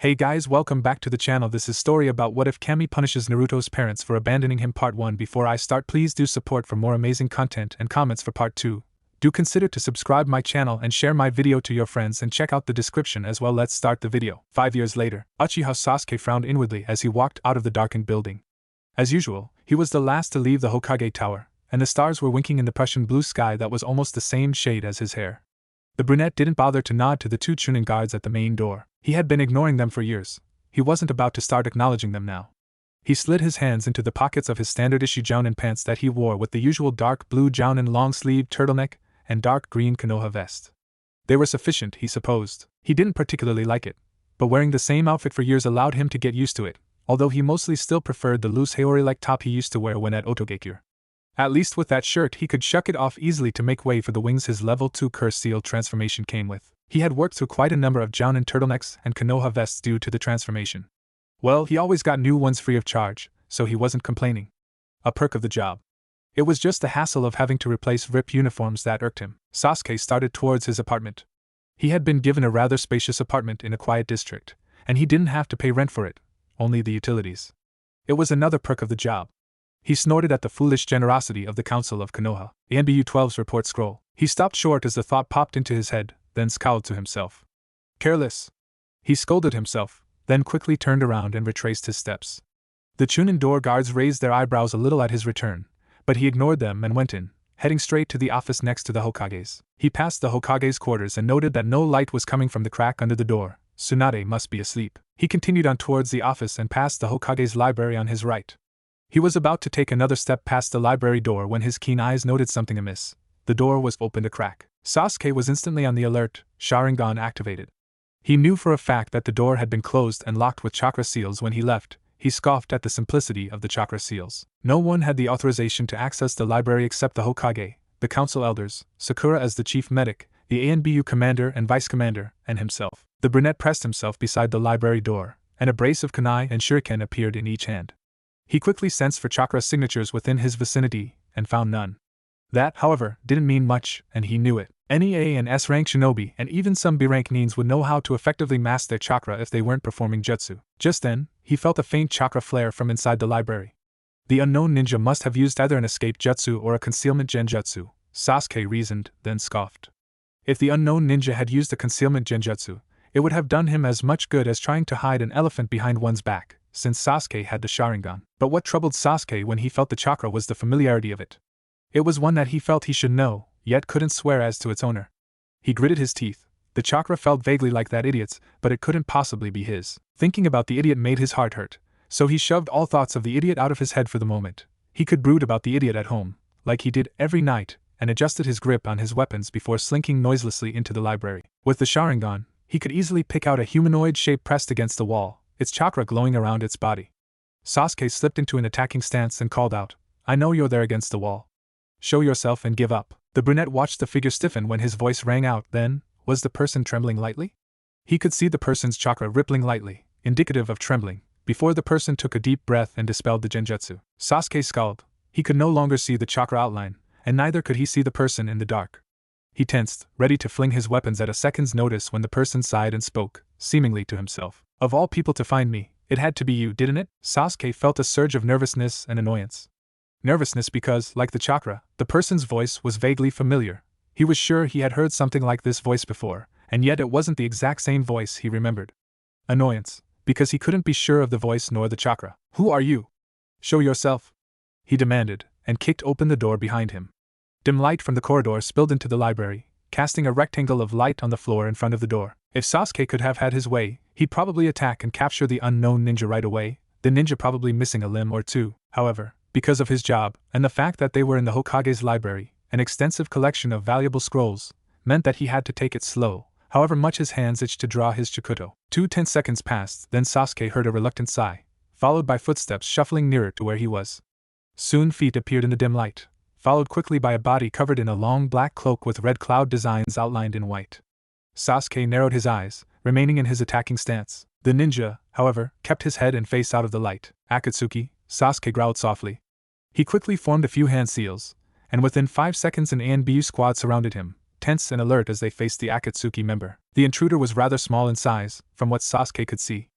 Hey guys, welcome back to the channel. This is story about what if Kami punishes Naruto's parents for abandoning him part 1. Before I start, please do support for more amazing content and comments for part 2. Do consider to subscribe my channel and share my video to your friends and check out the description as well. Let's start the video. 5 years later, Uchiha Sasuke frowned inwardly as he walked out of the darkened building. As usual, he was the last to leave the Hokage tower, and the stars were winking in the Prussian blue sky that was almost the same shade as his hair. The brunette didn't bother to nod to the 2 Chunin guards at the main door. He had been ignoring them for years. He wasn't about to start acknowledging them now. He slid his hands into the pockets of his standard-issue jounin pants that he wore with the usual dark blue jounin long-sleeved turtleneck and dark green Konoha vest. They were sufficient, he supposed. He didn't particularly like it, but wearing the same outfit for years allowed him to get used to it, although he mostly still preferred the loose haori-like top he used to wear when at Otogekure. At least with that shirt he could shuck it off easily to make way for the wings his level 2 curse seal transformation came with. He had worked through quite a number of jounin turtlenecks and Konoha vests due to the transformation. Well, he always got new ones free of charge, so he wasn't complaining. A perk of the job. It was just the hassle of having to replace ripped uniforms that irked him. Sasuke started towards his apartment. He had been given a rather spacious apartment in a quiet district, and he didn't have to pay rent for it, only the utilities. It was another perk of the job. He snorted at the foolish generosity of the Council of Konoha. The NBU 12's report scroll. He stopped short as the thought popped into his head, then scowled to himself. Careless. He scolded himself, then quickly turned around and retraced his steps. The Chunin door guards raised their eyebrows a little at his return, but he ignored them and went in, heading straight to the office next to the Hokage's. He passed the Hokage's quarters and noted that no light was coming from the crack under the door. Tsunade must be asleep. He continued on towards the office and passed the Hokage's library on his right. He was about to take another step past the library door when his keen eyes noted something amiss. The door was opened a crack. Sasuke was instantly on the alert, Sharingan activated. He knew for a fact that the door had been closed and locked with chakra seals when he left. He scoffed at the simplicity of the chakra seals. No one had the authorization to access the library except the Hokage, the council elders, Sakura as the chief medic, the ANBU commander and vice commander, and himself. The brunette pressed himself beside the library door, and a brace of kunai and shuriken appeared in each hand. He quickly sensed for chakra signatures within his vicinity, and found none. That, however, didn't mean much, and he knew it. Any A and S rank shinobi and even some B rank nins would know how to effectively mask their chakra if they weren't performing jutsu. Just then, he felt a faint chakra flare from inside the library. The unknown ninja must have used either an escape jutsu or a concealment genjutsu, Sasuke reasoned, then scoffed. If the unknown ninja had used a concealment genjutsu, it would have done him as much good as trying to hide an elephant behind one's back, since Sasuke had the Sharingan. But what troubled Sasuke when he felt the chakra was the familiarity of it. It was one that he felt he should know, yet couldn't swear as to its owner. He gritted his teeth. The chakra felt vaguely like that idiot's, but it couldn't possibly be his. Thinking about the idiot made his heart hurt, so he shoved all thoughts of the idiot out of his head for the moment. He could brood about the idiot at home, like he did every night, and adjusted his grip on his weapons before slinking noiselessly into the library. With the Sharingan, he could easily pick out a humanoid shape pressed against the wall, its chakra glowing around its body. Sasuke slipped into an attacking stance and called out, "I know you're there against the wall. Show yourself and give up." The brunette watched the figure stiffen when his voice rang out. Then, was the person trembling lightly? He could see the person's chakra rippling lightly, indicative of trembling, before the person took a deep breath and dispelled the genjutsu. Sasuke scowled. He could no longer see the chakra outline, and neither could he see the person in the dark. He tensed, ready to fling his weapons at a second's notice when the person sighed and spoke, seemingly to himself. "Of all people to find me, it had to be you, didn't it?" Sasuke felt a surge of nervousness and annoyance. Nervousness because, like the chakra, the person's voice was vaguely familiar. He was sure he had heard something like this voice before, and yet it wasn't the exact same voice he remembered. Annoyance, because he couldn't be sure of the voice nor the chakra. "Who are you? Show yourself," he demanded, and kicked open the door behind him. Dim light from the corridor spilled into the library, casting a rectangle of light on the floor in front of the door. If Sasuke could have had his way, he'd probably attack and capture the unknown ninja right away, the ninja probably missing a limb or two. However, because of his job, and the fact that they were in the Hokage's library, an extensive collection of valuable scrolls, meant that he had to take it slow, however much his hands itched to draw his Chikuto. 2 tense seconds passed, then Sasuke heard a reluctant sigh, followed by footsteps shuffling nearer to where he was. Soon feet appeared in the dim light, followed quickly by a body covered in a long black cloak with red cloud designs outlined in white. Sasuke narrowed his eyes, remaining in his attacking stance. The ninja, however, kept his head and face out of the light. "Akatsuki," Sasuke growled softly. He quickly formed a few hand seals, and within 5 seconds an ANBU squad surrounded him, tense and alert as they faced the Akatsuki member. The intruder was rather small in size, from what Sasuke could see.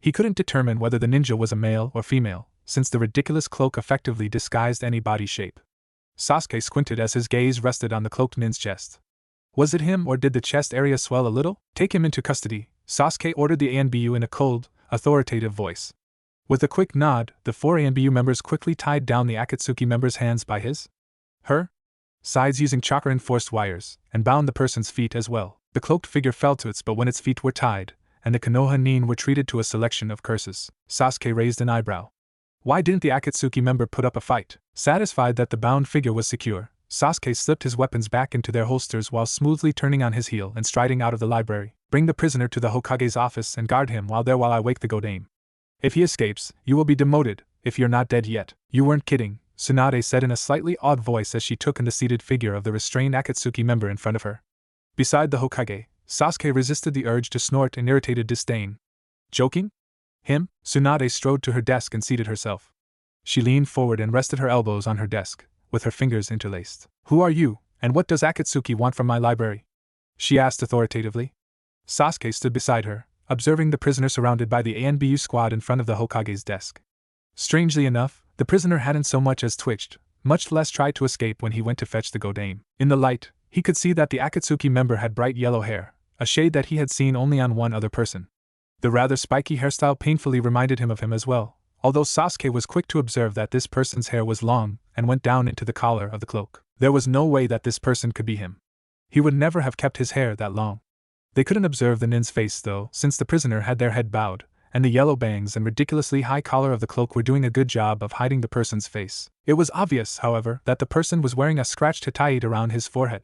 He couldn't determine whether the ninja was a male or female, since the ridiculous cloak effectively disguised any body shape. Sasuke squinted as his gaze rested on the cloaked nin's chest. Was it him, or did the chest area swell a little? Take him into custody, Sasuke ordered the ANBU in a cold, authoritative voice. With a quick nod, the 4 ANBU members quickly tied down the Akatsuki member's hands by her sides using chakra-enforced wires, and bound the person's feet as well. The cloaked figure fell to its but when its feet were tied, and the Konoha nin were treated to a selection of curses. Sasuke raised an eyebrow. Why didn't the Akatsuki member put up a fight? Satisfied that the bound figure was secure, Sasuke slipped his weapons back into their holsters while smoothly turning on his heel and striding out of the library. Bring the prisoner to the Hokage's office and guard him while I wake the Godame. If he escapes, you will be demoted, if you're not dead yet. You weren't kidding, Tsunade said in a slightly awed voice as she took in the seated figure of the restrained Akatsuki member in front of her. Beside the Hokage, Sasuke resisted the urge to snort in irritated disdain. Joking? Him? Tsunade strode to her desk and seated herself. She leaned forward and rested her elbows on her desk, with her fingers interlaced. Who are you, and what does Akatsuki want from my library? She asked authoritatively. Sasuke stood beside her, observing the prisoner surrounded by the ANBU squad in front of the Hokage's desk. Strangely enough, the prisoner hadn't so much as twitched, much less tried to escape when he went to fetch the Godame. In the light, he could see that the Akatsuki member had bright yellow hair, a shade that he had seen only on one other person. The rather spiky hairstyle painfully reminded him of him as well, although Sasuke was quick to observe that this person's hair was long and went down into the collar of the cloak. There was no way that this person could be him. He would never have kept his hair that long. They couldn't observe the nin's face though, since the prisoner had their head bowed, and the yellow bangs and ridiculously high collar of the cloak were doing a good job of hiding the person's face. It was obvious, however, that the person was wearing a scratched hataite around his forehead.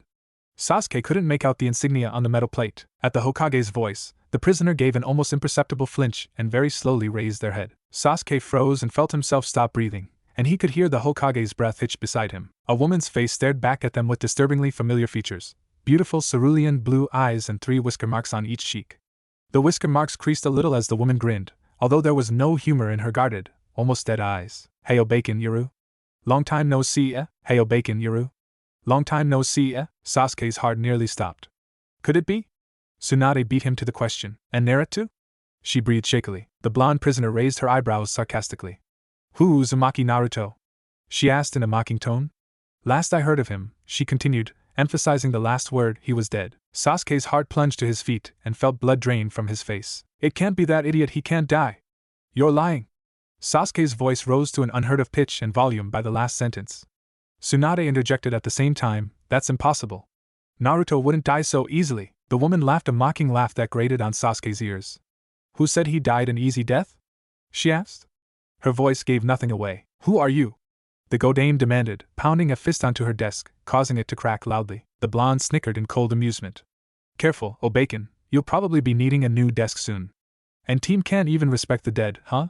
Sasuke couldn't make out the insignia on the metal plate. At the Hokage's voice, the prisoner gave an almost imperceptible flinch and very slowly raised their head. Sasuke froze and felt himself stop breathing, and he could hear the Hokage's breath hitch beside him. A woman's face stared back at them with disturbingly familiar features. Beautiful cerulean blue eyes and 3 whisker marks on each cheek. The whisker marks creased a little as the woman grinned, although there was no humor in her guarded, almost dead eyes. Heyo bacon, Yuru? Long time no see, eh? Heyo bacon, Yuru? Long time no see, eh? Sasuke's heart nearly stopped. Could it be? Tsunade beat him to the question. And Naruto? She breathed shakily. The blonde prisoner raised her eyebrows sarcastically. Who Uzumaki Naruto? She asked in a mocking tone. Last I heard of him, she continued, emphasizing the last word, he was dead. Sasuke's heart plunged to his feet and felt blood drain from his face. It can't be that idiot, he can't die. You're lying. Sasuke's voice rose to an unheard of pitch and volume by the last sentence. Tsunade interjected at the same time, that's impossible. Naruto wouldn't die so easily. The woman laughed a mocking laugh that grated on Sasuke's ears. Who said he died an easy death? She asked. Her voice gave nothing away. Who are you? The Godame demanded, pounding a fist onto her desk, causing it to crack loudly. The blonde snickered in cold amusement. Careful, oh bacon, you'll probably be needing a new desk soon. And team can't even respect the dead, huh?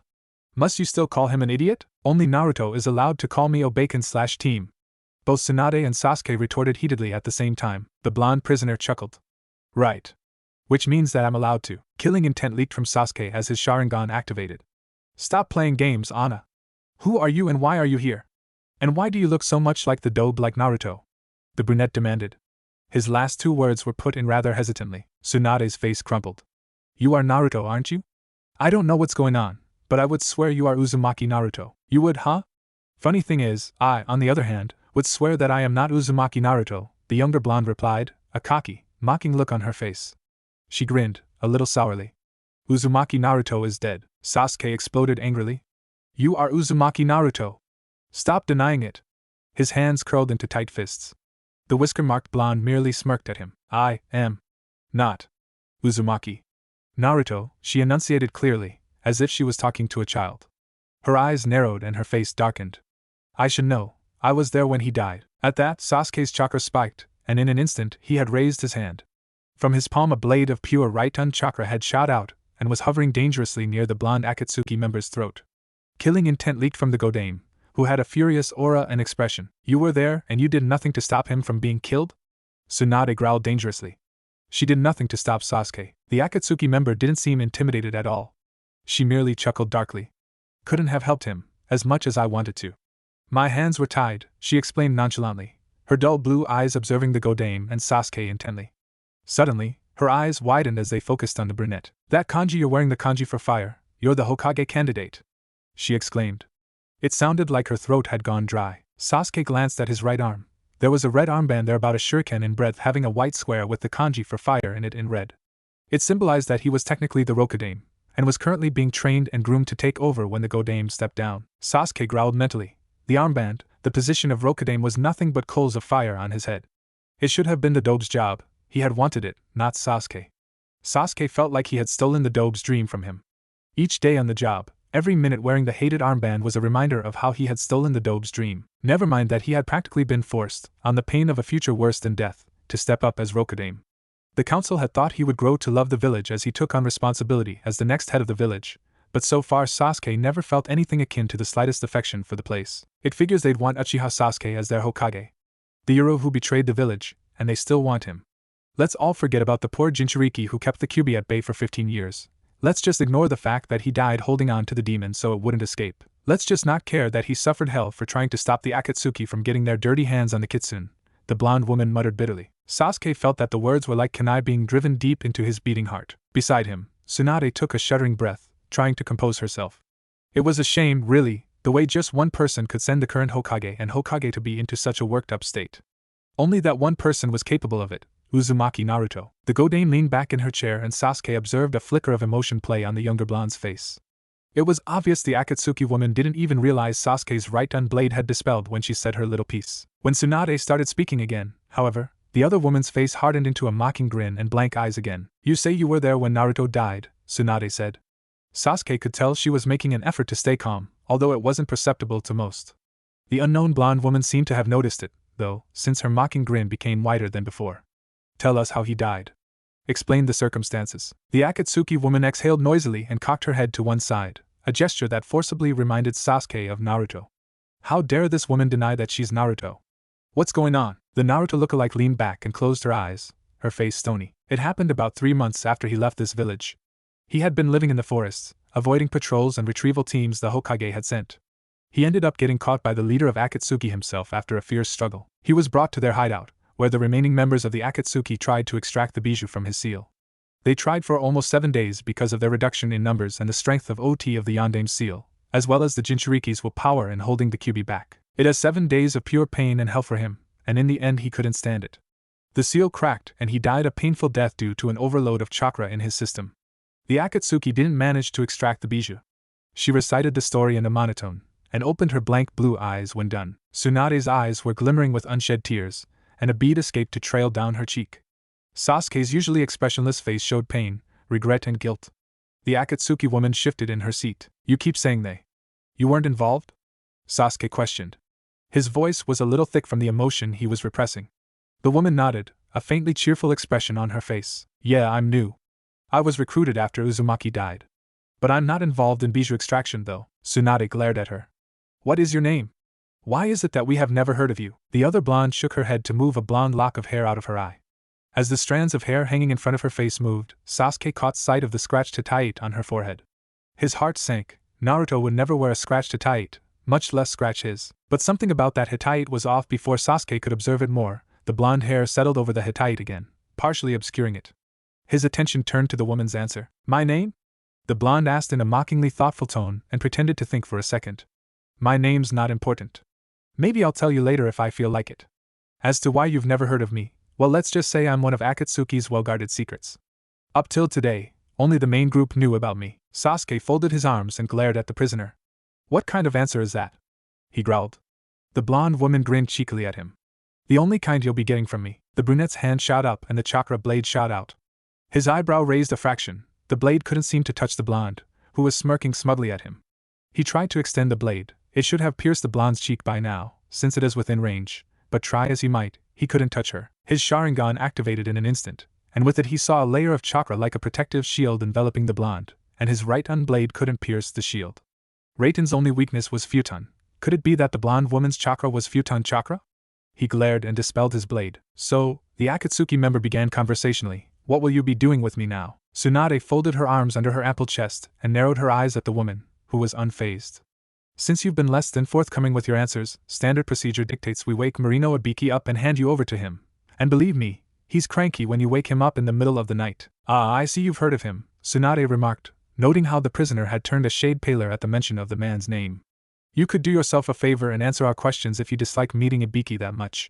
Must you still call him an idiot? Only Naruto is allowed to call me Obacon/team. Both Tsunade and Sasuke retorted heatedly at the same time. The blonde prisoner chuckled. Right. Which means that I'm allowed to. Killing intent leaked from Sasuke as his Sharingan activated. Stop playing games, Ana. Who are you and why are you here? And why do you look so much like the dobe like Naruto? The brunette demanded. His last 2 words were put in rather hesitantly. Tsunade's face crumpled. You are Naruto, aren't you? I don't know what's going on, but I would swear you are Uzumaki Naruto. You would, huh? Funny thing is, I, on the other hand, would swear that I am not Uzumaki Naruto, the younger blonde replied, a cocky, mocking look on her face. She grinned, a little sourly. Uzumaki Naruto is dead, Sasuke exploded angrily. You are Uzumaki Naruto. Stop denying it. His hands curled into tight fists. The whisker-marked blonde merely smirked at him. I am not Uzumaki Naruto, she enunciated clearly, as if she was talking to a child. Her eyes narrowed and her face darkened. I should know. I was there when he died. At that, Sasuke's chakra spiked, and in an instant he had raised his hand. From his palm a blade of pure right-un chakra had shot out, and was hovering dangerously near the blonde Akatsuki member's throat. Killing intent leaked from the Godame, who had a furious aura and expression. You were there, and you did nothing to stop him from being killed? Tsunade growled dangerously. She did nothing to stop Sasuke. The Akatsuki member didn't seem intimidated at all. She merely chuckled darkly. Couldn't have helped him, as much as I wanted to. My hands were tied, she explained nonchalantly, her dull blue eyes observing the Godame and Sasuke intently. Suddenly, her eyes widened as they focused on the brunette. "That kanji you're wearing, the kanji for fire, you're the Hokage candidate," she exclaimed. It sounded like her throat had gone dry. Sasuke glanced at his right arm. There was a red armband there, about a shuriken in breadth, having a white square with the kanji for fire in it in red. It symbolized that he was technically the Rokudame, and was currently being trained and groomed to take over when the Godame stepped down. Sasuke growled mentally. The armband, the position of Rokudame, was nothing but coals of fire on his head. It should have been the Dobe's job. He had wanted it, not Sasuke. Sasuke felt like he had stolen the Dobe's dream from him. Each day on the job, every minute wearing the hated armband was a reminder of how he had stolen the Dobe's dream. Never mind that he had practically been forced, on the pain of a future worse than death, to step up as Rokudame. The council had thought he would grow to love the village as he took on responsibility as the next head of the village, but so far Sasuke never felt anything akin to the slightest affection for the place. It figures they'd want Uchiha Sasuke as their Hokage, the hero who betrayed the village, and they still want him. Let's all forget about the poor Jinchuriki who kept the Kyuubi at bay for 15 years. Let's just ignore the fact that he died holding on to the demon so it wouldn't escape. Let's just not care that he suffered hell for trying to stop the Akatsuki from getting their dirty hands on the kitsune, the blonde woman muttered bitterly. Sasuke felt that the words were like kunai being driven deep into his beating heart. Beside him, Tsunade took a shuddering breath, trying to compose herself. It was a shame, really, the way just one person could send the current Hokage and Hokage to be into such a worked-up state. Only that one person was capable of it, Uzumaki Naruto. The Godame leaned back in her chair and Sasuke observed a flicker of emotion play on the younger blonde's face. It was obvious the Akatsuki woman didn't even realize Sasuke's right-hand blade had dispelled when she said her little piece. When Tsunade started speaking again, however, the other woman's face hardened into a mocking grin and blank eyes again. "You say you were there when Naruto died," Tsunade said. Sasuke could tell she was making an effort to stay calm, although it wasn't perceptible to most. The unknown blonde woman seemed to have noticed it, though, since her mocking grin became wider than before. "Tell us how he died. Explain the circumstances." The Akatsuki woman exhaled noisily and cocked her head to one side, a gesture that forcibly reminded Sasuke of Naruto. How dare this woman deny that she's Naruto? "What's going on?" The Naruto lookalike leaned back and closed her eyes, her face stony. It happened about 3 months after he left this village. He had been living in the forests, avoiding patrols and retrieval teams the Hokage had sent. He ended up getting caught by the leader of Akatsuki himself after a fierce struggle. He was brought to their hideout, where the remaining members of the Akatsuki tried to extract the bijou from his seal. They tried for almost 7 days because of their reduction in numbers and the strength of OT of the Yondame's seal, as well as the Jinchuriki's willpower in holding the Kyuubi back. It has 7 days of pure pain and hell for him, and in the end he couldn't stand it. The seal cracked and he died a painful death due to an overload of chakra in his system. The Akatsuki didn't manage to extract the bijou. She recited the story in a monotone, and opened her blank blue eyes when done. Tsunade's eyes were glimmering with unshed tears, and a bead escaped to trail down her cheek. Sasuke's usually expressionless face showed pain, regret and guilt. The Akatsuki woman shifted in her seat. "You keep saying they. You weren't involved?" Sasuke questioned. His voice was a little thick from the emotion he was repressing. The woman nodded, a faintly cheerful expression on her face. "Yeah, I'm new. I was recruited after Uzumaki died. But I'm not involved in bijou extraction though." Tsunade glared at her. "What is your name? Why is it that we have never heard of you?" The other blonde shook her head to move a blonde lock of hair out of her eye. As the strands of hair hanging in front of her face moved, Sasuke caught sight of the scratched Hitite on her forehead. His heart sank. Naruto would never wear a scratched Hitite, much less scratch his. But something about that Hitite was off. Before Sasuke could observe it more, the blonde hair settled over the Hitite again, partially obscuring it. His attention turned to the woman's answer. "My name?" the blonde asked in a mockingly thoughtful tone and pretended to think for a second. "My name's not important. Maybe I'll tell you later if I feel like it. As to why you've never heard of me, well, let's just say I'm one of Akatsuki's well-guarded secrets. Up till today, only the main group knew about me." Sasuke folded his arms and glared at the prisoner. "What kind of answer is that?" he growled. The blonde woman grinned cheekily at him. "The only kind you'll be getting from me." The brunette's hand shot up and the chakra blade shot out. His eyebrow raised a fraction. The blade couldn't seem to touch the blonde, who was smirking smugly at him. He tried to extend the blade. It should have pierced the blonde's cheek by now, since it is within range, but try as he might, he couldn't touch her. His Sharingan activated in an instant, and with it he saw a layer of chakra like a protective shield enveloping the blonde, and his right-hand blade couldn't pierce the shield. Raiden's only weakness was futon. Could it be that the blonde woman's chakra was futon chakra? He glared and dispelled his blade. "So," the Akatsuki member began conversationally, "what will you be doing with me now?" Tsunade folded her arms under her ample chest and narrowed her eyes at the woman, who was unfazed. Since you've been less than forthcoming with your answers, standard procedure dictates we wake Marino Ibiki up and hand you over to him. And believe me, he's cranky when you wake him up in the middle of the night. Ah, I see you've heard of him, Tsunade remarked, noting how the prisoner had turned a shade paler at the mention of the man's name. You could do yourself a favor and answer our questions if you dislike meeting Ibiki that much.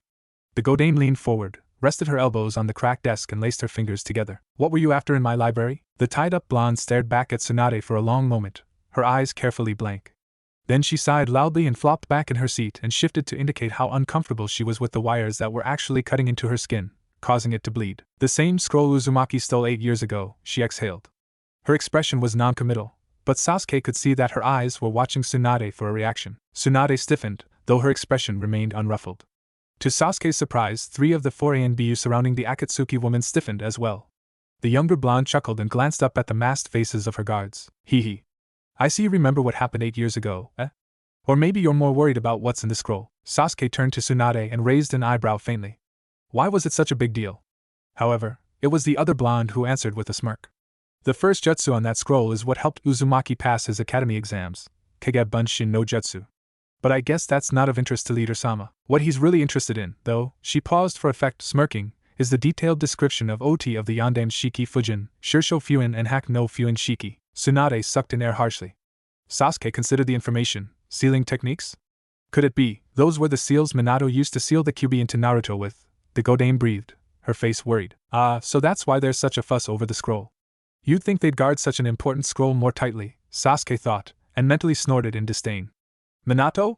The Godame leaned forward, rested her elbows on the cracked desk and laced her fingers together. What were you after in my library? The tied-up blonde stared back at Tsunade for a long moment, her eyes carefully blank. Then she sighed loudly and flopped back in her seat and shifted to indicate how uncomfortable she was with the wires that were actually cutting into her skin, causing it to bleed. The same scroll Uzumaki stole 8 years ago, she exhaled. Her expression was non-committal, but Sasuke could see that her eyes were watching Tsunade for a reaction. Tsunade stiffened, though her expression remained unruffled. To Sasuke's surprise, 3 of the 4 ANBU surrounding the Akatsuki woman stiffened as well. The younger blonde chuckled and glanced up at the masked faces of her guards. Hee hee. I see you remember what happened 8 years ago, eh? Or maybe you're more worried about what's in the scroll. Sasuke turned to Tsunade and raised an eyebrow faintly. Why was it such a big deal? However, it was the other blonde who answered with a smirk. The first jutsu on that scroll is what helped Uzumaki pass his academy exams, Kage Bunshin no Jutsu. But I guess that's not of interest to Leader-sama. What he's really interested in, though, she paused for effect, smirking, is the detailed description of OT of the Yandame Shiki Fujin, Shirsho Fuin and Hak no Fuin Shiki. Tsunade sucked in air harshly. Sasuke considered the information. Sealing techniques? Could it be, those were the seals Minato used to seal the Kyuubi into Naruto with? The Godame breathed, her face worried. Ah, so that's why there's such a fuss over the scroll. You'd think they'd guard such an important scroll more tightly, Sasuke thought, and mentally snorted in disdain. Minato?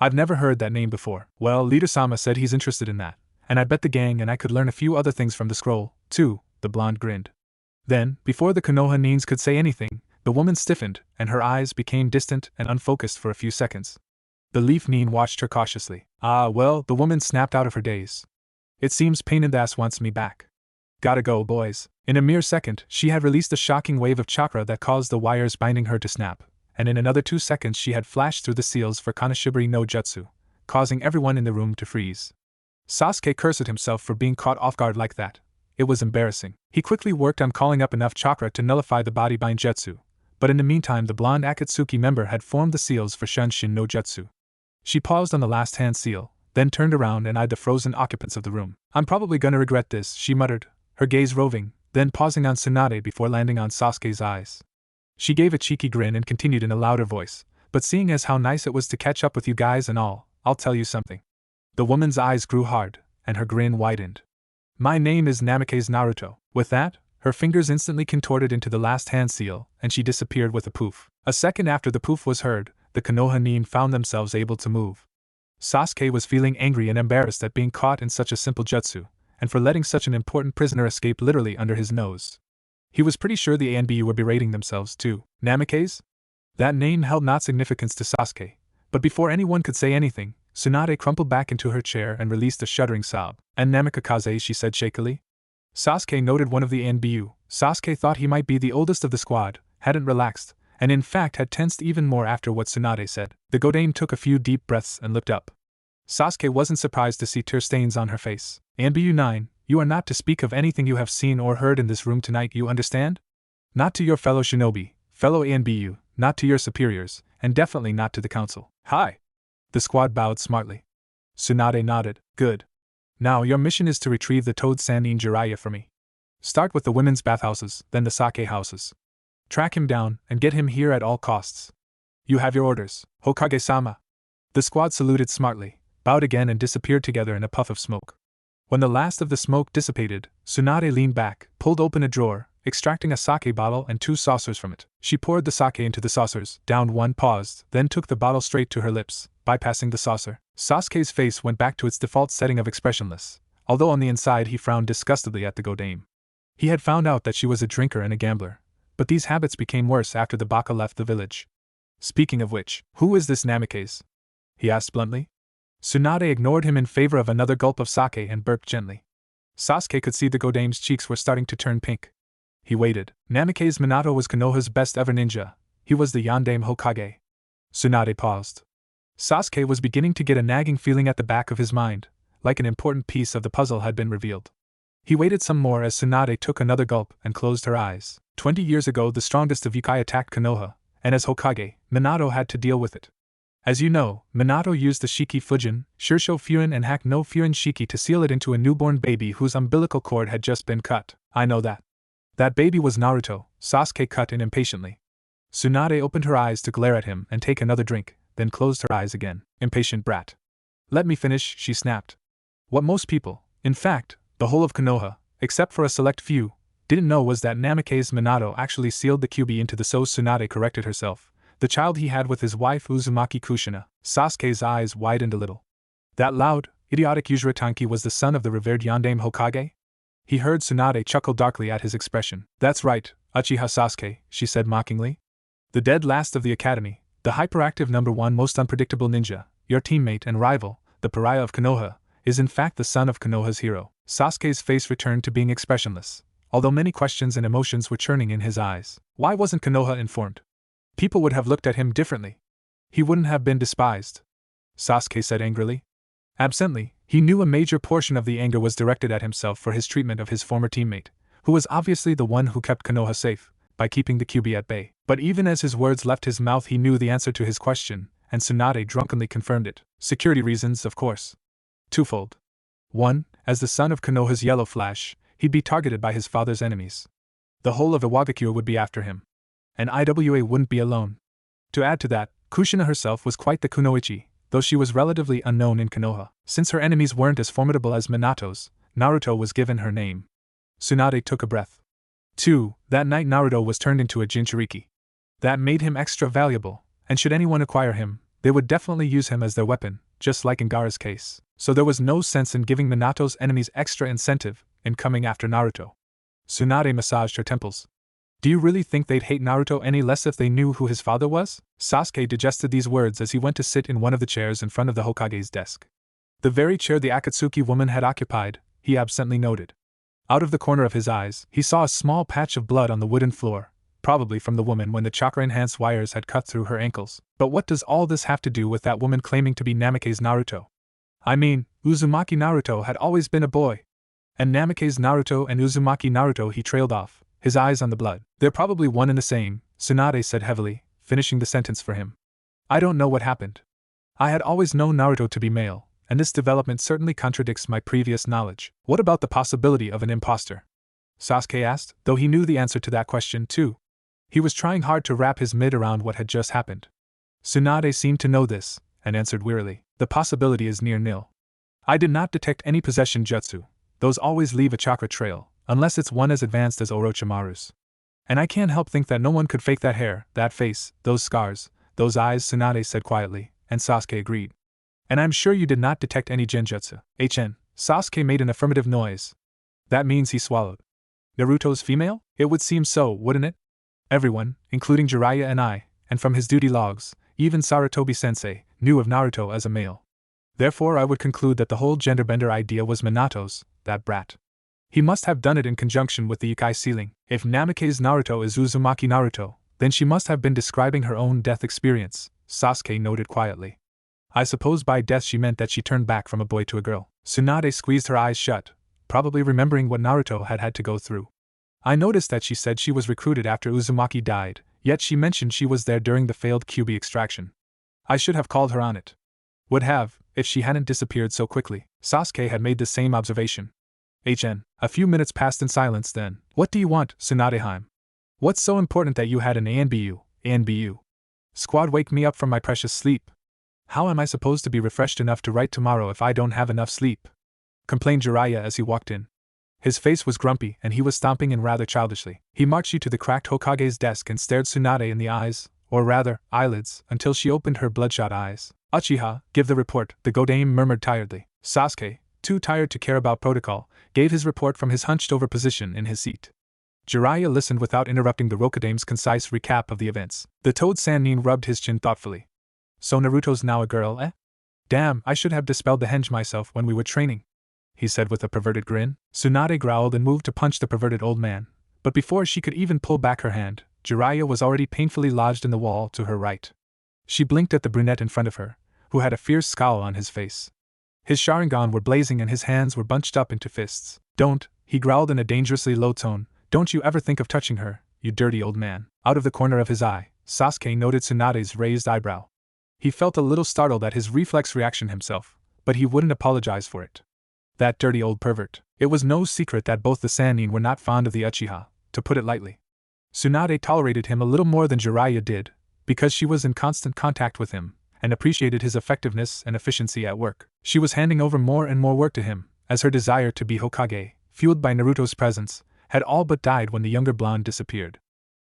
I've never heard that name before. Well, Leader-sama said he's interested in that, and I bet the gang and I could learn a few other things from the scroll, too, the blonde grinned. Then, before the Konoha Nins could say anything, the woman stiffened, and her eyes became distant and unfocused for a few seconds. The Leaf Nin watched her cautiously. Ah, well, the woman snapped out of her daze. It seems Pain in the Ass wants me back. Gotta go, boys. In a mere second, she had released a shocking wave of chakra that caused the wires binding her to snap, and in another 2 seconds she had flashed through the seals for Kanashibari no Jutsu, causing everyone in the room to freeze. Sasuke cursed himself for being caught off guard like that. It was embarrassing. He quickly worked on calling up enough chakra to nullify the body bind jutsu, but in the meantime the blonde Akatsuki member had formed the seals for Shunshin no Jutsu. She paused on the last hand seal, then turned around and eyed the frozen occupants of the room. I'm probably gonna regret this, she muttered, her gaze roving, then pausing on Tsunade before landing on Sasuke's eyes. She gave a cheeky grin and continued in a louder voice, but seeing as how nice it was to catch up with you guys and all, I'll tell you something. The woman's eyes grew hard, and her grin widened. My name is Namikaze Naruto. With that, her fingers instantly contorted into the last hand seal, and she disappeared with a poof. A second after the poof was heard, the Konoha Nin found themselves able to move. Sasuke was feeling angry and embarrassed at being caught in such a simple jutsu, and for letting such an important prisoner escape literally under his nose. He was pretty sure the ANBU were berating themselves too. Namikaze? That name held not significance to Sasuke, but before anyone could say anything, Tsunade crumpled back into her chair and released a shuddering sob. And Namikaze, she said shakily. Sasuke noted one of the ANBU. Sasuke thought he might be the oldest of the squad, hadn't relaxed, and in fact had tensed even more after what Tsunade said. The Godame took a few deep breaths and looked up. Sasuke wasn't surprised to see tear stains on her face. ANBU 9, you are not to speak of anything you have seen or heard in this room tonight, you understand? Not to your fellow shinobi, fellow ANBU, not to your superiors, and definitely not to the council. Hi! The squad bowed smartly. Tsunade nodded. Good. Now your mission is to retrieve the Toad Sanin Jiraiya for me. Start with the women's bathhouses, then the sake houses. Track him down, and get him here at all costs. You have your orders, Hokage-sama. The squad saluted smartly, bowed again and disappeared together in a puff of smoke. When the last of the smoke dissipated, Tsunade leaned back, pulled open a drawer, extracting a sake bottle and 2 saucers from it. She poured the sake into the saucers, downed one, paused, then took the bottle straight to her lips, bypassing the saucer. Sasuke's face went back to its default setting of expressionless, although on the inside he frowned disgustedly at the Godame. He had found out that she was a drinker and a gambler, but these habits became worse after the Baka left the village. Speaking of which, who is this Namikaze? He asked bluntly. Tsunade ignored him in favor of another gulp of sake and burped gently. Sasuke could see the Godame's cheeks were starting to turn pink. He waited. Namikaze Minato was Konoha's best ever ninja. He was the Yandame Hokage. Tsunade paused. Sasuke was beginning to get a nagging feeling at the back of his mind, like an important piece of the puzzle had been revealed. He waited some more as Tsunade took another gulp and closed her eyes. 20 years ago the strongest of Yukai attacked Konoha, and as Hokage, Minato had to deal with it. As you know, Minato used the Shiki Fujin, Shirsho Furin and Hak no Furin Shiki to seal it into a newborn baby whose umbilical cord had just been cut. I know that. That baby was Naruto, Sasuke cut in impatiently. Tsunade opened her eyes to glare at him and take another drink, then closed her eyes again. Impatient brat. Let me finish, she snapped. What most people, in fact, the whole of Konoha, except for a select few, didn't know was that Namake's Minato actually sealed the Kyuubi into the so Tsunade corrected herself. The child he had with his wife Uzumaki Kushina. Sasuke's eyes widened a little. That loud, idiotic Uzuratanki was the son of the revered Yondaime Hokage? He heard Tsunade chuckle darkly at his expression. That's right, Uchiha Sasuke, she said mockingly. The dead last of the academy, the hyperactive #1 most unpredictable ninja, your teammate and rival, the pariah of Konoha, is in fact the son of Konoha's hero. Sasuke's face returned to being expressionless, although many questions and emotions were churning in his eyes. Why wasn't Konoha informed? People would have looked at him differently. He wouldn't have been despised. Sasuke said angrily. Absently, he knew a major portion of the anger was directed at himself for his treatment of his former teammate, who was obviously the one who kept Konoha safe, by keeping the Kyuubi at bay. But even as his words left his mouth he knew the answer to his question, and Tsunade drunkenly confirmed it. Security reasons, of course. Twofold. 1. As the son of Konoha's Yellow Flash, he'd be targeted by his father's enemies. The whole of Iwagakure would be after him. And IWA wouldn't be alone. To add to that, Kushina herself was quite the kunoichi, though she was relatively unknown in Konoha. Since her enemies weren't as formidable as Minato's, Naruto was given her name. Tsunade took a breath. 2. That night Naruto was turned into a Jinchuriki. That made him extra valuable, and should anyone acquire him, they would definitely use him as their weapon, just like in Gaara's case. So there was no sense in giving Minato's enemies extra incentive in coming after Naruto. Tsunade massaged her temples. Do you really think they'd hate Naruto any less if they knew who his father was? Sasuke digested these words as he went to sit in one of the chairs in front of the Hokage's desk. The very chair the Akatsuki woman had occupied, he absently noted. Out of the corner of his eyes, he saw a small patch of blood on the wooden floor, probably from the woman when the chakra-enhanced wires had cut through her ankles. But what does all this have to do with that woman claiming to be Namake's Naruto? I mean, Uzumaki Naruto had always been a boy. And Namake's Naruto and Uzumaki Naruto he trailed off, his eyes on the blood. They're probably one and the same, Tsunade said heavily, finishing the sentence for him. I don't know what happened. I had always known Naruto to be male, and this development certainly contradicts my previous knowledge. What about the possibility of an imposter? Sasuke asked, though he knew the answer to that question too. He was trying hard to wrap his mid around what had just happened. Tsunade seemed to know this, and answered wearily. The possibility is near nil. I did not detect any possession jutsu. Those always leave a chakra trail, unless it's one as advanced as Orochimaru's. And I can't help think that no one could fake that hair, that face, those scars, those eyes, Tsunade said quietly, and Sasuke agreed. And I'm sure you did not detect any genjutsu. Sasuke made an affirmative noise. That means he swallowed. Naruto's female? It would seem so, wouldn't it? Everyone, including Jiraiya and I, and from his duty logs, even Sarutobi-sensei, knew of Naruto as a male. Therefore I would conclude that the whole genderbender idea was Minato's, that brat. He must have done it in conjunction with the Ikai sealing. If Namake's Naruto is Uzumaki Naruto, then she must have been describing her own death experience, Sasuke noted quietly. I suppose by death she meant that she turned back from a boy to a girl. Tsunade squeezed her eyes shut, probably remembering what Naruto had had to go through. I noticed that she said she was recruited after Uzumaki died, yet she mentioned she was there during the failed Kyuubi extraction. I should have called her on it. Would have, if she hadn't disappeared so quickly. Sasuke had made the same observation. A few minutes passed in silence then. What do you want, Tsunadeheim? What's so important that you had an ANBU? Squad, wake me up from my precious sleep. How am I supposed to be refreshed enough to write tomorrow if I don't have enough sleep? Complained Jiraiya as he walked in. His face was grumpy and he was stomping in rather childishly. He marched you to the cracked Hokage's desk and stared Tsunade in the eyes, or rather, eyelids, until she opened her bloodshot eyes. Uchiha, give the report, the Godame murmured tiredly. Sasuke, too tired to care about protocol, gave his report from his hunched-over position in his seat. Jiraiya listened without interrupting the Rokudame's concise recap of the events. The Toad Sannin rubbed his chin thoughtfully. So Naruto's now a girl, eh? Damn, I should have dispelled the henge myself when we were training, he said with a perverted grin. Tsunade growled and moved to punch the perverted old man, but before she could even pull back her hand, Jiraiya was already painfully lodged in the wall to her right. She blinked at the brunette in front of her, who had a fierce scowl on his face. His Sharingan were blazing and his hands were bunched up into fists. Don't, he growled in a dangerously low tone, don't you ever think of touching her, you dirty old man. Out of the corner of his eye, Sasuke noted Tsunade's raised eyebrow. He felt a little startled at his reflex reaction himself, but he wouldn't apologize for it. That dirty old pervert. It was no secret that both the Sannin were not fond of the Uchiha, to put it lightly. Tsunade tolerated him a little more than Jiraiya did, because she was in constant contact with him, and appreciated his effectiveness and efficiency at work. She was handing over more and more work to him, as her desire to be Hokage, fueled by Naruto's presence, had all but died when the younger blonde disappeared.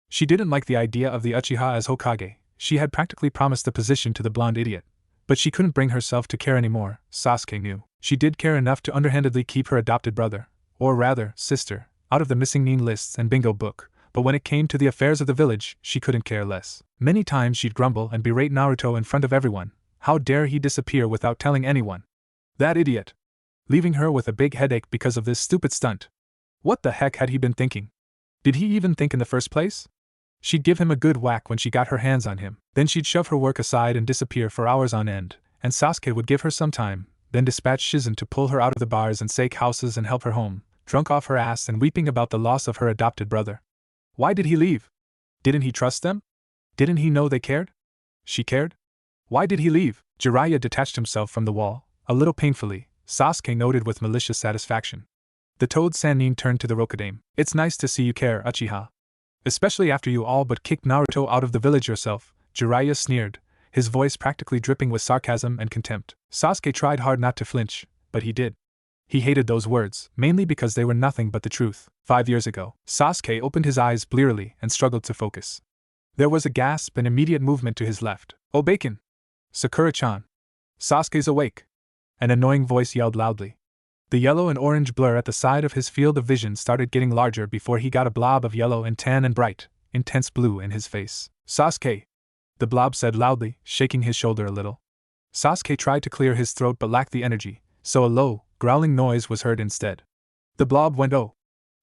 She didn't like the idea of the Uchiha as Hokage. She had practically promised the position to the blonde idiot, but she couldn't bring herself to care anymore. Sasuke knew. She did care enough to underhandedly keep her adopted brother, or rather, sister, out of the missing Nin lists and bingo book, but when it came to the affairs of the village, she couldn't care less. Many times she'd grumble and berate Naruto in front of everyone. How dare he disappear without telling anyone? That idiot! Leaving her with a big headache because of this stupid stunt. What the heck had he been thinking? Did he even think in the first place? She'd give him a good whack when she got her hands on him, then she'd shove her work aside and disappear for hours on end, and Sasuke would give her some time, then dispatch Shizen to pull her out of the bars and sake houses and help her home, drunk off her ass and weeping about the loss of her adopted brother. Why did he leave? Didn't he trust them? Didn't he know they cared? She cared? Why did he leave? Jiraiya detached himself from the wall, a little painfully, Sasuke noted with malicious satisfaction. The Toad Sannin turned to the Rokudaime. It's nice to see you care, Uchiha. Especially after you all but kicked Naruto out of the village yourself, Jiraiya sneered, his voice practically dripping with sarcasm and contempt. Sasuke tried hard not to flinch, but he did. He hated those words, mainly because they were nothing but the truth. 5 years ago, Sasuke opened his eyes blearily and struggled to focus. There was a gasp and immediate movement to his left. Oh bacon! Sakura-chan! Sasuke's awake! An annoying voice yelled loudly. The yellow and orange blur at the side of his field of vision started getting larger before he got a blob of yellow and tan and bright, intense blue in his face. Sasuke! The blob said loudly, shaking his shoulder a little. Sasuke tried to clear his throat but lacked the energy, so a low, growling noise was heard instead. The blob went oh!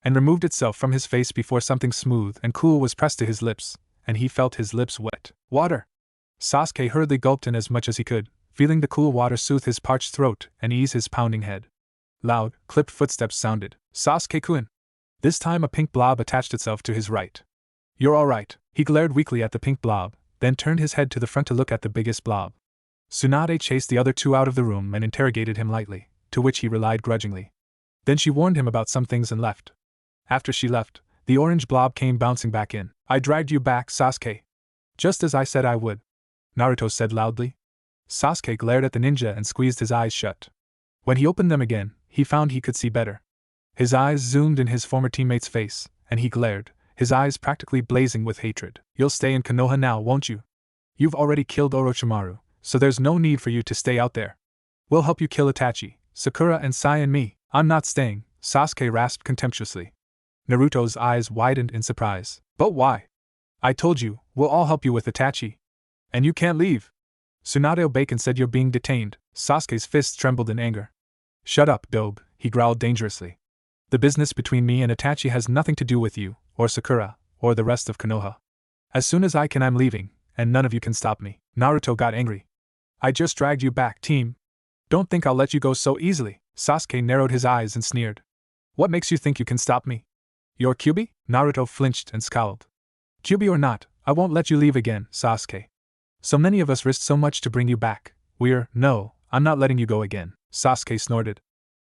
And removed itself from his face before something smooth and cool was pressed to his lips, and he felt his lips wet. Water! Sasuke hurriedly gulped in as much as he could, feeling the cool water soothe his parched throat and ease his pounding head. Loud, clipped footsteps sounded. Sasuke-kun! This time a pink blob attached itself to his right. You're all right. He glared weakly at the pink blob, then turned his head to the front to look at the biggest blob. Tsunade chased the other two out of the room and interrogated him lightly, to which he relied grudgingly. Then she warned him about some things and left. After she left, the orange blob came bouncing back in. I dragged you back, Sasuke. Just as I said I would. Naruto said loudly. Sasuke glared at the ninja and squeezed his eyes shut. When he opened them again, he found he could see better. His eyes zoomed in his former teammate's face, and he glared, his eyes practically blazing with hatred. You'll stay in Konoha now, won't you? You've already killed Orochimaru, so there's no need for you to stay out there. We'll help you kill Itachi, Sakura and Sai and me. I'm not staying, Sasuke rasped contemptuously. Naruto's eyes widened in surprise. But why? I told you, we'll all help you with Itachi. And you can't leave. Tsunade Bacon said you're being detained. Sasuke's fists trembled in anger. Shut up, Dobe, he growled dangerously. The business between me and Itachi has nothing to do with you, or Sakura, or the rest of Konoha. As soon as I can I'm leaving, and none of you can stop me. Naruto got angry. I just dragged you back, team. Don't think I'll let you go so easily. Sasuke narrowed his eyes and sneered. What makes you think you can stop me? You're Kyuubi? Naruto flinched and scowled. Kyuubi or not, I won't let you leave again, Sasuke. So many of us risked so much to bring you back. No, I'm not letting you go again, Sasuke snorted.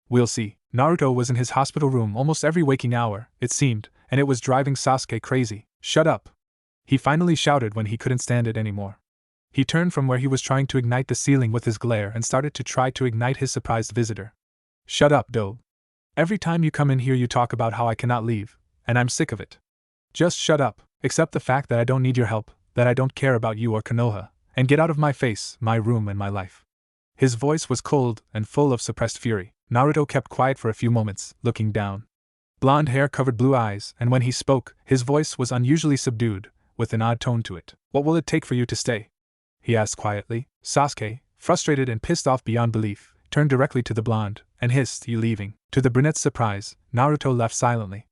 We'll see. Naruto was in his hospital room almost every waking hour, it seemed, and it was driving Sasuke crazy. Shut up! He finally shouted when he couldn't stand it anymore. He turned from where he was trying to ignite the ceiling with his glare and started to try to ignite his surprised visitor. Shut up, Dobe. Every time you come in here you talk about how I cannot leave, and I'm sick of it. Just shut up, accept the fact that I don't need your help, that I don't care about you or Konoha, and get out of my face, my room and my life. His voice was cold and full of suppressed fury. Naruto kept quiet for a few moments, looking down. Blonde hair covered blue eyes, and when he spoke, his voice was unusually subdued, with an odd tone to it. What will it take for you to stay? He asked quietly. Sasuke, frustrated and pissed off beyond belief, turned directly to the blonde, and hissed, You leaving? To the brunette's surprise, Naruto left silently.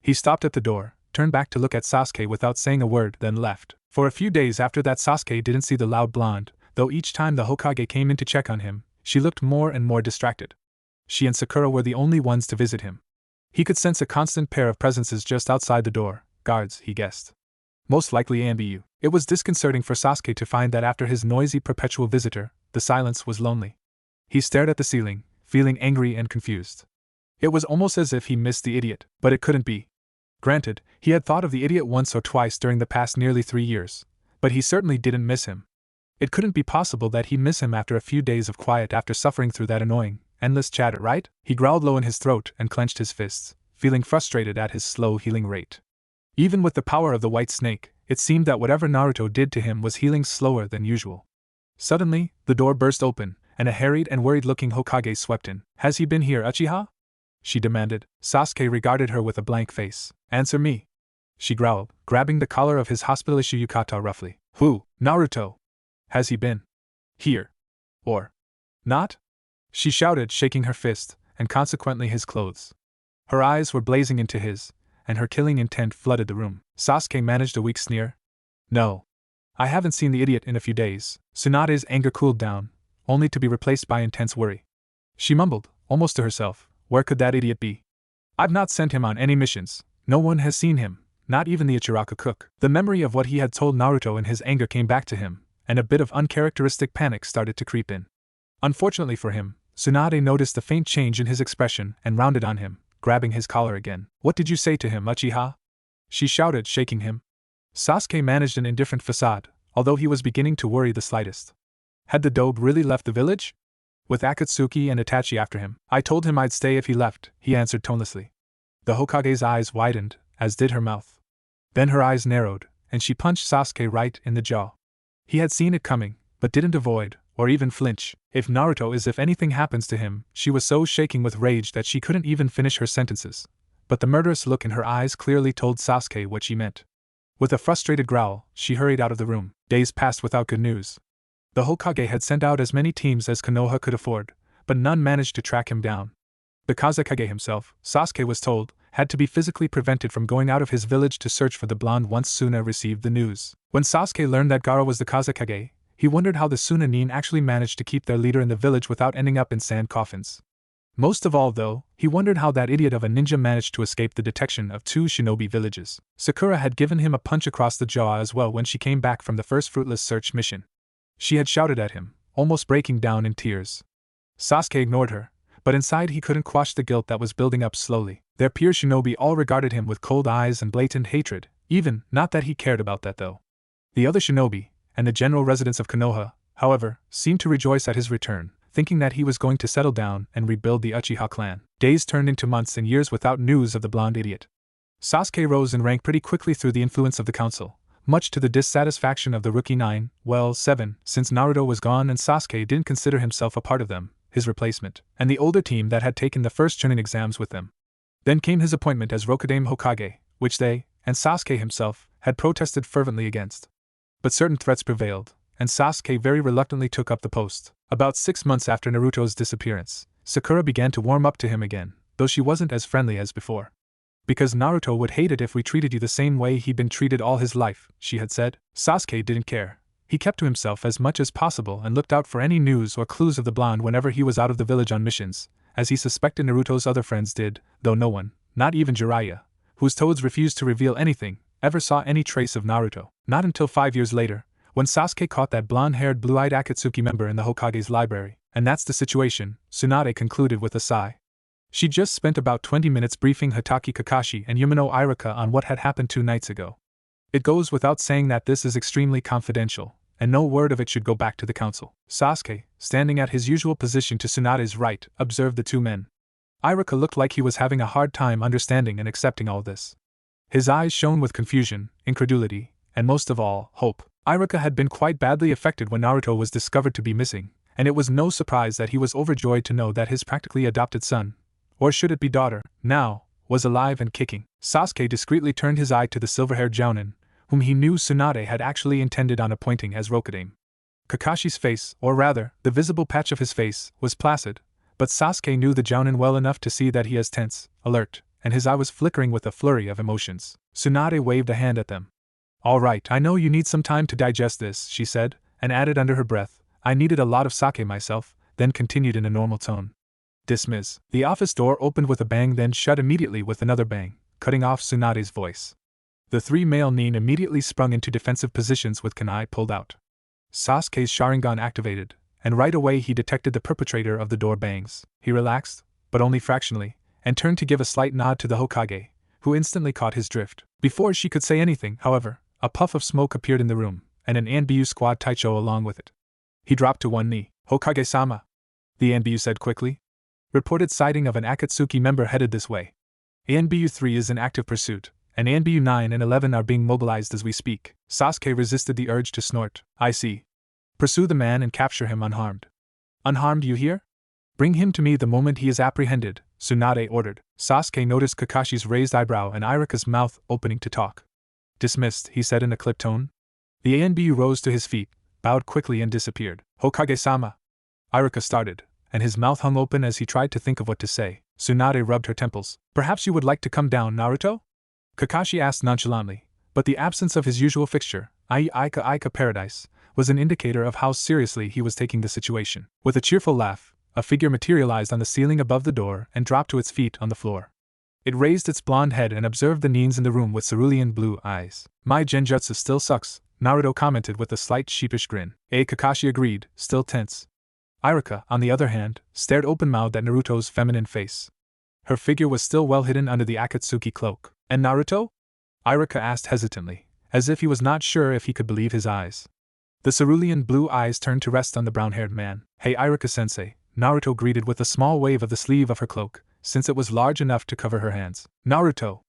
He stopped at the door, turned back to look at Sasuke without saying a word, then left. For a few days after that Sasuke didn't see the loud blonde, though each time the Hokage came in to check on him, she looked more and more distracted. She and Sakura were the only ones to visit him. He could sense a constant pair of presences just outside the door, guards, he guessed. Most likely Ambu. It was disconcerting for Sasuke to find that after his noisy perpetual visitor, the silence was lonely. He stared at the ceiling, feeling angry and confused. It was almost as if he missed the idiot, but it couldn't be. Granted, he had thought of the idiot once or twice during the past nearly 3 years, but he certainly didn't miss him. It couldn't be possible that he'd miss him after a few days of quiet after suffering through that annoying, endless chatter, right? He growled low in his throat and clenched his fists, feeling frustrated at his slow healing rate. Even with the power of the white snake, it seemed that whatever Naruto did to him was healing slower than usual. Suddenly, the door burst open, and a harried and worried-looking Hokage swept in. "Has he been here, Uchiha?" she demanded. Sasuke regarded her with a blank face. "Answer me," she growled, grabbing the collar of his hospital-issue yukata roughly. "Who, Naruto? Has he been here? Or not?" she shouted, shaking her fist, and consequently his clothes. Her eyes were blazing into his, and her killing intent flooded the room. Sasuke managed a weak sneer. "No. I haven't seen the idiot in a few days." Tsunade's anger cooled down, only to be replaced by intense worry. She mumbled, almost to herself, "Where could that idiot be? I've not sent him on any missions. No one has seen him, not even the Ichiraku cook." The memory of what he had told Naruto in his anger came back to him, and a bit of uncharacteristic panic started to creep in. Unfortunately for him, Tsunade noticed a faint change in his expression and rounded on him, grabbing his collar again. "What did you say to him, Uchiha?" she shouted, shaking him. Sasuke managed an indifferent facade, although he was beginning to worry the slightest. Had the dobe really left the village? With Akatsuki and Itachi after him? "I told him I'd stay if he left," he answered tonelessly. The Hokage's eyes widened, as did her mouth. Then her eyes narrowed, and she punched Sasuke right in the jaw. He had seen it coming, but didn't avoid, or even flinch. "If Naruto is if anything happens to him," she was so shaking with rage that she couldn't even finish her sentences. But the murderous look in her eyes clearly told Sasuke what she meant. With a frustrated growl, she hurried out of the room. Days passed without good news. The Hokage had sent out as many teams as Konoha could afford, but none managed to track him down. The Kazekage himself, Sasuke was told, had to be physically prevented from going out of his village to search for the blonde once Suna received the news. When Sasuke learned that Gaara was the Kazekage, he wondered how the Sunanin actually managed to keep their leader in the village without ending up in sand coffins. Most of all, though, he wondered how that idiot of a ninja managed to escape the detection of 2 shinobi villages. Sakura had given him a punch across the jaw as well when she came back from the first fruitless search mission. She had shouted at him, almost breaking down in tears. Sasuke ignored her, but inside he couldn't quash the guilt that was building up slowly. Their peer shinobi all regarded him with cold eyes and blatant hatred, not that he cared about that though. The other shinobi, and the general residents of Konoha, however, seemed to rejoice at his return, thinking that he was going to settle down and rebuild the Uchiha clan. Days turned into months and years without news of the blonde idiot. Sasuke rose in rank pretty quickly through the influence of the council, much to the dissatisfaction of the rookie 7, since Naruto was gone and Sasuke didn't consider himself a part of them, his replacement, and the older team that had taken the first Chunin exams with them. Then came his appointment as Rokudame Hokage, which they, and Sasuke himself, had protested fervently against. But certain threats prevailed, and Sasuke very reluctantly took up the post. About 6 months after Naruto's disappearance, Sakura began to warm up to him again, though she wasn't as friendly as before. "Because Naruto would hate it if we treated you the same way he'd been treated all his life," she had said. Sasuke didn't care. He kept to himself as much as possible and looked out for any news or clues of the blonde whenever he was out of the village on missions, as he suspected Naruto's other friends did, though no one, not even Jiraiya, whose toads refused to reveal anything, ever saw any trace of Naruto. Not until 5 years later, when Sasuke caught that blonde-haired blue-eyed Akatsuki member in the Hokage's library. "And that's the situation," Tsunade concluded with a sigh. She'd just spent about 20 minutes briefing Hitaki Kakashi and Yumino Irika on what had happened 2 nights ago. It goes without saying that this is extremely confidential, and no word of it should go back to the council. Sasuke, standing at his usual position to Tsunade's right, observed the 2 men. Irika looked like he was having a hard time understanding and accepting all this. His eyes shone with confusion, incredulity, and most of all, hope. Irika had been quite badly affected when Naruto was discovered to be missing, and it was no surprise that he was overjoyed to know that his practically adopted son, or should it be daughter, now, was alive and kicking. Sasuke discreetly turned his eye to the silver-haired Jounin, whom he knew Tsunade had actually intended on appointing as Rokudame. Kakashi's face, or rather, the visible patch of his face, was placid, but Sasuke knew the Jounin well enough to see that he was tense, alert, and his eye was flickering with a flurry of emotions. Tsunade waved a hand at them. "All right, I know you need some time to digest this," she said, and added under her breath, "I needed a lot of sake myself," then continued in a normal tone. "Dismiss." The office door opened with a bang, then shut immediately with another bang, cutting off Tsunade's voice. The three male nin immediately sprung into defensive positions with kunai pulled out. Sasuke's Sharingan activated, and right away he detected the perpetrator of the door bangs. He relaxed, but only fractionally, and turned to give a slight nod to the Hokage, who instantly caught his drift. Before she could say anything, however, a puff of smoke appeared in the room, and an Anbu squad Taicho along with it. He dropped to one knee. Hokage-sama, the Anbu said quickly. Reported sighting of an Akatsuki member headed this way. Anbu 3 is in active pursuit, and Anbu 9 and 11 are being mobilized as we speak. Sasuke resisted the urge to snort. I see. Pursue the man and capture him unharmed. Unharmed, you hear? Bring him to me the moment he is apprehended, Tsunade ordered. Sasuke noticed Kakashi's raised eyebrow and Irika's mouth opening to talk. Dismissed, he said in a clipped tone. The Anbu rose to his feet, bowed quickly and disappeared. Hokage-sama. Irika started, and his mouth hung open as he tried to think of what to say. Tsunade rubbed her temples. Perhaps you would like to come down, Naruto? Kakashi asked nonchalantly, but the absence of his usual fixture, i.e. Ika Paradise, was an indicator of how seriously he was taking the situation. With a cheerful laugh, a figure materialized on the ceiling above the door and dropped to its feet on the floor. It raised its blonde head and observed the nins in the room with cerulean blue eyes. My genjutsu still sucks, Naruto commented with a slight sheepish grin. Kakashi agreed, still tense. Irika, on the other hand, stared open-mouthed at Naruto's feminine face. Her figure was still well hidden under the Akatsuki cloak. And Naruto? Irika asked hesitantly, as if he was not sure if he could believe his eyes. The cerulean blue eyes turned to rest on the brown-haired man. Hey Irika-sensei, Naruto greeted with a small wave of the sleeve of her cloak, since it was large enough to cover her hands. Naruto!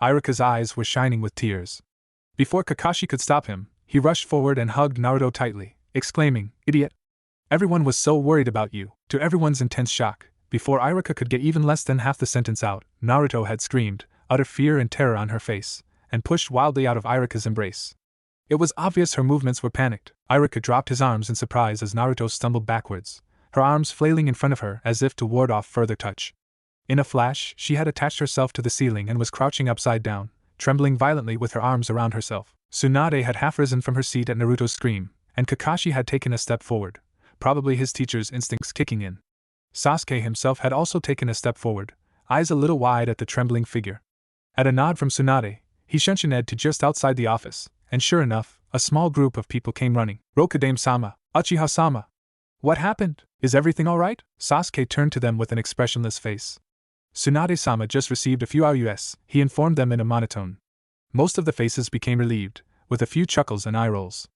Irika's eyes were shining with tears. Before Kakashi could stop him, he rushed forward and hugged Naruto tightly, exclaiming, Idiot! Everyone was so worried about you. To everyone's intense shock, before Irika could get even less than half the sentence out, Naruto had screamed, utter fear and terror on her face, and pushed wildly out of Irika's embrace. It was obvious her movements were panicked. Irika dropped his arms in surprise as Naruto stumbled backwards, her arms flailing in front of her as if to ward off further touch. In a flash, she had attached herself to the ceiling and was crouching upside down, trembling violently with her arms around herself. Tsunade had half risen from her seat at Naruto's scream, and Kakashi had taken a step forward, probably his teacher's instincts kicking in. Sasuke himself had also taken a step forward, eyes a little wide at the trembling figure. At a nod from Tsunade, he shunshined to just outside the office, and sure enough, a small group of people came running. Rokudame-sama, Uchiha-sama. What happened? Is everything alright? Sasuke turned to them with an expressionless face. Tsunade-sama just received a few IUS, he informed them in a monotone. Most of the faces became relieved, with a few chuckles and eye rolls.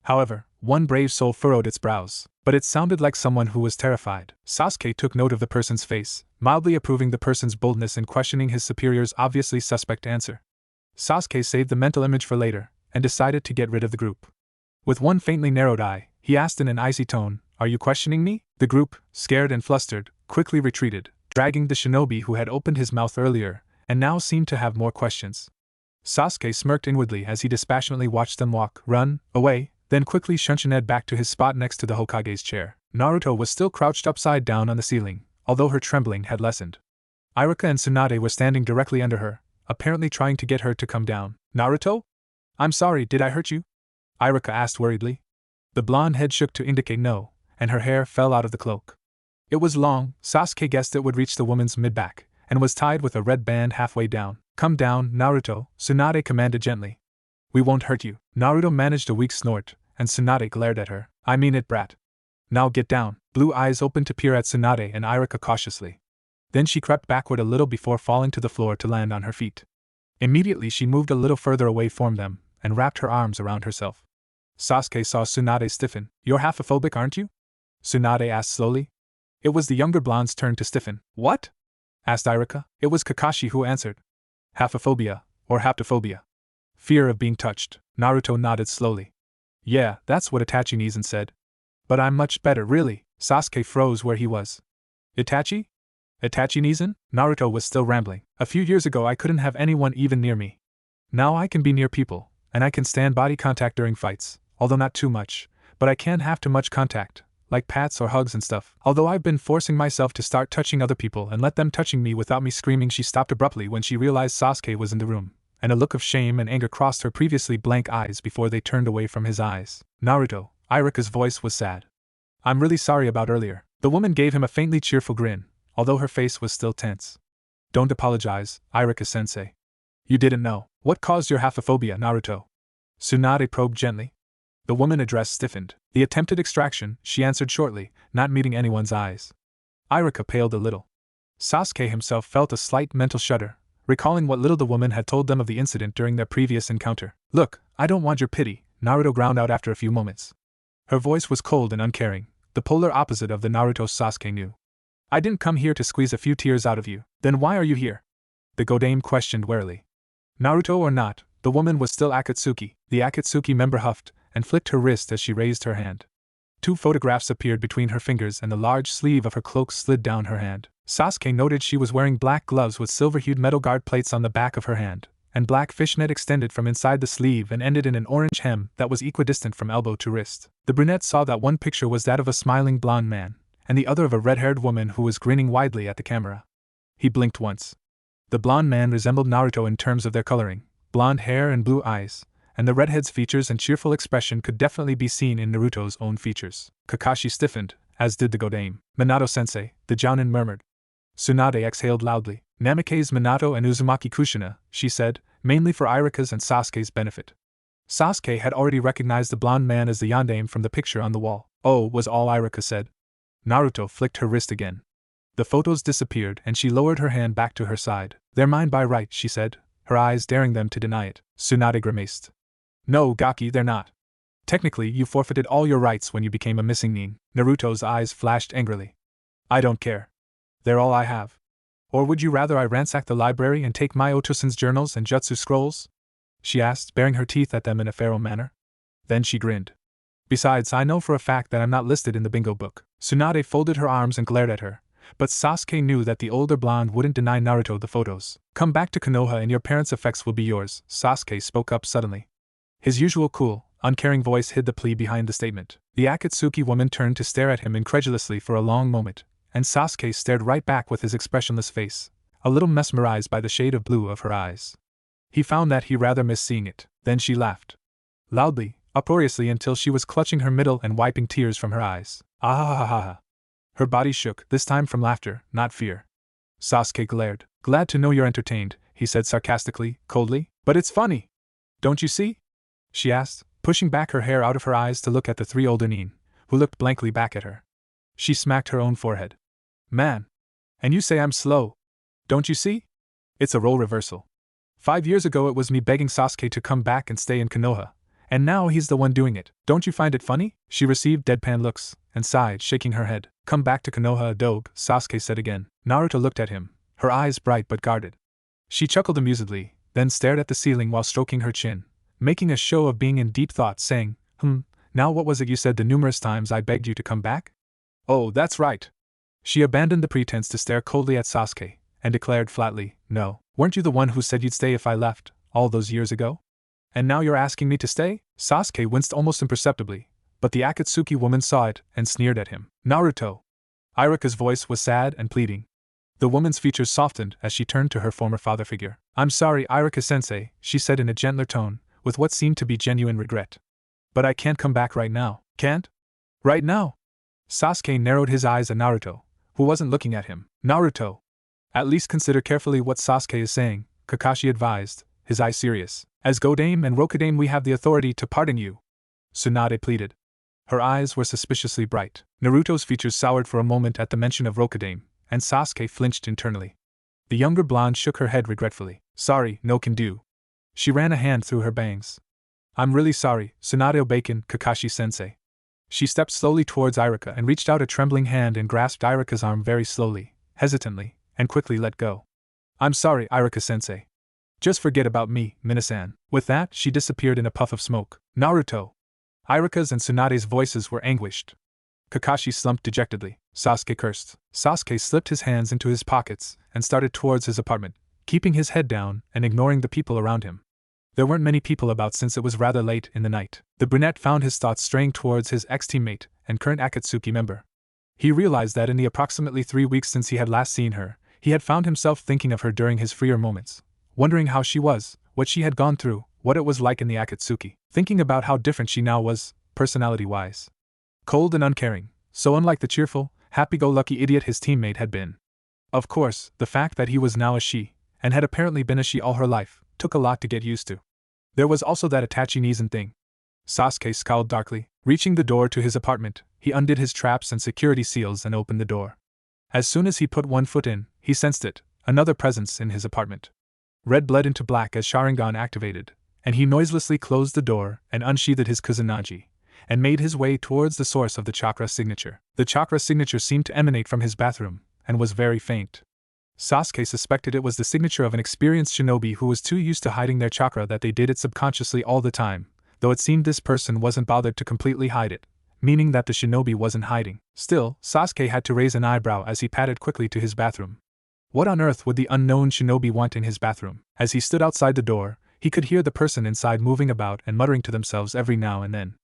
However, one brave soul furrowed its brows, but it sounded like someone who was terrified. Sasuke took note of the person's face, mildly approving the person's boldness in questioning his superior's obviously suspect answer. Sasuke saved the mental image for later, and decided to get rid of the group. With one faintly narrowed eye, he asked in an icy tone, Are you questioning me? The group, scared and flustered, quickly retreated, dragging the shinobi who had opened his mouth earlier, and now seemed to have more questions. Sasuke smirked inwardly as he dispassionately watched them run, away, then quickly shunshined back to his spot next to the Hokage's chair. Naruto was still crouched upside down on the ceiling, although her trembling had lessened. Irika and Tsunade were standing directly under her, apparently trying to get her to come down. Naruto? I'm sorry, did I hurt you? Irika asked worriedly. The blonde head shook to indicate no, and her hair fell out of the cloak. It was long, Sasuke guessed it would reach the woman's mid-back, and was tied with a red band halfway down. Come down, Naruto, Tsunade commanded gently. We won't hurt you. Naruto managed a weak snort, and Tsunade glared at her. I mean it, brat. Now get down. Blue eyes opened to peer at Tsunade and Irika cautiously. Then she crept backward a little before falling to the floor to land on her feet. Immediately she moved a little further away from them, and wrapped her arms around herself. Sasuke saw Tsunade stiffen. You're haphophobic, aren't you? Tsunade asked slowly. It was the younger blonde's turn to stiffen. What? Asked Irika. It was Kakashi who answered. Haphophobia, or haptophobia. Fear of being touched. Naruto nodded slowly. Yeah, that's what Itachi Nizan said. But I'm much better, really. Sasuke froze where he was. Itachi? Itachi Nizan? Naruto was still rambling. A few years ago I couldn't have anyone even near me. Now I can be near people, and I can stand body contact during fights, although not too much, but I can't have too much contact, like pats or hugs and stuff. Although I've been forcing myself to start touching other people and let them touching me without me screaming. She stopped abruptly when she realized Sasuke was in the room, and a look of shame and anger crossed her previously blank eyes before they turned away from his eyes. Naruto, Irika's voice was sad. I'm really sorry about earlier. The woman gave him a faintly cheerful grin, although her face was still tense. Don't apologize, Irika-sensei. You didn't know. What caused your haphophobia, Naruto? Tsunade probed gently. The woman addressed stiffened. The attempted extraction, she answered shortly, not meeting anyone's eyes. Irika paled a little. Sasuke himself felt a slight mental shudder, recalling what little the woman had told them of the incident during their previous encounter. Look, I don't want your pity, Naruto ground out after a few moments. Her voice was cold and uncaring, the polar opposite of the Naruto Sasuke knew. I didn't come here to squeeze a few tears out of you. Then why are you here? The Godame questioned warily. Naruto or not, the woman was still Akatsuki. The Akatsuki member huffed and flicked her wrist as she raised her hand. 2 photographs appeared between her fingers and the large sleeve of her cloak slid down her hand. Sasuke noted she was wearing black gloves with silver-hued metal guard plates on the back of her hand, and black fishnet extended from inside the sleeve and ended in an orange hem that was equidistant from elbow to wrist. The brunette saw that one picture was that of a smiling blonde man, and the other of a red-haired woman who was grinning widely at the camera. He blinked once. The blonde man resembled Naruto in terms of their coloring, blonde hair and blue eyes, and the redhead's features and cheerful expression could definitely be seen in Naruto's own features. Kakashi stiffened, as did the Godame. Minato-sensei, the Jounin murmured. Tsunade exhaled loudly. Namikaze Minato and Uzumaki Kushina, she said, mainly for Irika's and Sasuke's benefit. Sasuke had already recognized the blonde man as the Yondaime from the picture on the wall. Oh, was all Irika said. Naruto flicked her wrist again. The photos disappeared and she lowered her hand back to her side. They're mine by right, she said, her eyes daring them to deny it. Tsunade grimaced. No, Gaki, they're not. Technically, you forfeited all your rights when you became a missing nin. Naruto's eyes flashed angrily. I don't care. They're all I have. Or would you rather I ransack the library and take my Otosen's journals and jutsu scrolls? She asked, baring her teeth at them in a feral manner. Then she grinned. Besides, I know for a fact that I'm not listed in the bingo book. Tsunade folded her arms and glared at her, but Sasuke knew that the older blonde wouldn't deny Naruto the photos. Come back to Konoha and your parents' effects will be yours, Sasuke spoke up suddenly. His usual cool, uncaring voice hid the plea behind the statement. The Akatsuki woman turned to stare at him incredulously for a long moment, and Sasuke stared right back with his expressionless face, a little mesmerized by the shade of blue of her eyes. He found that he rather missed seeing it. Then she laughed. Loudly, uproariously until she was clutching her middle and wiping tears from her eyes. Ah ha ha ha ha. Her body shook, this time from laughter, not fear. Sasuke glared. Glad to know you're entertained, he said sarcastically, coldly. But it's funny. Don't you see? She asked, pushing back her hair out of her eyes to look at the 3 older nin, who looked blankly back at her. She smacked her own forehead. Man. And you say I'm slow. Don't you see? It's a role reversal. 5 years ago it was me begging Sasuke to come back and stay in Konoha, and now he's the one doing it. Don't you find it funny? She received deadpan looks, and sighed, shaking her head. Come back to Konoha, dog, Sasuke said again. Naruto looked at him, her eyes bright but guarded. She chuckled amusedly, then stared at the ceiling while stroking her chin, making a show of being in deep thought, saying, now what was it you said the numerous times I begged you to come back? Oh, that's right. She abandoned the pretense to stare coldly at Sasuke, and declared flatly, no, weren't you the one who said you'd stay if I left, all those years ago? And now you're asking me to stay? Sasuke winced almost imperceptibly, but the Akatsuki woman saw it and sneered at him. Naruto! Irika's voice was sad and pleading. The woman's features softened as she turned to her former father figure. I'm sorry, Irika-sensei, she said in a gentler tone, with what seemed to be genuine regret. But I can't come back right now. Can't? Right now? Sasuke narrowed his eyes at Naruto, who wasn't looking at him. Naruto! At least consider carefully what Sasuke is saying, Kakashi advised, his eyes serious. As Godame and Rokudame we have the authority to pardon you. Tsunade pleaded. Her eyes were suspiciously bright. Naruto's features soured for a moment at the mention of Rokudame, and Sasuke flinched internally. The younger blonde shook her head regretfully. Sorry, no can do. She ran a hand through her bangs. I'm really sorry, Tsunade Bacon, Kakashi-sensei. She stepped slowly towards Irika and reached out a trembling hand and grasped Irika's arm very slowly, hesitantly, and quickly let go. I'm sorry, Irika-sensei. Just forget about me, Minasan. With that, she disappeared in a puff of smoke. Naruto! Irika's and Tsunade's voices were anguished. Kakashi slumped dejectedly. Sasuke cursed. Sasuke slipped his hands into his pockets and started towards his apartment, keeping his head down and ignoring the people around him. There weren't many people about since it was rather late in the night. The brunette found his thoughts straying towards his ex-teammate and current Akatsuki member. He realized that in the approximately 3 weeks since he had last seen her, he had found himself thinking of her during his freer moments, wondering how she was, what she had gone through, what it was like in the Akatsuki, thinking about how different she now was, personality-wise. Cold and uncaring, so unlike the cheerful, happy-go-lucky idiot his teammate had been. Of course, the fact that he was now a she, and had apparently been a she all her life, took a lot to get used to. There was also that Itachi Nizan thing. Sasuke scowled darkly. Reaching the door to his apartment, he undid his traps and security seals and opened the door. As soon as he put one foot in, he sensed it, another presence in his apartment. Red bled into black as Sharingan activated, and he noiselessly closed the door and unsheathed his Kusanagi, and made his way towards the source of the chakra signature. The chakra signature seemed to emanate from his bathroom, and was very faint. Sasuke suspected it was the signature of an experienced shinobi who was too used to hiding their chakra that they did it subconsciously all the time, though it seemed this person wasn't bothered to completely hide it, meaning that the shinobi wasn't hiding. Still, Sasuke had to raise an eyebrow as he padded quickly to his bathroom. What on earth would the unknown shinobi want in his bathroom? As he stood outside the door, he could hear the person inside moving about and muttering to themselves every now and then.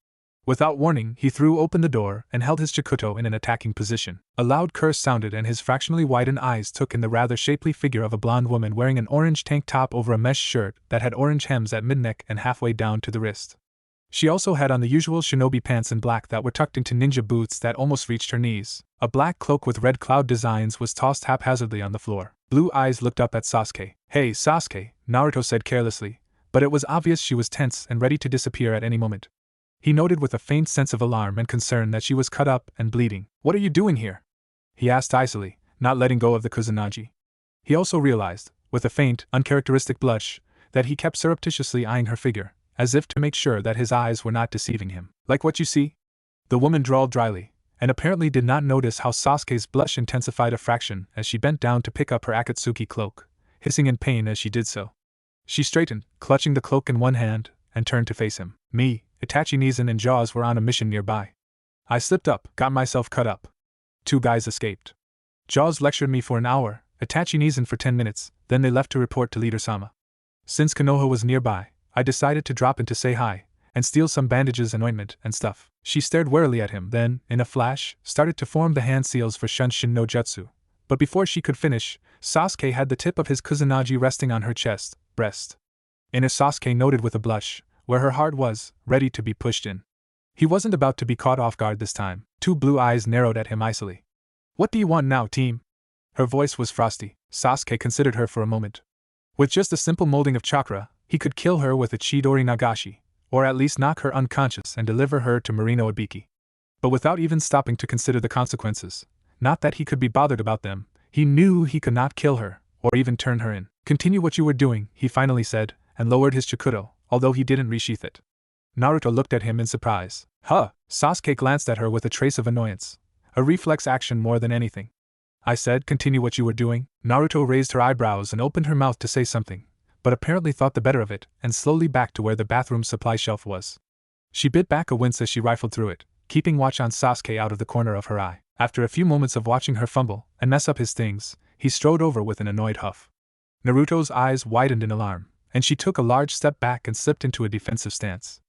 Without warning, he threw open the door and held his Chikuto in an attacking position. A loud curse sounded and his fractionally widened eyes took in the rather shapely figure of a blonde woman wearing an orange tank top over a mesh shirt that had orange hems at mid-neck and halfway down to the wrist. She also had on the usual shinobi pants in black that were tucked into ninja boots that almost reached her knees. A black cloak with red cloud designs was tossed haphazardly on the floor. Blue eyes looked up at Sasuke. "Hey, Sasuke," Naruto said carelessly, but it was obvious she was tense and ready to disappear at any moment. He noted with a faint sense of alarm and concern that she was cut up and bleeding. "What are you doing here?" he asked icily, not letting go of the Kusanagi. He also realized, with a faint, uncharacteristic blush, that he kept surreptitiously eyeing her figure, as if to make sure that his eyes were not deceiving him. "Like what you see?" The woman drawled dryly, and apparently did not notice how Sasuke's blush intensified a fraction as she bent down to pick up her Akatsuki cloak, hissing in pain as she did so. She straightened, clutching the cloak in one hand, and turned to face him. "Me, Itachi Nizan and Jaws were on a mission nearby. I slipped up, got myself cut up. 2 guys escaped. Jaws lectured me for an hour, Itachi Nizan for 10 minutes, then they left to report to Leader Sama. Since Konoha was nearby, I decided to drop in to say hi, and steal some bandages and ointment and stuff." She stared warily at him, then, in a flash, started to form the hand seals for Shunshin no Jutsu. But before she could finish, Sasuke had the tip of his Kusanagi resting on her chest, breast. Inner Sasuke noted with a blush, where her heart was, ready to be pushed in. He wasn't about to be caught off guard this time. 2 blue eyes narrowed at him icily. "What do you want now, team?" Her voice was frosty. Sasuke considered her for a moment. With just a simple molding of chakra, he could kill her with a Chidori Nagashi, or at least knock her unconscious and deliver her to Marino Ibiki. But without even stopping to consider the consequences, not that he could be bothered about them, he knew he could not kill her, or even turn her in. "Continue what you were doing," he finally said, and lowered his Chikuto, although he didn't resheath it. Naruto looked at him in surprise. "Huh?" Sasuke glanced at her with a trace of annoyance. A reflex action more than anything. "I said continue what you were doing." Naruto raised her eyebrows and opened her mouth to say something, but apparently thought the better of it, and slowly backed to where the bathroom supply shelf was. She bit back a wince as she rifled through it, keeping watch on Sasuke out of the corner of her eye. After a few moments of watching her fumble and mess up his things, he strode over with an annoyed huff. Naruto's eyes widened in alarm, and she took a large step back and slipped into a defensive stance.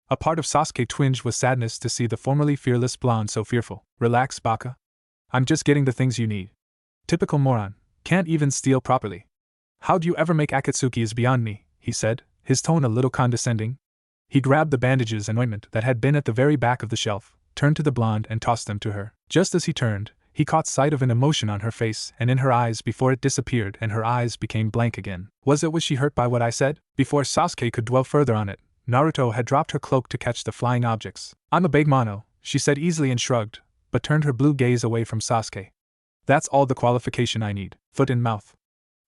A part of Sasuke twinged with sadness to see the formerly fearless blonde so fearful. "Relax, Baka. I'm just getting the things you need. Typical moron, can't even steal properly. How do you ever make Akatsuki is beyond me," he said, his tone a little condescending. He grabbed the bandages and ointment that had been at the very back of the shelf, turned to the blonde and tossed them to her. Just as he turned, he caught sight of an emotion on her face and in her eyes before it disappeared and her eyes became blank again. Was she hurt by what I said? Before Sasuke could dwell further on it, Naruto had dropped her cloak to catch the flying objects. "I'm a big mono," she said easily and shrugged, but turned her blue gaze away from Sasuke. "That's all the qualification I need." Foot in mouth.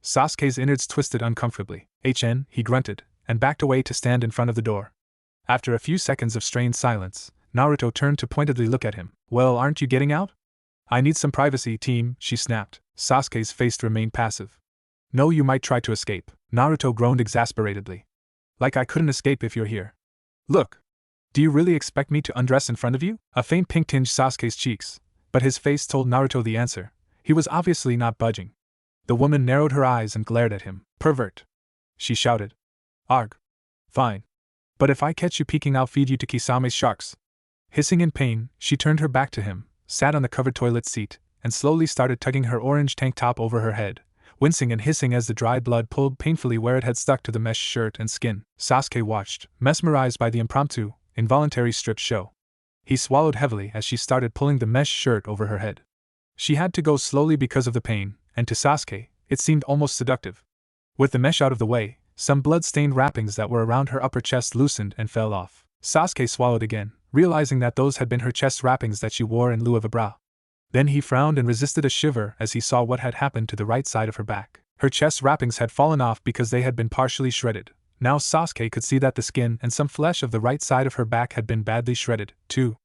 Sasuke's innards twisted uncomfortably. "HN," he grunted, and backed away to stand in front of the door. After a few seconds of strained silence, Naruto turned to pointedly look at him. "Well, aren't you getting out?" "I need some privacy, team," she snapped. Sasuke's face remained passive. "No, you might try to escape." Naruto groaned exasperatedly. "Like I couldn't escape if you're here. Look. Do you really expect me to undress in front of you?" A faint pink tinged Sasuke's cheeks, but his face told Naruto the answer. He was obviously not budging. The woman narrowed her eyes and glared at him. "Pervert!" she shouted. "Arg. Fine. But if I catch you peeking, I'll feed you to Kisame's sharks." Hissing in pain, she turned her back to him, sat on the covered toilet seat, and slowly started tugging her orange tank top over her head, wincing and hissing as the dried blood pulled painfully where it had stuck to the mesh shirt and skin. Sasuke watched, mesmerized by the impromptu, involuntary strip show. He swallowed heavily as she started pulling the mesh shirt over her head. She had to go slowly because of the pain, and to Sasuke, it seemed almost seductive. With the mesh out of the way, Some blood-stained wrappings that were around her upper chest loosened and fell off. Sasuke swallowed again, realizing that those had been her chest wrappings that she wore in lieu of a bra. Then he frowned and resisted a shiver as he saw what had happened to the right side of her back. Her chest wrappings had fallen off because they had been partially shredded. Now Sasuke could see that the skin and some flesh of the right side of her back had been badly shredded, too.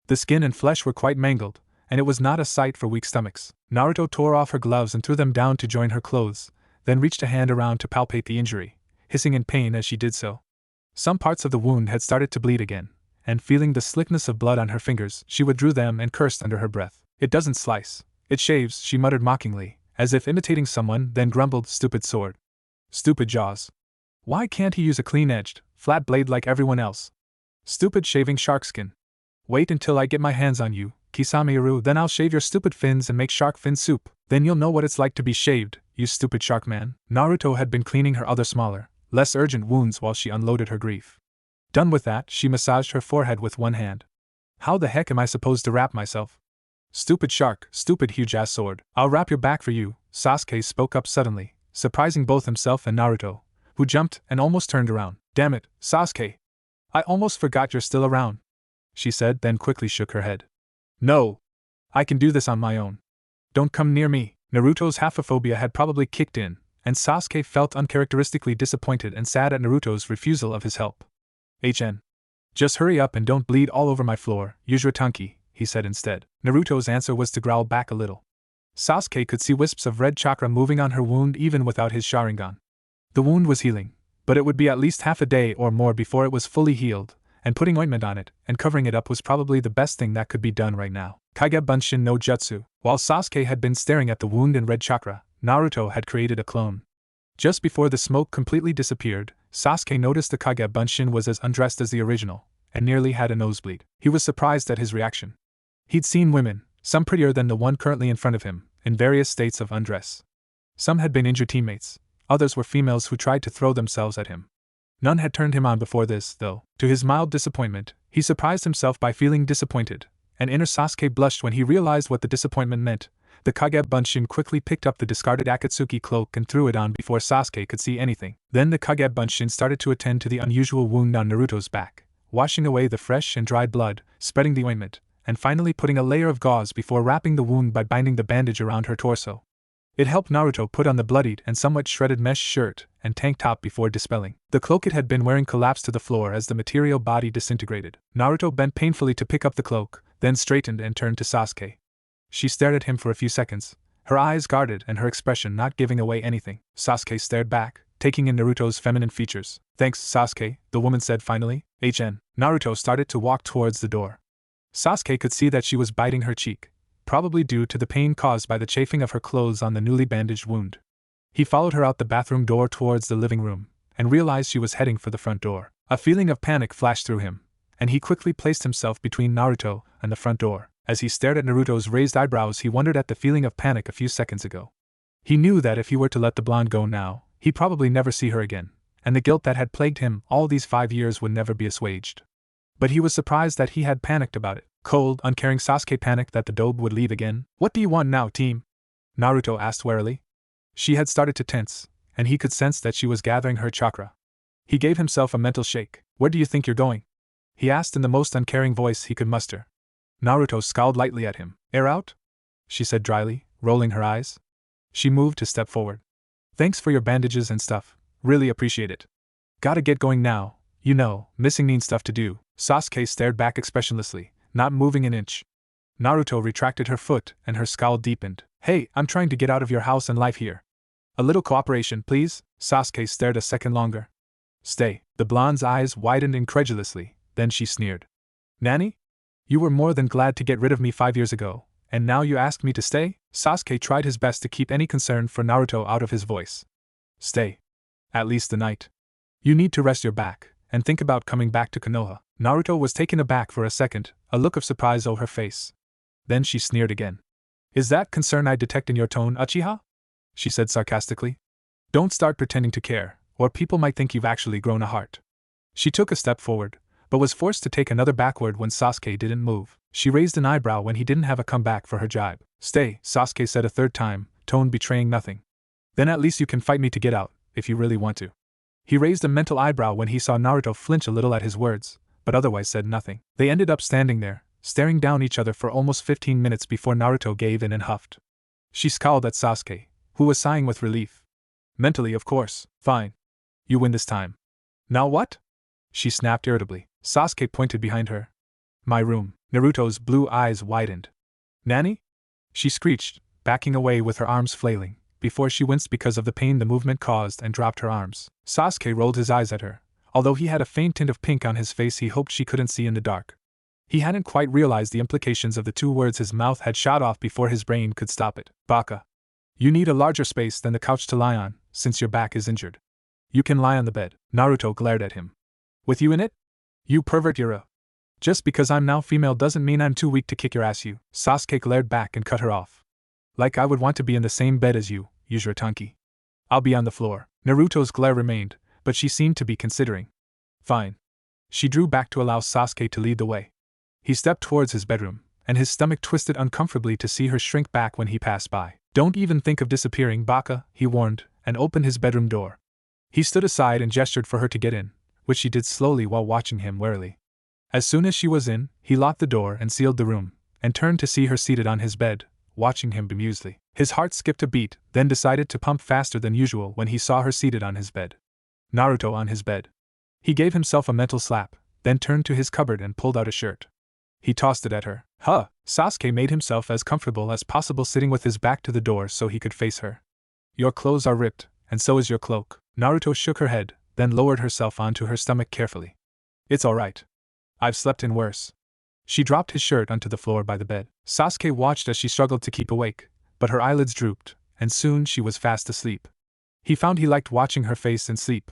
The skin and flesh were quite mangled, and it was not a sight for weak stomachs. Naruto tore off her gloves and threw them down to join her clothes, then reached a hand around to palpate the injury, hissing in pain as she did so. Some parts of the wound had started to bleed again, and feeling the slickness of blood on her fingers, she withdrew them and cursed under her breath. "It doesn't slice. It shaves," she muttered mockingly, as if imitating someone, then grumbled, "Stupid sword. Stupid jaws. Why can't he use a clean-edged, flat blade like everyone else? Stupid shaving shark skin. Wait until I get my hands on you, Kisame-Uru, then I'll shave your stupid fins and make shark fin soup. Then you'll know what it's like to be shaved, you stupid shark man." Naruto had been cleaning her other smaller, less urgent wounds while she unloaded her grief. Done with that, she massaged her forehead with one hand. "How the heck am I supposed to wrap myself? Stupid shark, stupid huge-ass sword. I'll wrap your back for you," Sasuke spoke up suddenly, surprising both himself and Naruto, who jumped and almost turned around. "Damn it, Sasuke! I almost forgot you're still around," she said, then quickly shook her head. "No! I can do this on my own. Don't come near me." Naruto's haphophobia had probably kicked in, and Sasuke felt uncharacteristically disappointed and sad at Naruto's refusal of his help. Just hurry up and don't bleed all over my floor, use your tanki," he said instead. Naruto's answer was to growl back a little. Sasuke could see wisps of red chakra moving on her wound even without his Sharingan. The wound was healing, but it would be at least half a day or more before it was fully healed, and putting ointment on it and covering it up was probably the best thing that could be done right now. Kage Bunshin no Jutsu. While Sasuke had been staring at the wound and red chakra, Naruto had created a clone. Just before the smoke completely disappeared, Sasuke noticed the Kage Bunshin was as undressed as the original, and nearly had a nosebleed. He was surprised at his reaction. He'd seen women, some prettier than the one currently in front of him, in various states of undress. Some had been injured teammates, others were females who tried to throw themselves at him. None had turned him on before this, though. To his mild disappointment, he surprised himself by feeling disappointed, and inner Sasuke blushed when he realized what the disappointment meant. The Kage Bunshin quickly picked up the discarded Akatsuki cloak and threw it on before Sasuke could see anything. Then the Kage Bunshin started to attend to the unusual wound on Naruto's back, washing away the fresh and dried blood, spreading the ointment, and finally putting a layer of gauze before wrapping the wound by binding the bandage around her torso. It helped Naruto put on the bloodied and somewhat shredded mesh shirt and tank top before dispelling. The cloak it had been wearing collapsed to the floor as the material body disintegrated. Naruto bent painfully to pick up the cloak, then straightened and turned to Sasuke. She stared at him for a few seconds, her eyes guarded and her expression not giving away anything. Sasuke stared back, taking in Naruto's feminine features. "Thanks, Sasuke," the woman said finally. Naruto started to walk towards the door. Sasuke could see that she was biting her cheek, probably due to the pain caused by the chafing of her clothes on the newly bandaged wound. He followed her out the bathroom door towards the living room, and realized she was heading for the front door. A feeling of panic flashed through him, and he quickly placed himself between Naruto and the front door. As he stared at Naruto's raised eyebrows, he wondered at the feeling of panic a few seconds ago. He knew that if he were to let the blonde go now, he'd probably never see her again, and the guilt that had plagued him all these 5 years would never be assuaged. But he was surprised that he had panicked about it. Cold, uncaring Sasuke panicked that the dobe would leave again. "What do you want now, team?" Naruto asked warily. She had started to tense, and he could sense that she was gathering her chakra. He gave himself a mental shake. "Where do you think you're going?" he asked in the most uncaring voice he could muster. Naruto scowled lightly at him. "Air out?" she said dryly, rolling her eyes. She moved to step forward. "Thanks for your bandages and stuff, really appreciate it. Gotta get going now, you know, missing mean stuff to do." Sasuke stared back expressionlessly, not moving an inch. Naruto retracted her foot and her scowl deepened. "Hey, I'm trying to get out of your house and life here. A little cooperation, please?" Sasuke stared a second longer. "Stay." The blonde's eyes widened incredulously, then she sneered. "Nanny? You were more than glad to get rid of me 5 years ago, and now you ask me to stay?" Sasuke tried his best to keep any concern for Naruto out of his voice. "Stay. At least the night. You need to rest your back, and think about coming back to Konoha." Naruto was taken aback for a second, a look of surprise over her face. Then she sneered again. "Is that concern I detect in your tone, Uchiha?" she said sarcastically. "Don't start pretending to care, or people might think you've actually grown a heart." She took a step forward, but was forced to take another backward when Sasuke didn't move. She raised an eyebrow when he didn't have a comeback for her jibe. "Stay," Sasuke said a third time, tone betraying nothing. "Then at least you can fight me to get out, if you really want to." He raised a mental eyebrow when he saw Naruto flinch a little at his words, but otherwise said nothing. They ended up standing there, staring down each other for almost 15 minutes before Naruto gave in and huffed. She scowled at Sasuke, who was sighing with relief. Mentally, of course. Fine. You win this time. Now what? She snapped irritably. Sasuke pointed behind her. My room. Naruto's blue eyes widened. Nanny? She screeched, backing away with her arms flailing, before she winced because of the pain the movement caused and dropped her arms. Sasuke rolled his eyes at her. Although he had a faint tint of pink on his face he hoped she couldn't see in the dark. He hadn't quite realized the implications of the 2 words his mouth had shot off before his brain could stop it. Baka. You need a larger space than the couch to lie on, since your back is injured. You can lie on the bed. Naruto glared at him. With you in it? You pervert, you're a. Just because I'm now female doesn't mean I'm too weak to kick your ass, you. Sasuke glared back and cut her off. Like I would want to be in the same bed as you, Tanki. I'll be on the floor. Naruto's glare remained, but she seemed to be considering. Fine. She drew back to allow Sasuke to lead the way. He stepped towards his bedroom, and his stomach twisted uncomfortably to see her shrink back when he passed by. Don't even think of disappearing, Baka, he warned, and opened his bedroom door. He stood aside and gestured for her to get in, which she did slowly while watching him warily. As soon as she was in, he locked the door and sealed the room, and turned to see her seated on his bed, watching him bemusedly. His heart skipped a beat, then decided to pump faster than usual when he saw her seated on his bed. Naruto on his bed. He gave himself a mental slap, then turned to his cupboard and pulled out a shirt. He tossed it at her. Huh! Sasuke made himself as comfortable as possible sitting with his back to the door so he could face her. Your clothes are ripped, and so is your cloak. Naruto shook her head, then lowered herself onto her stomach carefully. It's alright. I've slept in worse. She dropped his shirt onto the floor by the bed. Sasuke watched as she struggled to keep awake, but her eyelids drooped, and soon she was fast asleep. He found he liked watching her face in sleep.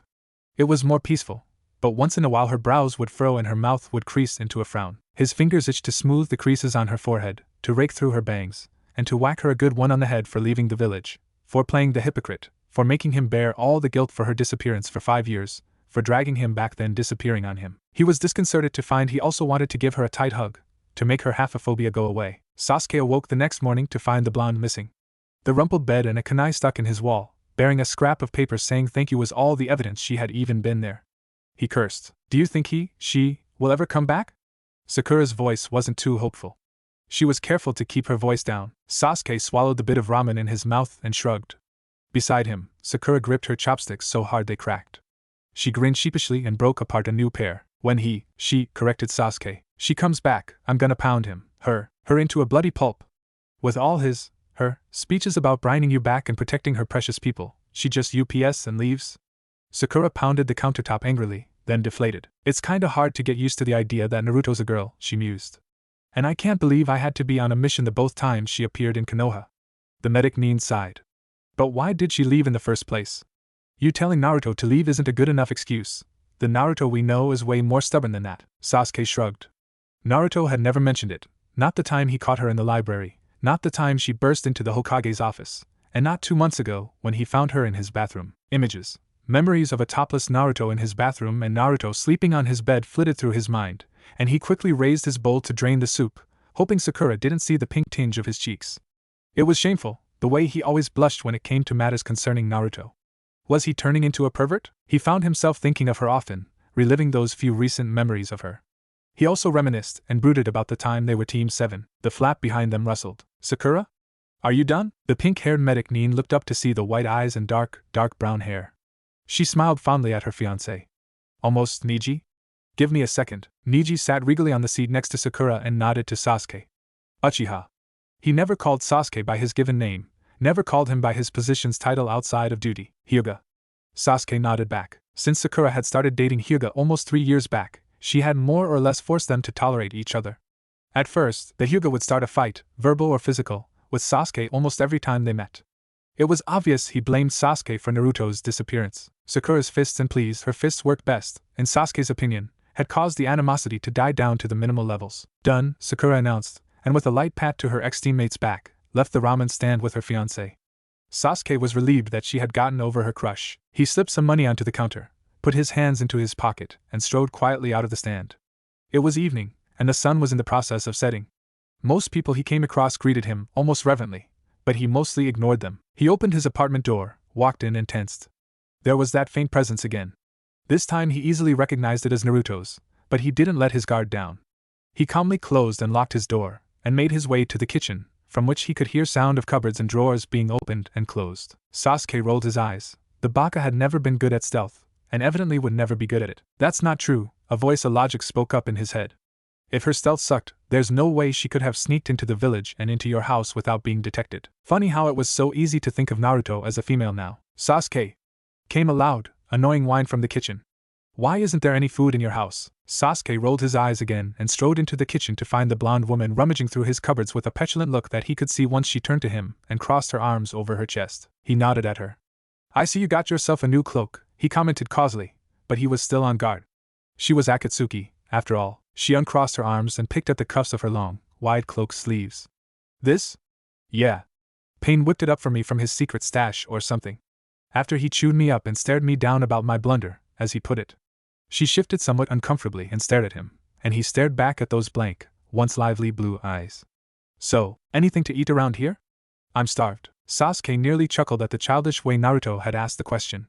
It was more peaceful, but once in a while her brows would furrow and her mouth would crease into a frown. His fingers itched to smooth the creases on her forehead, to rake through her bangs, and to whack her a good one on the head for leaving the village, for playing the hypocrite, for making him bear all the guilt for her disappearance for 5 years, for dragging him back then disappearing on him. He was disconcerted to find he also wanted to give her a tight hug, to make her haphophobia go away. Sasuke awoke the next morning to find the blonde missing. The rumpled bed and a kunai stuck in his wall, bearing a scrap of paper saying thank you was all the evidence she had even been there. He cursed. Do you think she, will ever come back? Sakura's voice wasn't too hopeful. She was careful to keep her voice down. Sasuke swallowed the bit of ramen in his mouth and shrugged. Beside him, Sakura gripped her chopsticks so hard they cracked. She grinned sheepishly and broke apart a new pair. When she corrected Sasuke. She comes back, I'm gonna pound him, her into a bloody pulp. With all her speeches about brining you back and protecting her precious people, she just UPS and leaves? Sakura pounded the countertop angrily, then deflated. It's kinda hard to get used to the idea that Naruto's a girl, she mused. And I can't believe I had to be on a mission the both times she appeared in Konoha. The medic Nin sighed. But why did she leave in the first place? You telling Naruto to leave isn't a good enough excuse. The Naruto we know is way more stubborn than that. Sasuke shrugged. Naruto had never mentioned it, not the time he caught her in the library, not the time she burst into the Hokage's office, and not 2 months ago when he found her in his bathroom. Images. Memories of a topless Naruto in his bathroom and Naruto sleeping on his bed flitted through his mind, and he quickly raised his bowl to drain the soup, hoping Sakura didn't see the pink tinge of his cheeks. It was shameful, the way he always blushed when it came to matters concerning Naruto. Was he turning into a pervert? He found himself thinking of her often, reliving those few recent memories of her. He also reminisced and brooded about the time they were Team 7. The flap behind them rustled. Sakura? Are you done? The pink-haired medic Nin looked up to see the white eyes and dark brown hair. She smiled fondly at her fiancé. Almost, Niji? Give me a second. Niji sat regally on the seat next to Sakura and nodded to Sasuke. Uchiha. He never called Sasuke by his given name, never called him by his position's title outside of duty. Hyuga. Sasuke nodded back. Since Sakura had started dating Hyuga almost 3 years back, she had more or less forced them to tolerate each other. At first, the Hyuga would start a fight, verbal or physical, with Sasuke almost every time they met. It was obvious he blamed Sasuke for Naruto's disappearance. Sakura's fists and pleas, her fists worked best, in Sasuke's opinion, had caused the animosity to die down to the minimal levels. Done, Sakura announced, and with a light pat to her ex-teammate's back, left the ramen stand with her fiancé. Sasuke was relieved that she had gotten over her crush. He slipped some money onto the counter, put his hands into his pocket, and strode quietly out of the stand. It was evening, and the sun was in the process of setting. Most people he came across greeted him, almost reverently, but he mostly ignored them. He opened his apartment door, walked in and tensed. There was that faint presence again. This time he easily recognized it as Naruto's, but he didn't let his guard down. He calmly closed and locked his door, and made his way to the kitchen, from which he could hear sound of cupboards and drawers being opened and closed. Sasuke rolled his eyes. The baka had never been good at stealth, and evidently would never be good at it. That's not true, a voice of logic spoke up in his head. If her stealth sucked, there's no way she could have sneaked into the village and into your house without being detected. Funny how it was so easy to think of Naruto as a female now. Sasuke! Came a loud, annoying whine from the kitchen. Why isn't there any food in your house? Sasuke rolled his eyes again and strode into the kitchen to find the blonde woman rummaging through his cupboards with a petulant look that he could see once she turned to him and crossed her arms over her chest. He nodded at her. I see you got yourself a new cloak, he commented causally, but he was still on guard. She was Akatsuki, after all. She uncrossed her arms and picked at the cuffs of her long, wide cloak sleeves. This? Yeah. Pain whipped it up for me from his secret stash or something. After he chewed me up and stared me down about my blunder, as he put it. She shifted somewhat uncomfortably and stared at him, and he stared back at those blank, once lively blue eyes. So, anything to eat around here? I'm starved. Sasuke nearly chuckled at the childish way Naruto had asked the question.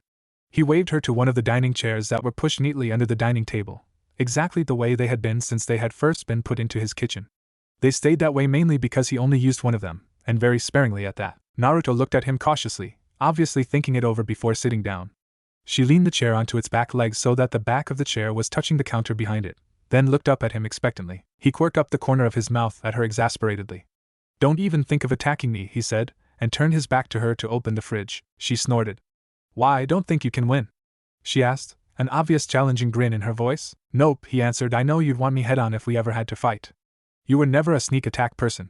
He waved her to one of the dining chairs that were pushed neatly under the dining table, exactly the way they had been since they had first been put into his kitchen. They stayed that way mainly because he only used one of them, and very sparingly at that. Naruto looked at him cautiously, obviously thinking it over before sitting down. She leaned the chair onto its back legs so that the back of the chair was touching the counter behind it, then looked up at him expectantly. He quirked up the corner of his mouth at her exasperatedly. Don't even think of attacking me, he said, and turned his back to her to open the fridge. She snorted. Why, don't think you can win? She asked, an obvious challenging grin in her voice. Nope, he answered, I know you'd want me head on if we ever had to fight. You were never a sneak attack person.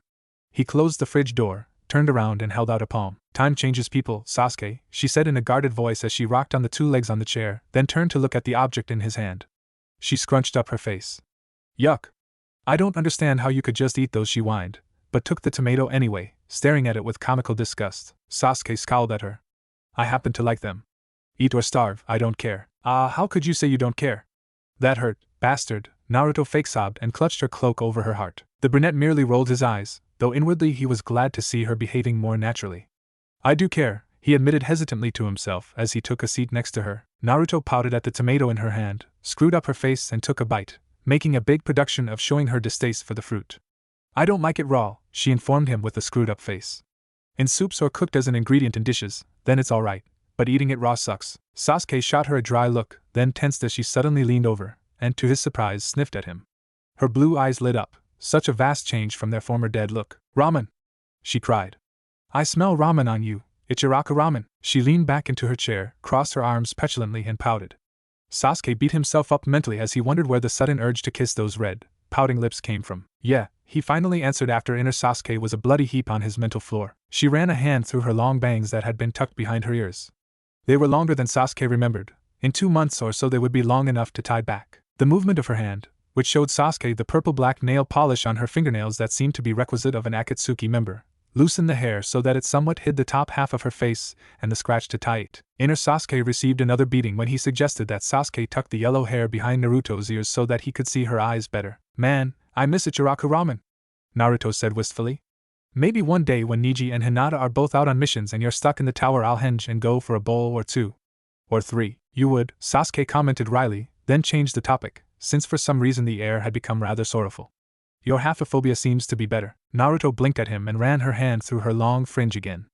He closed the fridge door, turned around and held out a palm. Time changes people, Sasuke, she said in a guarded voice as she rocked on the two legs on the chair, then turned to look at the object in his hand. She scrunched up her face. Yuck. I don't understand how you could just eat those, she whined, but took the tomato anyway, staring at it with comical disgust. Sasuke scowled at her. I happen to like them. Eat or starve, I don't care. How could you say you don't care? That hurt, bastard, Naruto fake sobbed and clutched her cloak over her heart. The brunette merely rolled his eyes, though inwardly he was glad to see her behaving more naturally. I do care, he admitted hesitantly to himself as he took a seat next to her. Naruto pouted at the tomato in her hand, screwed up her face and took a bite, making a big production of showing her distaste for the fruit. I don't like it raw, she informed him with a screwed up face. In soups or cooked as an ingredient in dishes, then it's alright, but eating it raw sucks. Sasuke shot her a dry look, then tensed as she suddenly leaned over, and to his surprise sniffed at him. Her blue eyes lit up, such a vast change from their former dead look. Ramen! She cried. I smell ramen on you, Ichiraka ramen. She leaned back into her chair, crossed her arms petulantly and pouted. Sasuke beat himself up mentally as he wondered where the sudden urge to kiss those red, pouting lips came from. Yeah, he finally answered after inner Sasuke was a bloody heap on his mental floor. She ran a hand through her long bangs that had been tucked behind her ears. They were longer than Sasuke remembered. In 2 months or so they would be long enough to tie back. The movement of her hand, which showed Sasuke the purple-black nail polish on her fingernails that seemed to be requisite of an Akatsuki member, loosened the hair so that it somewhat hid the top half of her face and the scratch to tie it. Inner Sasuke received another beating when he suggested that Sasuke tuck the yellow hair behind Naruto's ears so that he could see her eyes better. Man, I miss Ichiraku ramen, Naruto said wistfully. Maybe one day when Neji and Hinata are both out on missions and you're stuck in the tower, I'll henge and go for a bowl or 2. Or 3. You would, Sasuke commented wryly, then changed the topic, since for some reason the air had become rather sorrowful. Your haphophobia seems to be better. Naruto blinked at him and ran her hand through her long fringe again.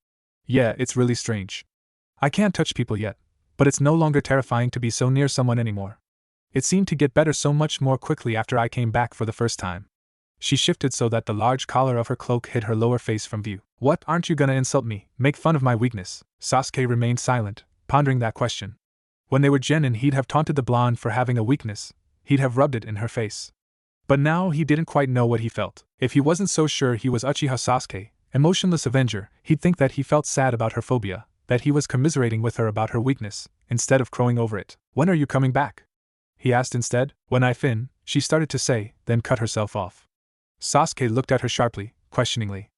Yeah, it's really strange. I can't touch people yet, but it's no longer terrifying to be so near someone anymore. It seemed to get better so much more quickly after I came back for the first time. She shifted so that the large collar of her cloak hid her lower face from view. What, aren't you gonna insult me, make fun of my weakness? Sasuke remained silent, pondering that question. When they were genin, he'd have taunted the blonde for having a weakness, he'd have rubbed it in her face. But now he didn't quite know what he felt. If he wasn't so sure he was Uchiha Sasuke, emotionless avenger, he'd think that he felt sad about her phobia, that he was commiserating with her about her weakness, instead of crowing over it. When are you coming back? He asked instead. When I fin, she started to say, then cut herself off. Sasuke looked at her sharply, questioningly.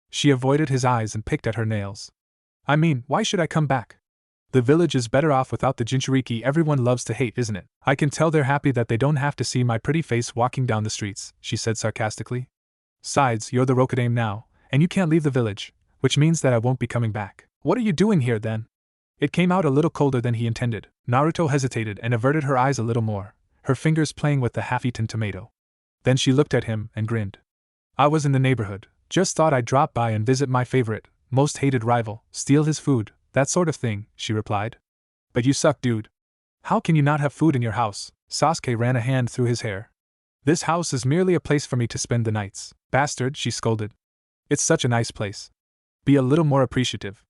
She avoided his eyes and picked at her nails. I mean, why should I come back? The village is better off without the Jinchuriki everyone loves to hate, isn't it? I can tell they're happy that they don't have to see my pretty face walking down the streets, she said sarcastically. Besides, you're the Rokudame now, and you can't leave the village, which means that I won't be coming back. What are you doing here then? It came out a little colder than he intended. Naruto hesitated and averted her eyes a little more, her fingers playing with the half-eaten tomato. Then she looked at him and grinned. I was in the neighborhood, just thought I'd drop by and visit my favorite, most hated rival, steal his food, that sort of thing, she replied. But you suck, dude. How can you not have food in your house? Sasuke ran a hand through his hair. This house is merely a place for me to spend the nights. Bastard, she scolded. It's such a nice place. Be a little more appreciative.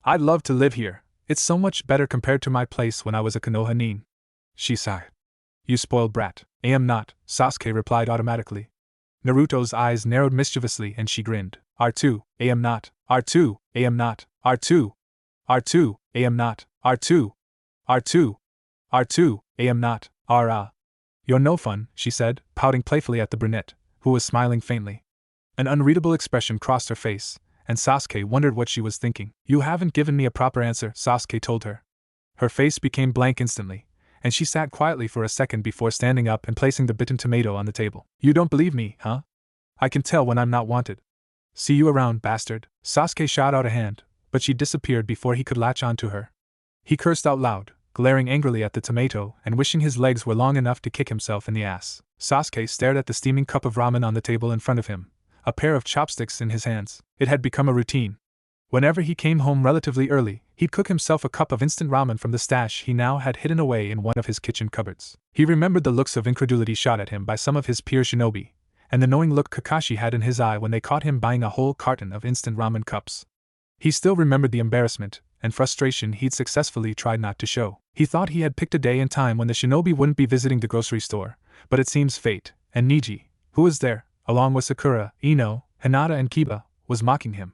I'd love to live here. It's so much better compared to my place when I was a Konoha nin. She sighed. You spoiled brat. I am not, Sasuke replied automatically. Naruto's eyes narrowed mischievously and she grinned. R2, I am not. R2, I am not. R2. R2, I am not. R2. R2. R2, I am not. You're no fun, she said, pouting playfully at the brunette, who was smiling faintly. An unreadable expression crossed her face, and Sasuke wondered what she was thinking. You haven't given me a proper answer, Sasuke told her. Her face became blank instantly, and she sat quietly for a second before standing up and placing the bitten tomato on the table. You don't believe me, huh? I can tell when I'm not wanted. See you around, bastard. Sasuke shot out a hand, but she disappeared before he could latch onto her. He cursed out loud, glaring angrily at the tomato and wishing his legs were long enough to kick himself in the ass. Sasuke stared at the steaming cup of ramen on the table in front of him, a pair of chopsticks in his hands. It had become a routine. Whenever he came home relatively early, he'd cook himself a cup of instant ramen from the stash he now had hidden away in one of his kitchen cupboards. He remembered the looks of incredulity shot at him by some of his peer shinobi, and the knowing look Kakashi had in his eye when they caught him buying a whole carton of instant ramen cups. He still remembered the embarrassment and frustration he'd successfully tried not to show. He thought he had picked a day and time when the shinobi wouldn't be visiting the grocery store, but it seems fate, and Niji, who was there, along with Sakura, Ino, Hinata and Kiba, was mocking him.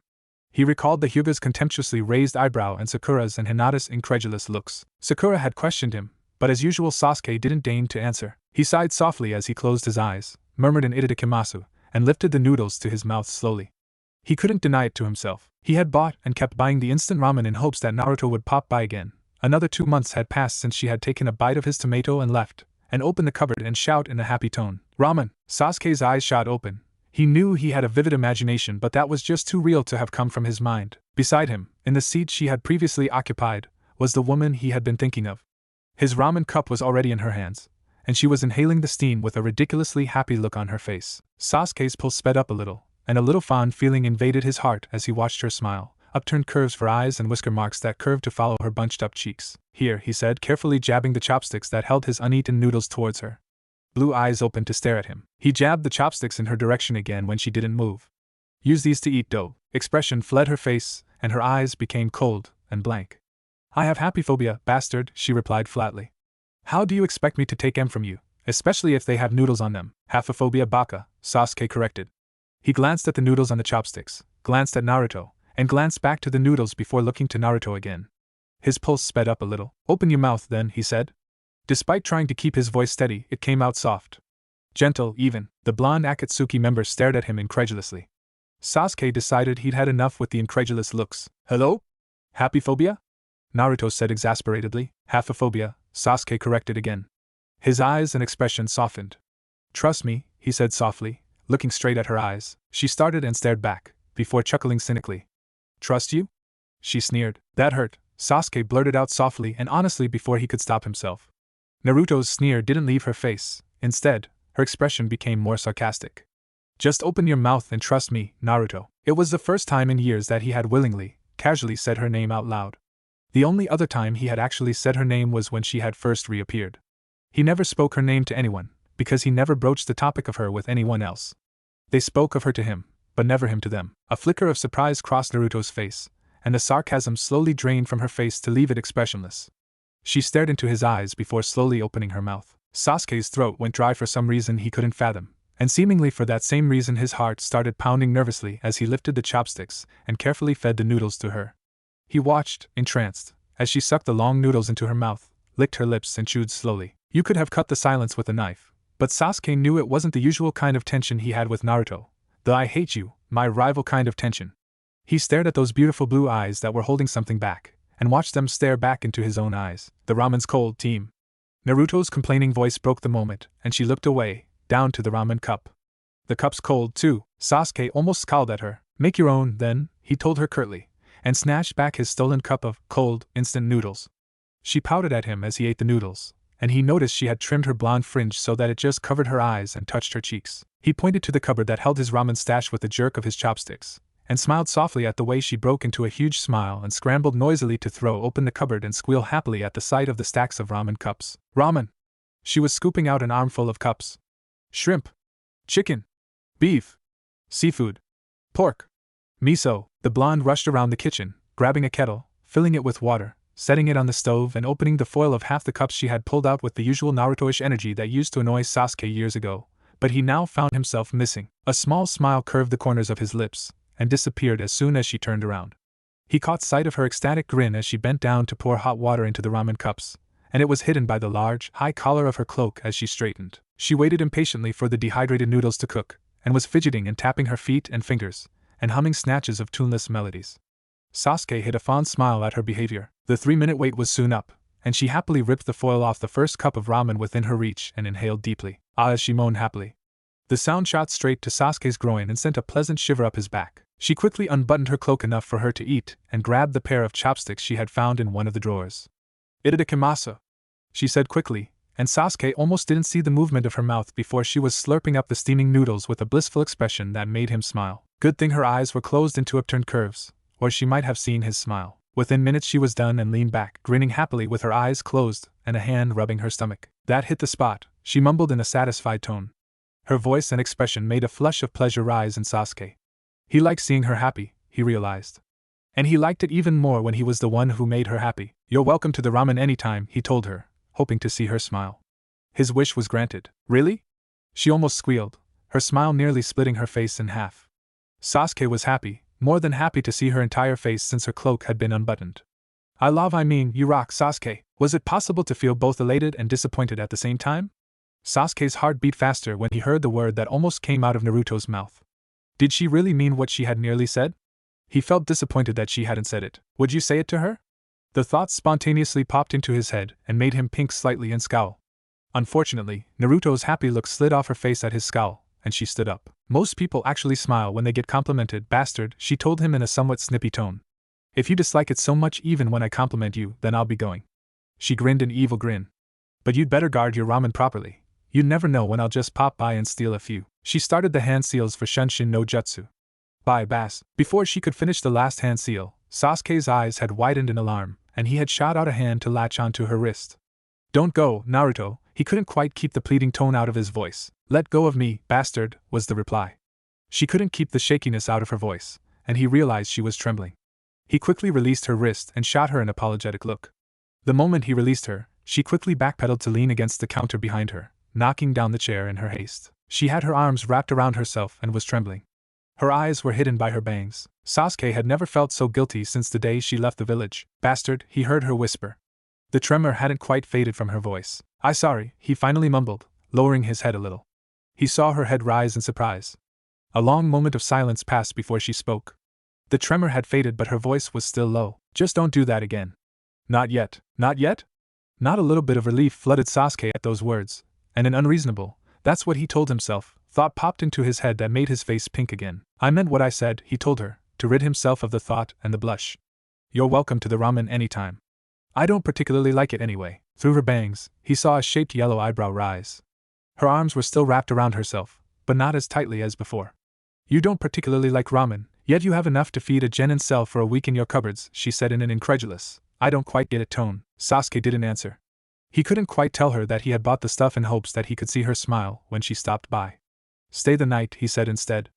He recalled the Hyuga's contemptuously raised eyebrow and Sakura's and Hinata's incredulous looks. Sakura had questioned him, but as usual Sasuke didn't deign to answer. He sighed softly as he closed his eyes, murmured an itadakimasu, and lifted the noodles to his mouth slowly. He couldn't deny it to himself. He had bought and kept buying the instant ramen in hopes that Naruto would pop by again. Another 2 months had passed since she had taken a bite of his tomato and left, and opened the cupboard and shout in a happy tone. Ramen! Sasuke's eyes shot open. He knew he had a vivid imagination, but that was just too real to have come from his mind. Beside him, in the seat she had previously occupied, was the woman he had been thinking of. His ramen cup was already in her hands, and she was inhaling the steam with a ridiculously happy look on her face. Sasuke's pulse sped up a little, and a little fond feeling invaded his heart as he watched her smile, upturned curves for eyes and whisker marks that curved to follow her bunched-up cheeks. Here, he said, carefully jabbing the chopsticks that held his uneaten noodles towards her. Blue eyes opened to stare at him. He jabbed the chopsticks in her direction again when she didn't move. Use these to eat dough. Expression fled her face, and her eyes became cold and blank. I have happyphobia, bastard, she replied flatly. How do you expect me to take them from you, especially if they have noodles on them? Happophobia baka, Sasuke corrected. He glanced at the noodles on the chopsticks, glanced at Naruto, and glanced back to the noodles before looking to Naruto again. His pulse sped up a little. Open your mouth then, he said. Despite trying to keep his voice steady, it came out soft. Gentle, even. The blonde Akatsuki member stared at him incredulously. Sasuke decided he'd had enough with the incredulous looks. Hello? Happyphobia? Naruto said exasperatedly. Happophobia, Sasuke corrected again. His eyes and expression softened. Trust me, he said softly, looking straight at her eyes. She started and stared back, before chuckling cynically. Trust you? She sneered. That hurt, Sasuke blurted out softly and honestly before he could stop himself. Naruto's sneer didn't leave her face. Instead, her expression became more sarcastic. Just open your mouth and trust me, Naruto. It was the first time in years that he had willingly, casually said her name out loud. The only other time he had actually said her name was when she had first reappeared. He never spoke her name to anyone, because he never broached the topic of her with anyone else. They spoke of her to him, but never him to them. A flicker of surprise crossed Naruto's face, and the sarcasm slowly drained from her face to leave it expressionless. She stared into his eyes before slowly opening her mouth. Sasuke's throat went dry for some reason he couldn't fathom, and seemingly for that same reason his heart started pounding nervously as he lifted the chopsticks and carefully fed the noodles to her. He watched, entranced, as she sucked the long noodles into her mouth, licked her lips and chewed slowly. You could have cut the silence with a knife, but Sasuke knew it wasn't the usual kind of tension he had with Naruto, the I hate you, my rival kind of tension. He stared at those beautiful blue eyes that were holding something back, and watched them stare back into his own eyes. The ramen's cold, team. Naruto's complaining voice broke the moment, and she looked away, down to the ramen cup. The cup's cold, too. Sasuke almost scowled at her. Make your own, then, he told her curtly, and snatched back his stolen cup of cold, instant noodles. She pouted at him as he ate the noodles, and he noticed she had trimmed her blonde fringe so that it just covered her eyes and touched her cheeks. He pointed to the cupboard that held his ramen stash with a jerk of his chopsticks, and smiled softly at the way she broke into a huge smile and scrambled noisily to throw open the cupboard and squeal happily at the sight of the stacks of ramen cups. Ramen! She was scooping out an armful of cups. Shrimp. Chicken. Beef. Seafood. Pork. Miso. The blonde rushed around the kitchen, grabbing a kettle, filling it with water, setting it on the stove and opening the foil of half the cups she had pulled out with the usual Naruto-ish energy that used to annoy Sasuke years ago, but he now found himself missing. A small smile curved the corners of his lips, and disappeared as soon as she turned around. He caught sight of her ecstatic grin as she bent down to pour hot water into the ramen cups, and it was hidden by the large, high collar of her cloak as she straightened. She waited impatiently for the dehydrated noodles to cook, and was fidgeting and tapping her feet and fingers, and humming snatches of tuneless melodies. Sasuke hid a fond smile at her behavior. The 3-minute wait was soon up, and she happily ripped the foil off the first cup of ramen within her reach and inhaled deeply. Ah, as she moaned happily. The sound shot straight to Sasuke's groin and sent a pleasant shiver up his back. She quickly unbuttoned her cloak enough for her to eat and grabbed the pair of chopsticks she had found in one of the drawers. "Itadakimasu," she said quickly, and Sasuke almost didn't see the movement of her mouth before she was slurping up the steaming noodles with a blissful expression that made him smile. Good thing her eyes were closed into upturned curves, or she might have seen his smile. Within minutes she was done and leaned back, grinning happily with her eyes closed and a hand rubbing her stomach. "That hit the spot," she mumbled in a satisfied tone. Her voice and expression made a flush of pleasure rise in Sasuke. He liked seeing her happy, he realized. And he liked it even more when he was the one who made her happy. "You're welcome to the ramen anytime," he told her, hoping to see her smile. His wish was granted. "Really?" She almost squealed, her smile nearly splitting her face in half. Sasuke was happy, more than happy to see her entire face since her cloak had been unbuttoned. I mean, you rock, Sasuke." Was it possible to feel both elated and disappointed at the same time? Sasuke's heart beat faster when he heard the word that almost came out of Naruto's mouth. Did she really mean what she had nearly said? He felt disappointed that she hadn't said it. Would you say it to her? The thought spontaneously popped into his head and made him pink slightly and scowl. Unfortunately, Naruto's happy look slid off her face at his scowl, and she stood up. "Most people actually smile when they get complimented, bastard," she told him in a somewhat snippy tone. "If you dislike it so much even when I compliment you, then I'll be going." She grinned an evil grin. "But you'd better guard your ramen properly. You never know when I'll just pop by and steal a few." She started the hand seals for Shunshin no Jutsu. By Bass. Before she could finish the last hand seal, Sasuke's eyes had widened in alarm, and he had shot out a hand to latch onto her wrist. "Don't go, Naruto," he couldn't quite keep the pleading tone out of his voice. "Let go of me, bastard," was the reply. She couldn't keep the shakiness out of her voice, and he realized she was trembling. He quickly released her wrist and shot her an apologetic look. The moment he released her, she quickly backpedaled to lean against the counter behind her, knocking down the chair in her haste. She had her arms wrapped around herself and was trembling. Her eyes were hidden by her bangs. Sasuke had never felt so guilty since the day she left the village. "Bastard," he heard her whisper. The tremor hadn't quite faded from her voice. "I'm sorry," he finally mumbled, lowering his head a little. He saw her head rise in surprise. A long moment of silence passed before she spoke. The tremor had faded but her voice was still low. "Just don't do that again." "Not yet." "Not yet?" Not a little bit of relief flooded Sasuke at those words, and an unreasonable, "That's what he told himself," thought popped into his head that made his face pink again. "I meant what I said," he told her, to rid himself of the thought and the blush. "You're welcome to the ramen anytime. I don't particularly like it anyway." Through her bangs, he saw a shaped yellow eyebrow rise. Her arms were still wrapped around herself, but not as tightly as before. "You don't particularly like ramen, yet you have enough to feed a genin cell for a week in your cupboards," she said in an incredulous, "I don't quite get it" tone. Sasuke didn't answer. He couldn't quite tell her that he had bought the stuff in hopes that he could see her smile when she stopped by. "Stay the night," he said instead.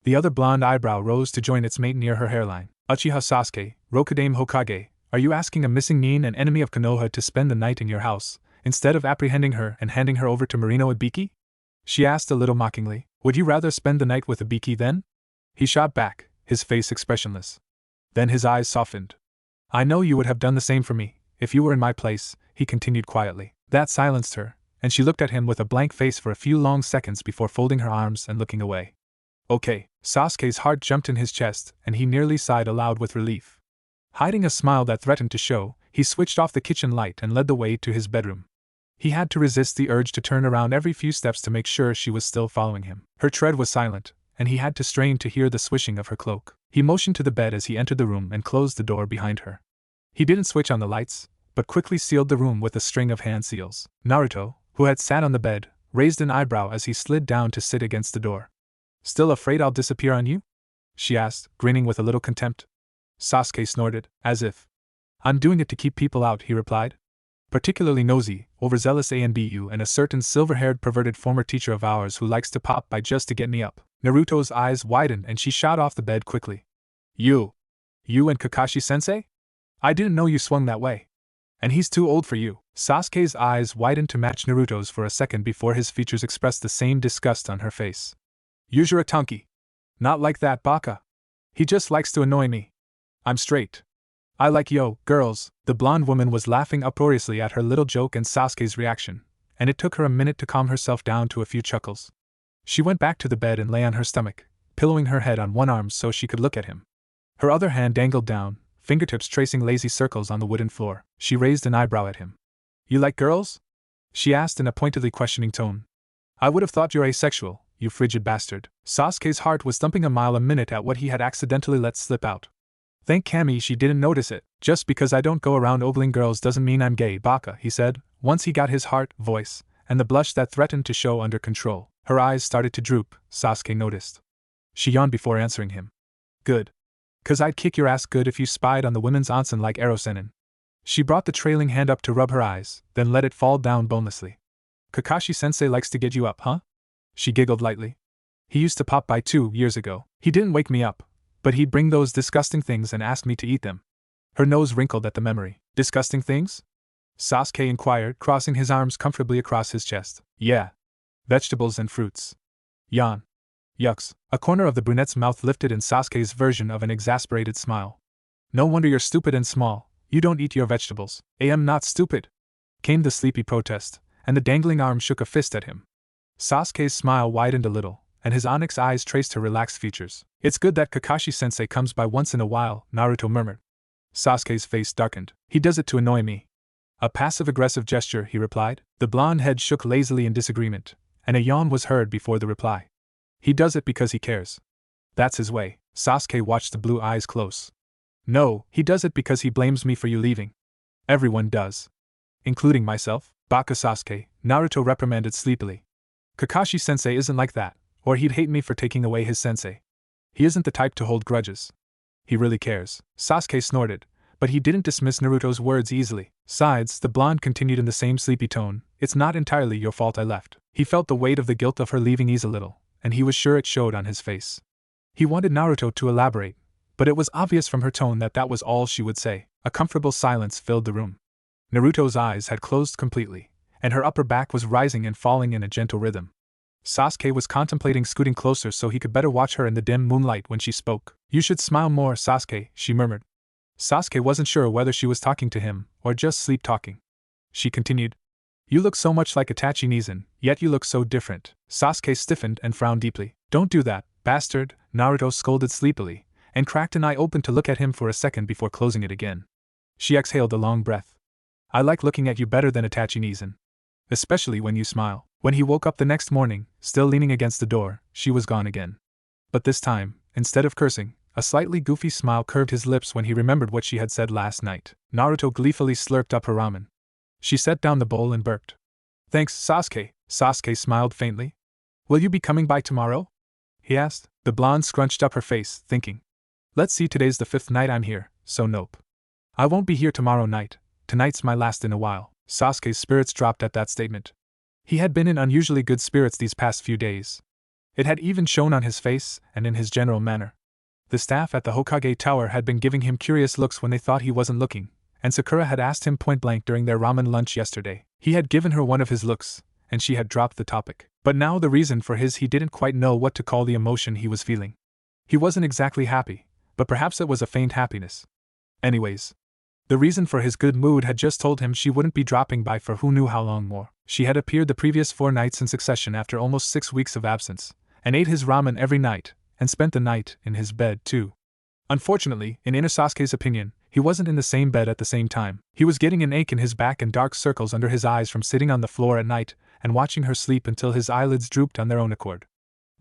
The other blonde eyebrow rose to join its mate near her hairline. "Uchiha Sasuke, Rokudame Hokage, are you asking a missing nin and enemy of Konoha to spend the night in your house, instead of apprehending her and handing her over to Marino Ibiki?" she asked a little mockingly. "Would you rather spend the night with Ibiki then?" He shot back, his face expressionless. Then his eyes softened. "I know you would have done the same for me, if you were in my place," he continued quietly. That silenced her, and she looked at him with a blank face for a few long seconds before folding her arms and looking away. "Okay." Sasuke's heart jumped in his chest, and he nearly sighed aloud with relief. Hiding a smile that threatened to show, he switched off the kitchen light and led the way to his bedroom. He had to resist the urge to turn around every few steps to make sure she was still following him. Her tread was silent, and he had to strain to hear the swishing of her cloak. He motioned to the bed as he entered the room and closed the door behind her. He didn't switch on the lights, but quickly sealed the room with a string of hand seals. Naruto, who had sat on the bed, raised an eyebrow as he slid down to sit against the door. Still afraid I'll disappear on you? She asked, grinning with a little contempt. Sasuke snorted, as if. I'm doing it to keep people out, he replied. Particularly nosy, overzealous ANBU and a certain silver-haired perverted former teacher of ours who likes to pop by just to get me up. Naruto's eyes widened and she shot off the bed quickly. You and Kakashi-sensei? I didn't know you swung that way. And he's too old for you. Sasuke's eyes widened to match Naruto's for a second before his features expressed the same disgust on her face. Yujiro Tanki. Not like that, Baka. He just likes to annoy me. I'm straight. I like girls. The blonde woman was laughing uproariously at her little joke and Sasuke's reaction, and it took her a minute to calm herself down to a few chuckles. She went back to the bed and lay on her stomach, pillowing her head on one arm so she could look at him. Her other hand dangled down, fingertips tracing lazy circles on the wooden floor. She raised an eyebrow at him. You like girls? She asked in a pointedly questioning tone. I would have thought you're asexual, you frigid bastard. Sasuke's heart was thumping a mile a minute at what he had accidentally let slip out. Thank Cammy she didn't notice it. Just because I don't go around ogling girls doesn't mean I'm gay, Baka, he said, once he got his heart, voice, and the blush that threatened to show under control. Her eyes started to droop, Sasuke noticed. She yawned before answering him. Good. 'Cause I'd kick your ass good if you spied on the women's onsen like Erosenin. She brought the trailing hand up to rub her eyes, then let it fall down bonelessly. Kakashi-sensei likes to get you up, huh? She giggled lightly. He used to pop by 2 years ago. He didn't wake me up, but he'd bring those disgusting things and ask me to eat them. Her nose wrinkled at the memory. Disgusting things? Sasuke inquired, crossing his arms comfortably across his chest. Yeah. Vegetables and fruits. Yawn. Yucks. A corner of the brunette's mouth lifted in Sasuke's version of an exasperated smile. No wonder you're stupid and small. You don't eat your vegetables. I'm not stupid, came the sleepy protest, and the dangling arm shook a fist at him. Sasuke's smile widened a little, and his onyx eyes traced her relaxed features. It's good that Kakashi-sensei comes by once in a while, Naruto murmured. Sasuke's face darkened. He does it to annoy me. A passive-aggressive gesture, he replied. The blonde head shook lazily in disagreement, and a yawn was heard before the reply. He does it because he cares. That's his way. Sasuke watched the blue eyes close. No, he does it because he blames me for you leaving. Everyone does. Including myself. Baka Sasuke, Naruto reprimanded sleepily. Kakashi-sensei isn't like that, or he'd hate me for taking away his sensei. He isn't the type to hold grudges. He really cares. Sasuke snorted, but he didn't dismiss Naruto's words easily. Sides, the blonde continued in the same sleepy tone. It's not entirely your fault I left. He felt the weight of the guilt of her leaving ease a little, and he was sure it showed on his face. He wanted Naruto to elaborate, but it was obvious from her tone that was all she would say. A comfortable silence filled the room. Naruto's eyes had closed completely, and her upper back was rising and falling in a gentle rhythm. Sasuke was contemplating scooting closer so he could better watch her in the dim moonlight when she spoke. You should smile more, Sasuke, she murmured. Sasuke wasn't sure whether she was talking to him, or just sleep-talking. She continued. You look so much like Itachi Nizan, yet you look so different. Sasuke stiffened and frowned deeply. Don't do that, bastard, Naruto scolded sleepily, and cracked an eye open to look at him for a second before closing it again. She exhaled a long breath. I like looking at you better than Itachi Nizan. Especially when you smile. When he woke up the next morning, still leaning against the door, she was gone again. But this time, instead of cursing, a slightly goofy smile curved his lips when he remembered what she had said last night. Naruto gleefully slurped up her ramen. She set down the bowl and burped. Thanks, Sasuke. Sasuke smiled faintly. Will you be coming by tomorrow? He asked. The blonde scrunched up her face, thinking. Let's see, today's the 5th night I'm here, so nope. I won't be here tomorrow night. Tonight's my last in a while. Sasuke's spirits dropped at that statement. He had been in unusually good spirits these past few days. It had even shown on his face and in his general manner. The staff at the Hokage Tower had been giving him curious looks when they thought he wasn't looking, and Sakura had asked him point-blank during their ramen lunch yesterday. He had given her one of his looks, and she had dropped the topic. But now the reason for his he didn't quite know what to call the emotion he was feeling. He wasn't exactly happy, but perhaps it was a faint happiness. Anyways, the reason for his good mood had just told him she wouldn't be dropping by for who knew how long more. She had appeared the previous 4 nights in succession after almost 6 weeks of absence, and ate his ramen every night, and spent the night in his bed too. Unfortunately, in Inner Sasuke's opinion, he wasn't in the same bed at the same time. He was getting an ache in his back and dark circles under his eyes from sitting on the floor at night and watching her sleep until his eyelids drooped on their own accord.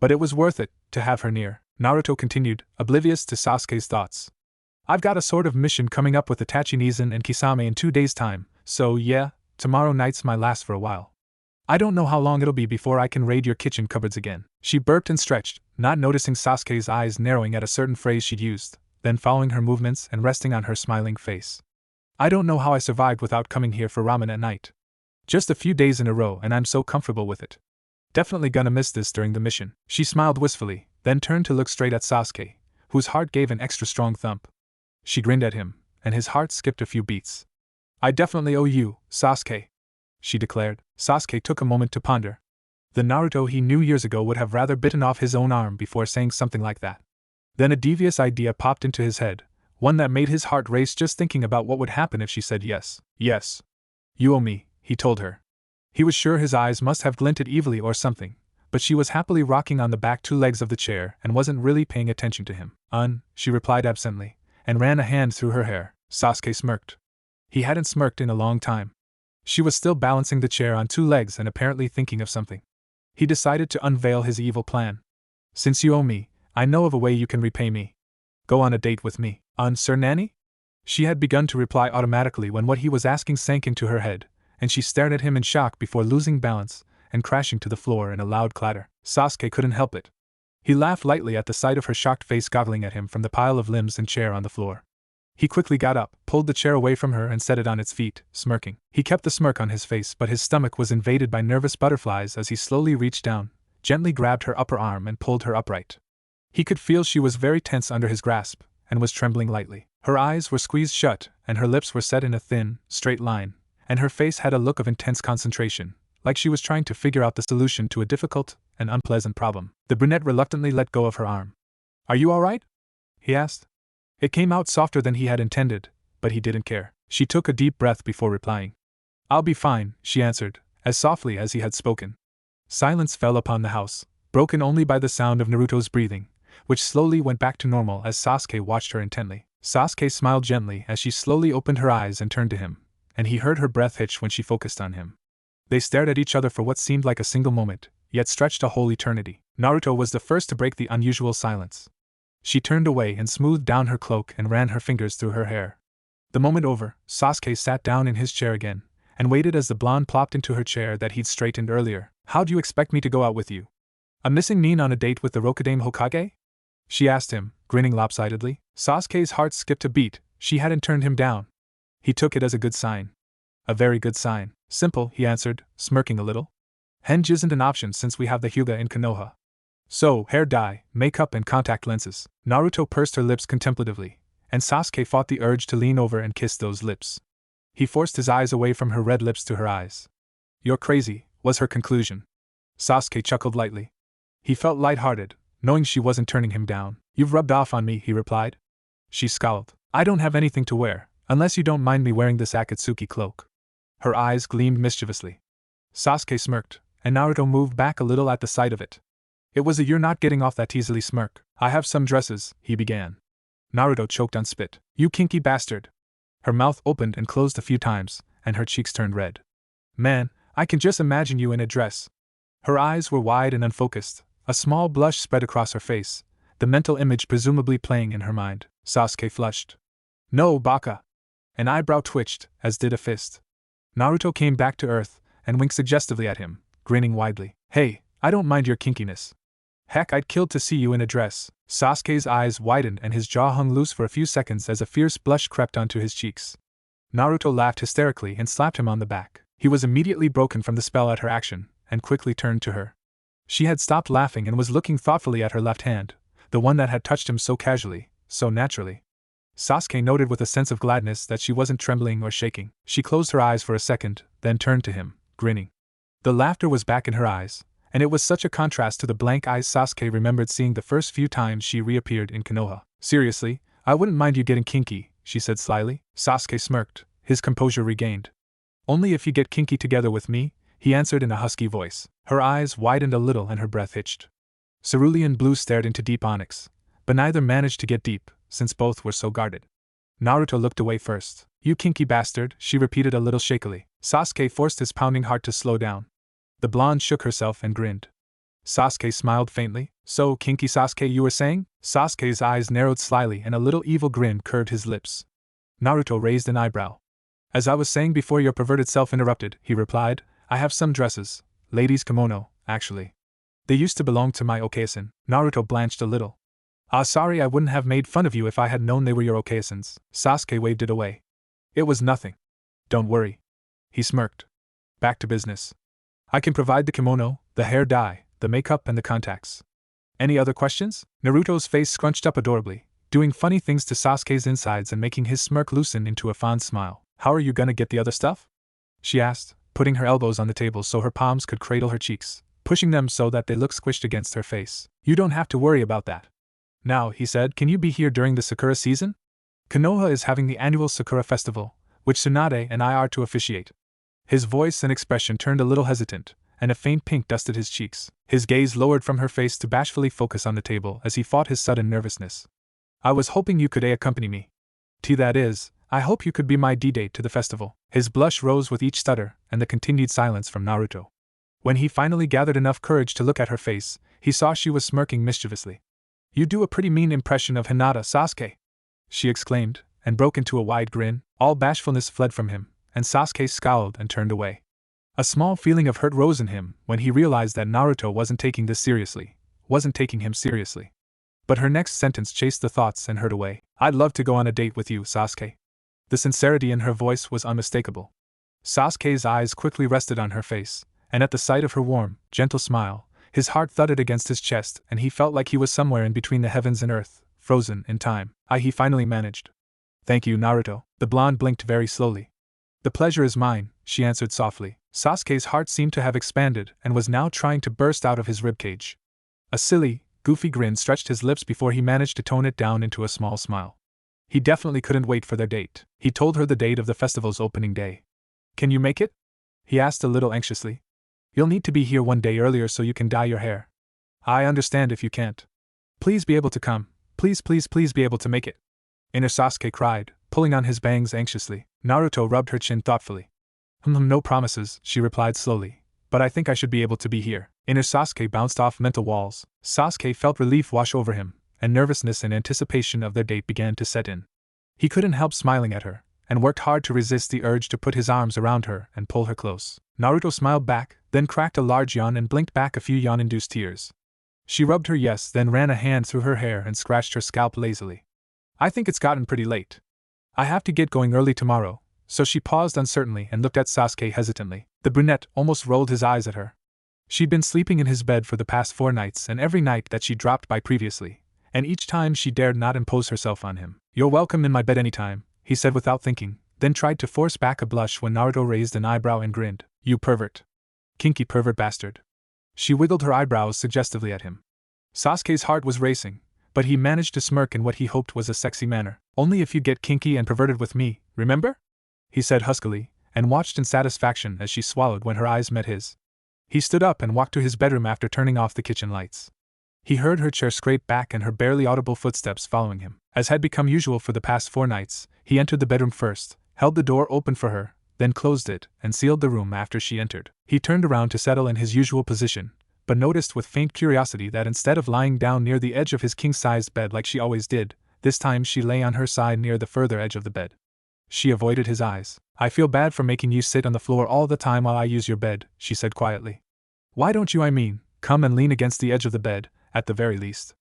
But it was worth it, to have her near. Naruto continued, oblivious to Sasuke's thoughts. I've got a sort of mission coming up with Itachi Nizan and Kisame in 2 days' time, so yeah, tomorrow night's my last for a while. I don't know how long it'll be before I can raid your kitchen cupboards again. She burped and stretched, not noticing Sasuke's eyes narrowing at a certain phrase she'd used, then following her movements and resting on her smiling face. I don't know how I survived without coming here for ramen at night. Just a few days in a row and I'm so comfortable with it. Definitely gonna miss this during the mission. She smiled wistfully, then turned to look straight at Sasuke, whose heart gave an extra strong thump. She grinned at him, and his heart skipped a few beats. I definitely owe you, Sasuke, she declared. Sasuke took a moment to ponder. The Naruto he knew years ago would have rather bitten off his own arm before saying something like that. Then a devious idea popped into his head, one that made his heart race just thinking about what would happen if she said yes. Yes. You owe me, he told her. He was sure his eyes must have glinted evilly or something, but she was happily rocking on the back 2 legs of the chair and wasn't really paying attention to him. She replied absently, and ran a hand through her hair. Sasuke smirked. He hadn't smirked in a long time. She was still balancing the chair on 2 legs and apparently thinking of something. He decided to unveil his evil plan. Since you owe me, I know of a way you can repay me. Go on a date with me. Sir Nanny? She had begun to reply automatically when what he was asking sank into her head, and she stared at him in shock before losing balance and crashing to the floor in a loud clatter. Sasuke couldn't help it. He laughed lightly at the sight of her shocked face goggling at him from the pile of limbs and chair on the floor. He quickly got up, pulled the chair away from her and set it on its feet, smirking. He kept the smirk on his face, but his stomach was invaded by nervous butterflies as he slowly reached down, gently grabbed her upper arm and pulled her upright. He could feel she was very tense under his grasp, and was trembling lightly. Her eyes were squeezed shut, and her lips were set in a thin, straight line, and her face had a look of intense concentration, like she was trying to figure out the solution to a difficult and unpleasant problem. The brunette reluctantly let go of her arm. Are you all right? He asked. It came out softer than he had intended, but he didn't care. She took a deep breath before replying. I'll be fine, she answered, as softly as he had spoken. Silence fell upon the house, broken only by the sound of Naruto's breathing, which slowly went back to normal as Sasuke watched her intently. Sasuke smiled gently as she slowly opened her eyes and turned to him, and he heard her breath hitch when she focused on him. They stared at each other for what seemed like a single moment, yet stretched a whole eternity. Naruto was the first to break the unusual silence. She turned away and smoothed down her cloak and ran her fingers through her hair. The moment over, Sasuke sat down in his chair again, and waited as the blonde plopped into her chair that he'd straightened earlier. How do you expect me to go out with you? A missing Nin on a date with the Rokudaime Hokage? She asked him, grinning lopsidedly. Sasuke's heart skipped a beat. She hadn't turned him down. He took it as a good sign. A very good sign. Simple, he answered, smirking a little. Henge isn't an option since we have the Hyuga in Konoha. So, hair dye, makeup and contact lenses. Naruto pursed her lips contemplatively, and Sasuke fought the urge to lean over and kiss those lips. He forced his eyes away from her red lips to her eyes. You're crazy, was her conclusion. Sasuke chuckled lightly. He felt lighthearted, knowing she wasn't turning him down. You've rubbed off on me, he replied. She scowled. I don't have anything to wear, unless you don't mind me wearing this Akatsuki cloak. Her eyes gleamed mischievously. Sasuke smirked, and Naruto moved back a little at the sight of it. It was a you're not getting off that teasily smirk. I have some dresses, he began. Naruto choked on spit. You kinky bastard. Her mouth opened and closed a few times, and her cheeks turned red. Man, I can just imagine you in a dress. Her eyes were wide and unfocused. A small blush spread across her face, the mental image presumably playing in her mind. Sasuke flushed. No, Baka. An eyebrow twitched, as did a fist. Naruto came back to earth, and winked suggestively at him, grinning widely. Hey, I don't mind your kinkiness. Heck, I'd kill to see you in a dress. Sasuke's eyes widened and his jaw hung loose for a few seconds as a fierce blush crept onto his cheeks. Naruto laughed hysterically and slapped him on the back. He was immediately broken from the spell at her action, and quickly turned to her. She had stopped laughing and was looking thoughtfully at her left hand, the one that had touched him so casually, so naturally. Sasuke noted with a sense of gladness that she wasn't trembling or shaking. She closed her eyes for a second, then turned to him, grinning. The laughter was back in her eyes, and it was such a contrast to the blank eyes Sasuke remembered seeing the first few times she reappeared in Konoha. Seriously, I wouldn't mind you getting kinky, she said slyly. Sasuke smirked, his composure regained. Only if you get kinky together with me, he answered in a husky voice. Her eyes widened a little and her breath hitched. Cerulean blue stared into deep onyx, but neither managed to get deep, since both were so guarded. Naruto looked away first. You kinky bastard, she repeated a little shakily. Sasuke forced his pounding heart to slow down. The blonde shook herself and grinned. Sasuke smiled faintly. So, kinky Sasuke, you were saying? Sasuke's eyes narrowed slyly and a little evil grin curved his lips. Naruto raised an eyebrow. As I was saying before your perverted self interrupted, he replied, I have some dresses, ladies' kimono, actually. They used to belong to my Okasan. Naruto blanched a little. Ah, sorry, I wouldn't have made fun of you if I had known they were your Okasans. Sasuke waved it away. It was nothing. Don't worry. He smirked. Back to business. I can provide the kimono, the hair dye, the makeup, and the contacts. Any other questions? Naruto's face scrunched up adorably, doing funny things to Sasuke's insides and making his smirk loosen into a fond smile. How are you gonna get the other stuff? She asked, putting her elbows on the table so her palms could cradle her cheeks, pushing them so that they looked squished against her face. You don't have to worry about that. Now, he said, can you be here during the Sakura season? Konoha is having the annual Sakura festival, which Tsunade and I are to officiate. His voice and expression turned a little hesitant, and a faint pink dusted his cheeks. His gaze lowered from her face to bashfully focus on the table as he fought his sudden nervousness. I was hoping you could accompany me. That is, I hope you could be my D-date to the festival. His blush rose with each stutter and the continued silence from Naruto. When he finally gathered enough courage to look at her face, he saw she was smirking mischievously. You do a pretty mean impression of Hinata, Sasuke, she exclaimed, and broke into a wide grin. All bashfulness fled from him, and Sasuke scowled and turned away. A small feeling of hurt rose in him when he realized that Naruto wasn't taking him seriously. But her next sentence chased the thoughts and hurt away. I'd love to go on a date with you, Sasuke. The sincerity in her voice was unmistakable. Sasuke's eyes quickly rested on her face, and at the sight of her warm, gentle smile, his heart thudded against his chest and he felt like he was somewhere in between the heavens and earth, frozen in time. He finally managed. Thank you, Naruto. The blonde blinked very slowly. The pleasure is mine, she answered softly. Sasuke's heart seemed to have expanded and was now trying to burst out of his ribcage. A silly, goofy grin stretched his lips before he managed to tone it down into a small smile. He definitely couldn't wait for their date. He told her the date of the festival's opening day. Can you make it? He asked a little anxiously. You'll need to be here one day earlier so you can dye your hair. I understand if you can't. Please be able to come. Please be able to make it. Inner Sasuke cried, pulling on his bangs anxiously. Naruto rubbed her chin thoughtfully. No promises, she replied slowly, but I think I should be able to be here. Inner Sasuke bounced off mental walls. Sasuke felt relief wash over him, and nervousness and anticipation of their date began to set in. He couldn't help smiling at her, and worked hard to resist the urge to put his arms around her and pull her close. Naruto smiled back, then cracked a large yawn and blinked back a few yawn-induced tears. She rubbed her yes, then ran a hand through her hair and scratched her scalp lazily. I think it's gotten pretty late. I have to get going early tomorrow, so she paused uncertainly and looked at Sasuke hesitantly. The brunette almost rolled his eyes at her. She'd been sleeping in his bed for the past 4 nights and every night that she dropped by previously, and each time she dared not impose herself on him. You're welcome in my bed anytime, he said without thinking, then tried to force back a blush when Naruto raised an eyebrow and grinned. You pervert. Kinky pervert bastard. She wiggled her eyebrows suggestively at him. Sasuke's heart was racing, but he managed to smirk in what he hoped was a sexy manner. Only if you get kinky and perverted with me, remember? He said huskily, and watched in satisfaction as she swallowed when her eyes met his. He stood up and walked to his bedroom after turning off the kitchen lights. He heard her chair scrape back and her barely audible footsteps following him. As had become usual for the past 4 nights, he entered the bedroom first, held the door open for her, then closed it and sealed the room after she entered. He turned around to settle in his usual position, but noticed with faint curiosity that instead of lying down near the edge of his king-sized bed like she always did, this time she lay on her side near the further edge of the bed. She avoided his eyes. I feel bad for making you sit on the floor all the time while I use your bed, she said quietly. Why don't you, come and lean against the edge of the bed, at the very least.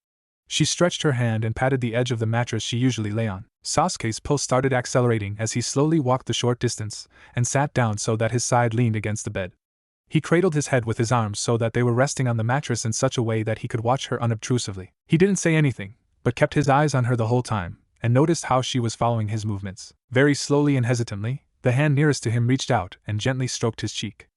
She stretched her hand and patted the edge of the mattress she usually lay on. Sasuke's pulse started accelerating as he slowly walked the short distance and sat down so that his side leaned against the bed. He cradled his head with his arms so that they were resting on the mattress in such a way that he could watch her unobtrusively. He didn't say anything, but kept his eyes on her the whole time, and noticed how she was following his movements. Very slowly and hesitantly, the hand nearest to him reached out and gently stroked his cheek.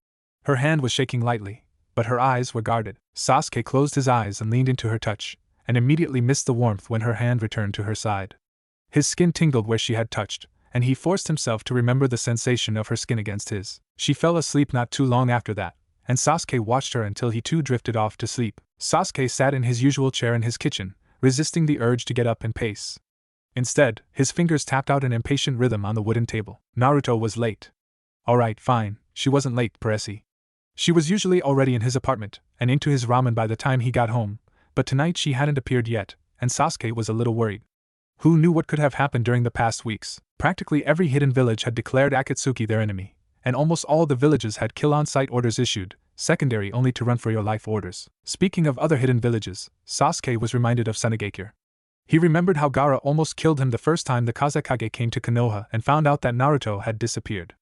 Her hand was shaking lightly, but her eyes were guarded. Sasuke closed his eyes and leaned into her touch, and immediately missed the warmth when her hand returned to her side. His skin tingled where she had touched, and he forced himself to remember the sensation of her skin against his. She fell asleep not too long after that, and Sasuke watched her until he too drifted off to sleep. Sasuke sat in his usual chair in his kitchen, resisting the urge to get up and pace. Instead, his fingers tapped out an impatient rhythm on the wooden table. Naruto was late. Alright, fine, she wasn't late, Peresi. She was usually already in his apartment, and into his ramen by the time he got home, but tonight she hadn't appeared yet, and Sasuke was a little worried. Who knew what could have happened during the past weeks? Practically every hidden village had declared Akatsuki their enemy, and almost all the villages had kill-on-sight orders issued, secondary only to run-for-your-life orders. Speaking of other hidden villages, Sasuke was reminded of Senogakure. He remembered how Gaara almost killed him the first time the Kazekage came to Konoha and found out that Naruto had disappeared.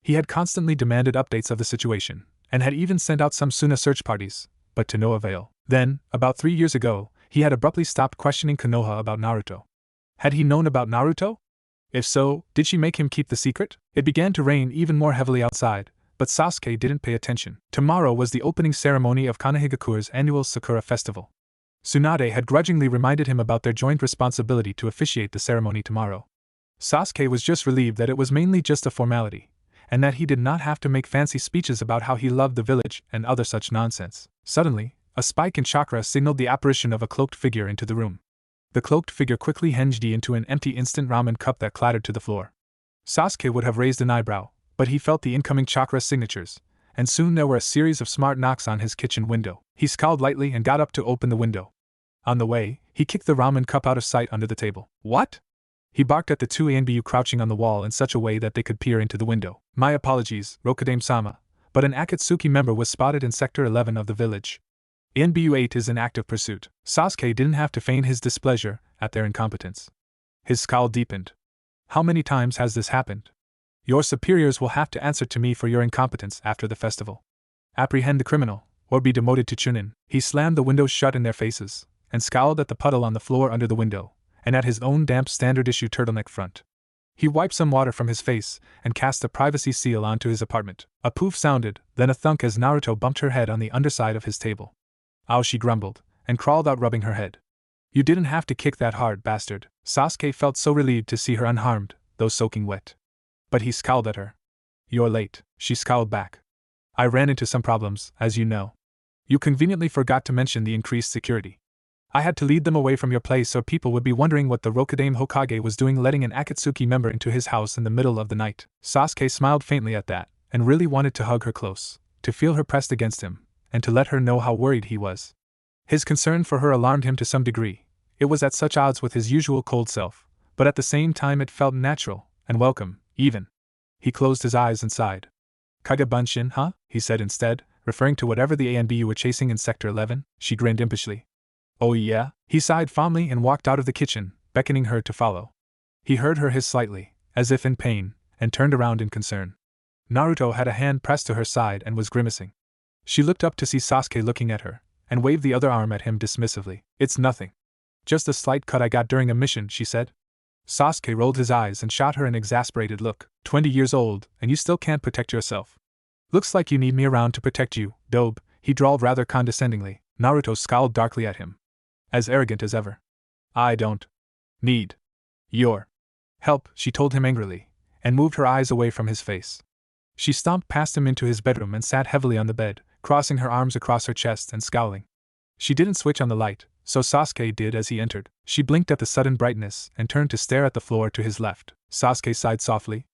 He had constantly demanded updates of the situation, and had even sent out some Suna search parties, but to no avail. Then, about 3 years ago, he had abruptly stopped questioning Konoha about Naruto. Had he known about Naruto? If so, did she make him keep the secret? It began to rain even more heavily outside, but Sasuke didn't pay attention. Tomorrow was the opening ceremony of Konohagakure's annual Sakura festival. Tsunade had grudgingly reminded him about their joint responsibility to officiate the ceremony tomorrow. Sasuke was just relieved that it was mainly just a formality, and that he did not have to make fancy speeches about how he loved the village and other such nonsense. Suddenly, a spike in chakra signaled the apparition of a cloaked figure into the room. The cloaked figure quickly hinged into an empty instant ramen cup that clattered to the floor. Sasuke would have raised an eyebrow, but he felt the incoming chakra signatures, and soon there were a series of smart knocks on his kitchen window. He scowled lightly and got up to open the window. On the way, he kicked the ramen cup out of sight under the table. What? He barked at the two ANBU crouching on the wall in such a way that they could peer into the window. My apologies, Rokudame-sama, but an Akatsuki member was spotted in Sector 11 of the village. ANBU 8 is in active pursuit. Sasuke didn't have to feign his displeasure at their incompetence. His scowl deepened. How many times has this happened? Your superiors will have to answer to me for your incompetence after the festival. Apprehend the criminal, or be demoted to chunin. He slammed the windows shut in their faces, and scowled at the puddle on the floor under the window, and at his own damp standard-issue turtleneck front. He wiped some water from his face and cast the privacy seal onto his apartment. A poof sounded, then a thunk as Naruto bumped her head on the underside of his table. Ow, she grumbled, and crawled out rubbing her head. You didn't have to kick that hard, bastard. Sasuke felt so relieved to see her unharmed, though soaking wet. But he scowled at her. You're late, she scowled back. I ran into some problems, as you know. You conveniently forgot to mention the increased security. I had to lead them away from your place so people would be wondering what the Rokudame Hokage was doing letting an Akatsuki member into his house in the middle of the night. Sasuke smiled faintly at that, and really wanted to hug her close, to feel her pressed against him, and to let her know how worried he was. His concern for her alarmed him to some degree. It was at such odds with his usual cold self, but at the same time it felt natural, and welcome, even. He closed his eyes and sighed. Kagabunshin, huh? He said instead, referring to whatever the ANBU were chasing in Sector 11. She grinned impishly. Oh yeah? He sighed fondly and walked out of the kitchen, beckoning her to follow. He heard her hiss slightly, as if in pain, and turned around in concern. Naruto had a hand pressed to her side and was grimacing. She looked up to see Sasuke looking at her, and waved the other arm at him dismissively. It's nothing. Just a slight cut I got during a mission, she said. Sasuke rolled his eyes and shot her an exasperated look. 20 years old, and you still can't protect yourself. Looks like you need me around to protect you, dope, he drawled rather condescendingly. Naruto scowled darkly at him. As arrogant as ever. I don't need your help, she told him angrily, and moved her eyes away from his face. She stomped past him into his bedroom and sat heavily on the bed, crossing her arms across her chest and scowling. She didn't switch on the light, so Sasuke did as he entered. She blinked at the sudden brightness and turned to stare at the floor to his left. Sasuke sighed softly.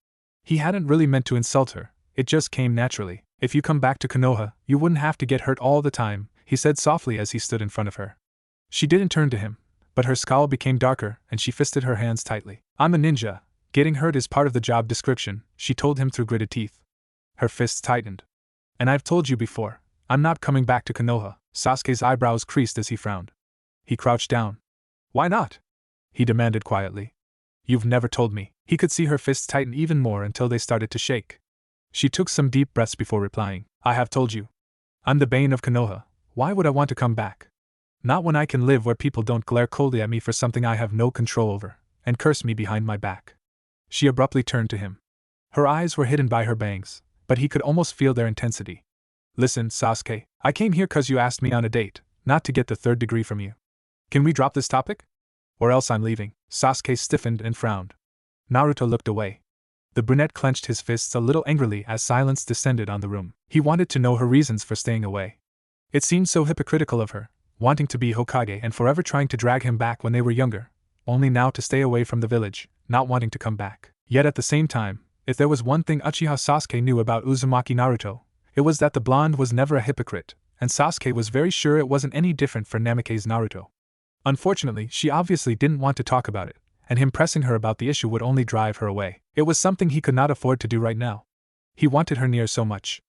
He hadn't really meant to insult her, it just came naturally. If you come back to Konoha, you wouldn't have to get hurt all the time, he said softly as he stood in front of her. She didn't turn to him, but her scowl became darker and she fisted her hands tightly. I'm a ninja. Getting hurt is part of the job description, she told him through gritted teeth. Her fists tightened. And I've told you before, I'm not coming back to Konoha. Sasuke's eyebrows creased as he frowned. He crouched down. Why not? He demanded quietly. You've never told me. He could see her fists tighten even more until they started to shake. She took some deep breaths before replying. I have told you. I'm the bane of Konoha. Why would I want to come back? Not when I can live where people don't glare coldly at me for something I have no control over, and curse me behind my back. She abruptly turned to him. Her eyes were hidden by her bangs, but he could almost feel their intensity. Listen, Sasuke, I came here 'cause you asked me on a date, not to get the 3rd degree from you. Can we drop this topic? Or else I'm leaving. Sasuke stiffened and frowned. Naruto looked away. The brunette clenched his fists a little angrily as silence descended on the room. He wanted to know her reasons for staying away. It seemed so hypocritical of her, wanting to be Hokage and forever trying to drag him back when they were younger, only now to stay away from the village, not wanting to come back. Yet at the same time, if there was one thing Uchiha Sasuke knew about Uzumaki Naruto, It was that the blonde was never a hypocrite, and Sasuke was very sure it wasn't any different for Namikaze's Naruto. Unfortunately, she obviously didn't want to talk about it, and him pressing her about the issue would only drive her away. It was something he could not afford to do right now. He wanted her near so much.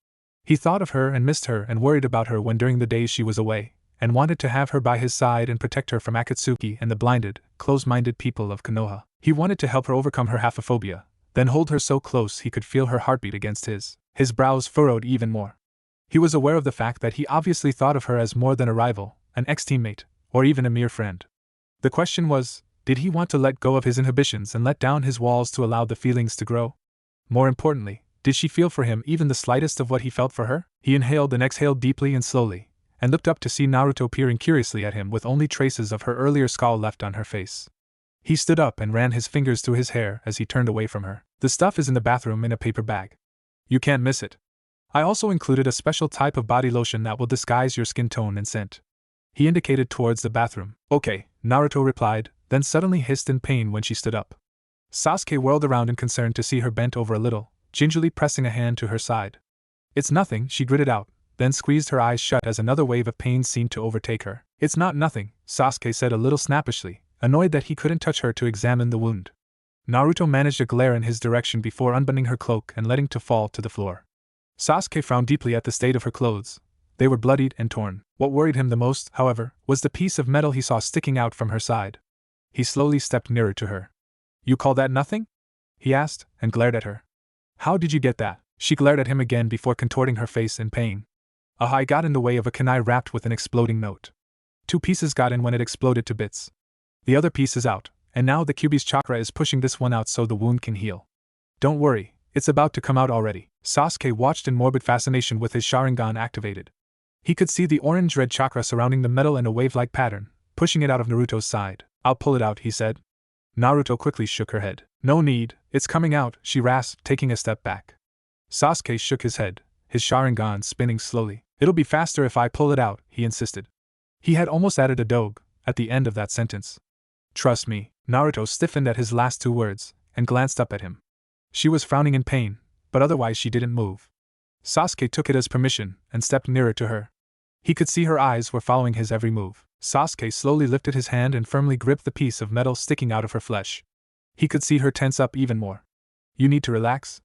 He thought of her and missed her and worried about her when during the days she was away, and wanted to have her by his side and protect her from Akatsuki and the blinded, close-minded people of Konoha. He wanted to help her overcome her haphophobia, then hold her so close he could feel her heartbeat against his. His brows furrowed even more. He was aware of the fact that he obviously thought of her as more than a rival, an ex-teammate, or even a mere friend. The question was, did he want to let go of his inhibitions and let down his walls to allow the feelings to grow? More importantly, did she feel for him even the slightest of what he felt for her? He inhaled and exhaled deeply and slowly, and looked up to see Naruto peering curiously at him with only traces of her earlier scowl left on her face. He stood up and ran his fingers through his hair as he turned away from her. The stuff is in the bathroom in a paper bag. You can't miss it. I also included a special type of body lotion that will disguise your skin tone and scent. He indicated towards the bathroom. Okay, Naruto replied, then suddenly hissed in pain when she stood up. Sasuke whirled around in concern to see her bent over a little, gingerly pressing a hand to her side. It's nothing, she gritted out, then squeezed her eyes shut as another wave of pain seemed to overtake her. It's not nothing, Sasuke said a little snappishly, annoyed that he couldn't touch her to examine the wound. Naruto managed a glare in his direction before unbuttoning her cloak and letting it fall to the floor. Sasuke frowned deeply at the state of her clothes. They were bloodied and torn. What worried him the most, however, was the piece of metal he saw sticking out from her side. He slowly stepped nearer to her. You call that nothing? He asked, and glared at her. How did you get that? She glared at him again before contorting her face in pain. I got in the way of a kunai wrapped with an exploding note. 2 pieces got in when it exploded to bits. The other piece is out, and now the Kyuubi's chakra is pushing this one out so the wound can heal. Don't worry, it's about to come out already. Sasuke watched in morbid fascination with his Sharingan activated. He could see the orange-red chakra surrounding the metal in a wave-like pattern, pushing it out of Naruto's side. I'll pull it out, he said. Naruto quickly shook her head. No need, it's coming out, she rasped, taking a step back. Sasuke shook his head, his Sharingan spinning slowly. It'll be faster if I pull it out, he insisted. He had almost added a doge at the end of that sentence. Trust me. Naruto stiffened at his last 2 words, and glanced up at him. She was frowning in pain, but otherwise she didn't move. Sasuke took it as permission, and stepped nearer to her. He could see her eyes were following his every move. Sasuke slowly lifted his hand and firmly gripped the piece of metal sticking out of her flesh. He could see her tense up even more. You need to relax?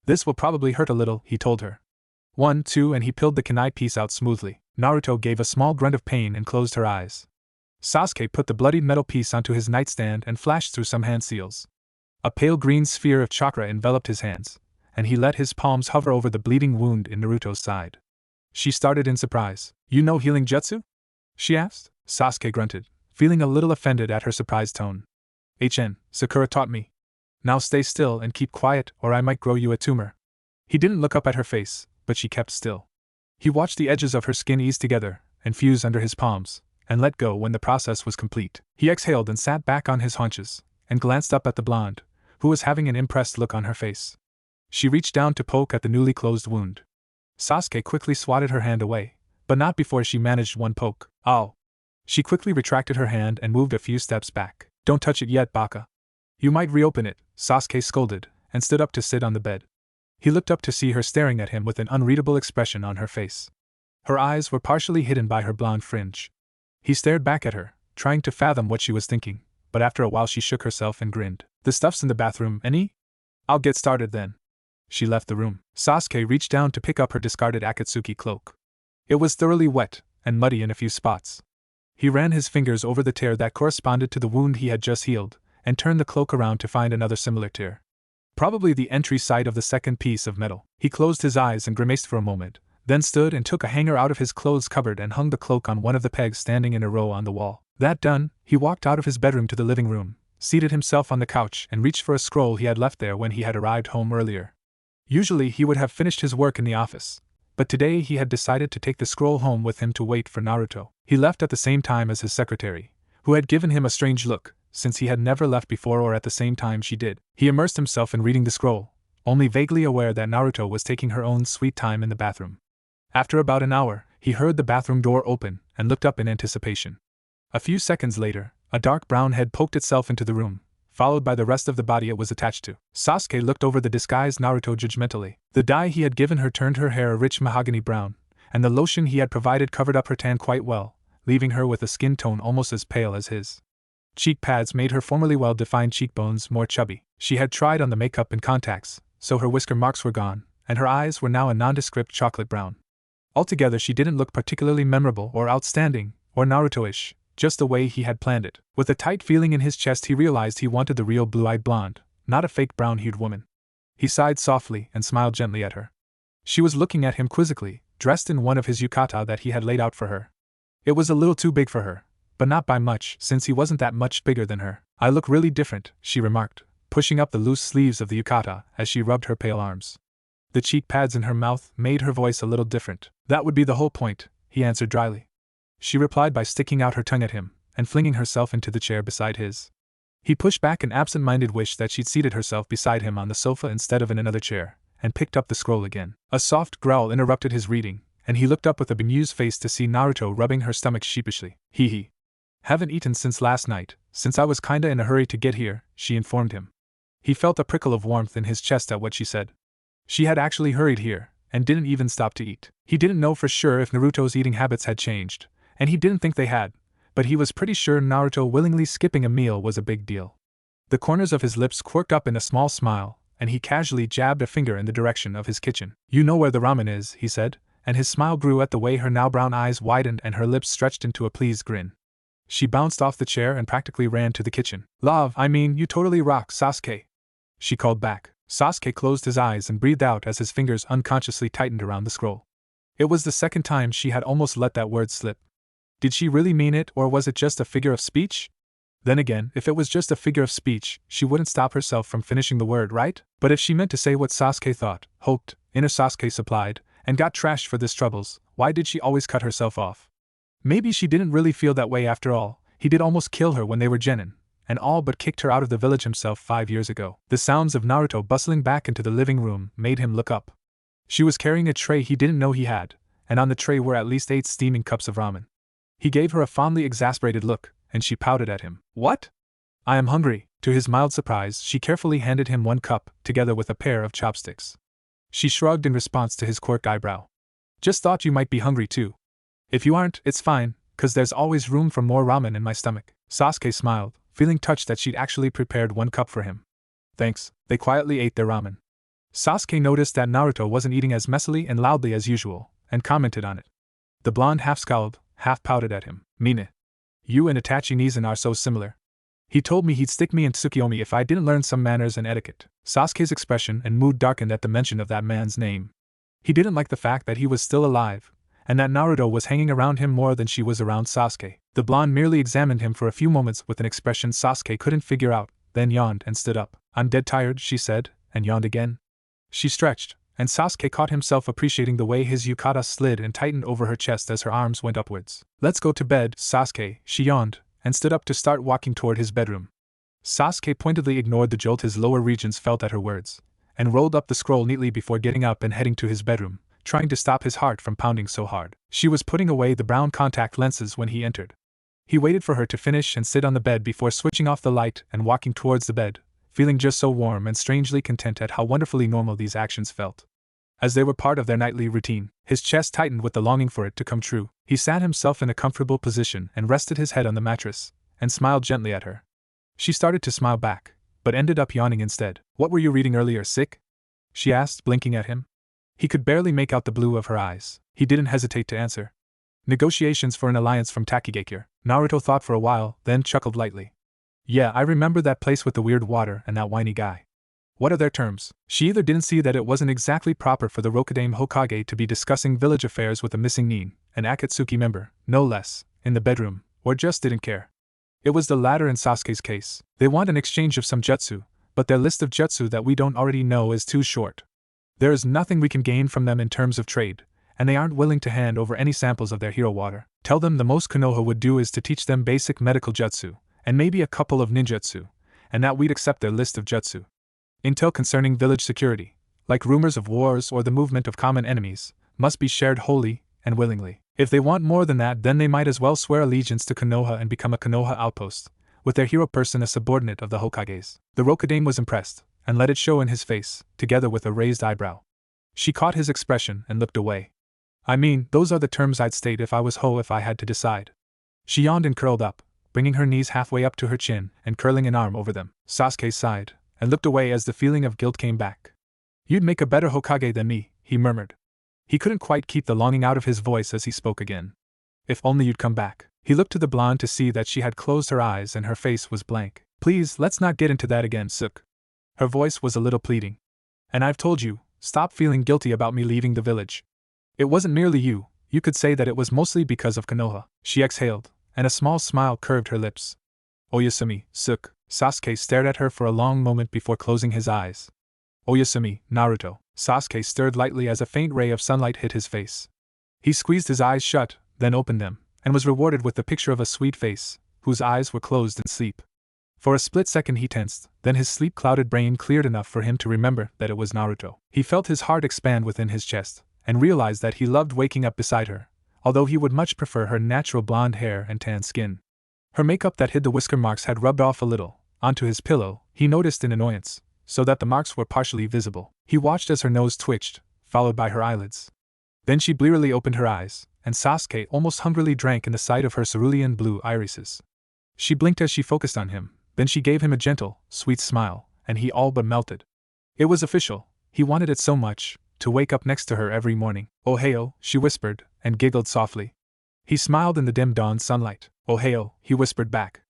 This will probably hurt a little, he told her. 1, 2, and he peeled the kunai piece out smoothly. Naruto gave a small grunt of pain and closed her eyes. Sasuke put the bloodied metal piece onto his nightstand and flashed through some hand seals. A pale green sphere of chakra enveloped his hands, and he let his palms hover over the bleeding wound in Naruto's side. She started in surprise. You know healing jutsu? She asked. Sasuke grunted, feeling a little offended at her surprised tone. Sakura taught me. Now stay still and keep quiet or I might grow you a tumor. He didn't look up at her face, but she kept still. He watched the edges of her skin ease together and fuse under his palms, and let go when the process was complete. He exhaled and sat back on his haunches, and glanced up at the blonde, who was having an impressed look on her face. She reached down to poke at the newly closed wound. Sasuke quickly swatted her hand away, but not before she managed one poke. Ow! She quickly retracted her hand and moved a few steps back. Don't touch it yet, Baka. You might reopen it, Sasuke scolded, and stood up to sit on the bed. He looked up to see her staring at him with an unreadable expression on her face. Her eyes were partially hidden by her blonde fringe. He stared back at her, trying to fathom what she was thinking, but after a while she shook herself and grinned. The stuff's in the bathroom, any? I'll get started then. She left the room. Sasuke reached down to pick up her discarded Akatsuki cloak. It was thoroughly wet, and muddy in a few spots. He ran his fingers over the tear that corresponded to the wound he had just healed, and turned the cloak around to find another similar tear. Probably the entry site of the second piece of metal. He closed his eyes and grimaced for a moment, then stood and took a hanger out of his clothes cupboard and hung the cloak on one of the pegs standing in a row on the wall. That done, he walked out of his bedroom to the living room, seated himself on the couch and reached for a scroll he had left there when he had arrived home earlier. Usually he would have finished his work in the office, but today he had decided to take the scroll home with him to wait for Naruto. He left at the same time as his secretary, who had given him a strange look, since he had never left before or at the same time she did. He immersed himself in reading the scroll, only vaguely aware that Naruto was taking her own sweet time in the bathroom. After about an hour, he heard the bathroom door open and looked up in anticipation. A few seconds later, a dark brown head poked itself into the room, followed by the rest of the body it was attached to. Sasuke looked over the disguised Naruto judgmentally. The dye he had given her turned her hair a rich mahogany brown, and the lotion he had provided covered up her tan quite well, leaving her with a skin tone almost as pale as his. Cheek pads made her formerly well-defined cheekbones more chubby. She had tried on the makeup and contacts, so her whisker marks were gone, and her eyes were now a nondescript chocolate brown. Altogether she didn't look particularly memorable or outstanding, or Naruto-ish, just the way he had planned it. With a tight feeling in his chest he realized he wanted the real blue-eyed blonde, not a fake brown-hued woman. He sighed softly and smiled gently at her. She was looking at him quizzically, dressed in one of his yukata that he had laid out for her. It was a little too big for her, but not by much since he wasn't that much bigger than her. "I look really different," she remarked, pushing up the loose sleeves of the yukata as she rubbed her pale arms. The cheek pads in her mouth made her voice a little different. "That would be the whole point," he answered dryly. She replied by sticking out her tongue at him and flinging herself into the chair beside his. He pushed back an absent-minded wish that she'd seated herself beside him on the sofa instead of in another chair, and picked up the scroll again. A soft growl interrupted his reading, and he looked up with a bemused face to see Naruto rubbing her stomach sheepishly. Hee. "Haven't eaten since last night, since I was kinda in a hurry to get here," she informed him. He felt a prickle of warmth in his chest at what she said. She had actually hurried here, and didn't even stop to eat. He didn't know for sure if Naruto's eating habits had changed, and he didn't think they had, but he was pretty sure Naruto willingly skipping a meal was a big deal. The corners of his lips quirked up in a small smile, and he casually jabbed a finger in the direction of his kitchen. "You know where the ramen is," he said, and his smile grew at the way her now brown eyes widened and her lips stretched into a pleased grin. She bounced off the chair and practically ran to the kitchen. You totally rock, Sasuke," she called back. Sasuke closed his eyes and breathed out as his fingers unconsciously tightened around the scroll. It was the second time she had almost let that word slip. Did she really mean it, or was it just a figure of speech? Then again, if it was just a figure of speech, she wouldn't stop herself from finishing the word, right? But if she meant to say what Sasuke thought, hoped, inner Sasuke supplied, and got trashed for this troubles, why did she always cut herself off? Maybe she didn't really feel that way after all. He did almost kill her when they were genin, and all but kicked her out of the village himself 5 years ago. The sounds of Naruto bustling back into the living room made him look up. She was carrying a tray he didn't know he had, and on the tray were at least 8 steaming cups of ramen. He gave her a fondly exasperated look, and she pouted at him. "What?" "I am hungry." To his mild surprise, she carefully handed him 1 cup, together with a pair of chopsticks. She shrugged in response to his quirked eyebrow. "Just thought you might be hungry too. If you aren't, it's fine, 'cause there's always room for more ramen in my stomach." Sasuke smiled, feeling touched that she'd actually prepared 1 cup for him. "Thanks." They quietly ate their ramen. Sasuke noticed that Naruto wasn't eating as messily and loudly as usual, and commented on it. The blonde half scowled, half pouted at him. "Mine. You and Itachi Nizan are so similar. He told me he'd stick me in Tsukiyomi if I didn't learn some manners and etiquette." Sasuke's expression and mood darkened at the mention of that man's name. He didn't like the fact that he was still alive, and that Naruto was hanging around him more than she was around Sasuke. The blonde merely examined him for a few moments with an expression Sasuke couldn't figure out, then yawned and stood up. "I'm dead tired," she said, and yawned again. She stretched, and Sasuke caught himself appreciating the way his yukata slid and tightened over her chest as her arms went upwards. "Let's go to bed, Sasuke," she yawned, and stood up to start walking toward his bedroom. Sasuke pointedly ignored the jolt his lower regions felt at her words, and rolled up the scroll neatly before getting up and heading to his bedroom, trying to stop his heart from pounding so hard. She was putting away the brown contact lenses when he entered. He waited for her to finish and sit on the bed before switching off the light and walking towards the bed, feeling just so warm and strangely content at how wonderfully normal these actions felt. As they were part of their nightly routine, his chest tightened with the longing for it to come true. He sat himself in a comfortable position and rested his head on the mattress, and smiled gently at her. She started to smile back, but ended up yawning instead. "What were you reading earlier, sick?" she asked, blinking at him. He could barely make out the blue of her eyes. He didn't hesitate to answer. "Negotiations for an alliance from Takigakure." Naruto thought for a while, then chuckled lightly. "Yeah, I remember that place with the weird water and that whiny guy. What are their terms?" She either didn't see that it wasn't exactly proper for the Rokudame Hokage to be discussing village affairs with a missing nin, an Akatsuki member, no less, in the bedroom, or just didn't care. It was the latter in Sasuke's case. They want an exchange of some jutsu, but their list of jutsu that we don't already know is too short. There is nothing we can gain from them in terms of trade, and they aren't willing to hand over any samples of their hero water. Tell them the most Konoha would do is to teach them basic medical jutsu, and maybe a couple of ninjutsu, and that we'd accept their list of jutsu. Intel concerning village security, like rumors of wars or the movement of common enemies, must be shared wholly and willingly. If they want more than that, then they might as well swear allegiance to Konoha and become a Konoha outpost, with their hero person a subordinate of the Hokage's. The Rokudaime was impressed, and let it show in his face, together with a raised eyebrow. She caught his expression and looked away. I mean, those are the terms I'd state if I was Ho if I had to decide. She yawned and curled up, bringing her knees halfway up to her chin and curling an arm over them. Sasuke sighed, and looked away as the feeling of guilt came back. You'd make a better Hokage than me, he murmured. He couldn't quite keep the longing out of his voice as he spoke again. If only you'd come back. He looked to the blonde to see that she had closed her eyes and her face was blank. Please, let's not get into that again, Suk. Her voice was a little pleading. And I've told you, stop feeling guilty about me leaving the village. It wasn't merely you could say that it was mostly because of Konoha. She exhaled, and a small smile curved her lips. Oyasumi, Suk. Sasuke stared at her for a long moment before closing his eyes. Oyasumi, Naruto. Sasuke stirred lightly as a faint ray of sunlight hit his face. He squeezed his eyes shut, then opened them, and was rewarded with the picture of a sweet face, whose eyes were closed in sleep. For a split second he tensed, then his sleep-clouded brain cleared enough for him to remember that it was Naruto. He felt his heart expand within his chest, and realized that he loved waking up beside her, although he would much prefer her natural blonde hair and tan skin. Her makeup that hid the whisker marks had rubbed off a little, onto his pillow, he noticed in annoyance, so that the marks were partially visible. He watched as her nose twitched, followed by her eyelids. Then she blearily opened her eyes, and Sasuke almost hungrily drank in the sight of her cerulean blue irises. She blinked as she focused on him, then she gave him a gentle, sweet smile, and he all but melted. It was official, he wanted it so much, to wake up next to her every morning. Ohio, she whispered, and giggled softly. He smiled in the dim dawn sunlight. Ohio, he whispered back.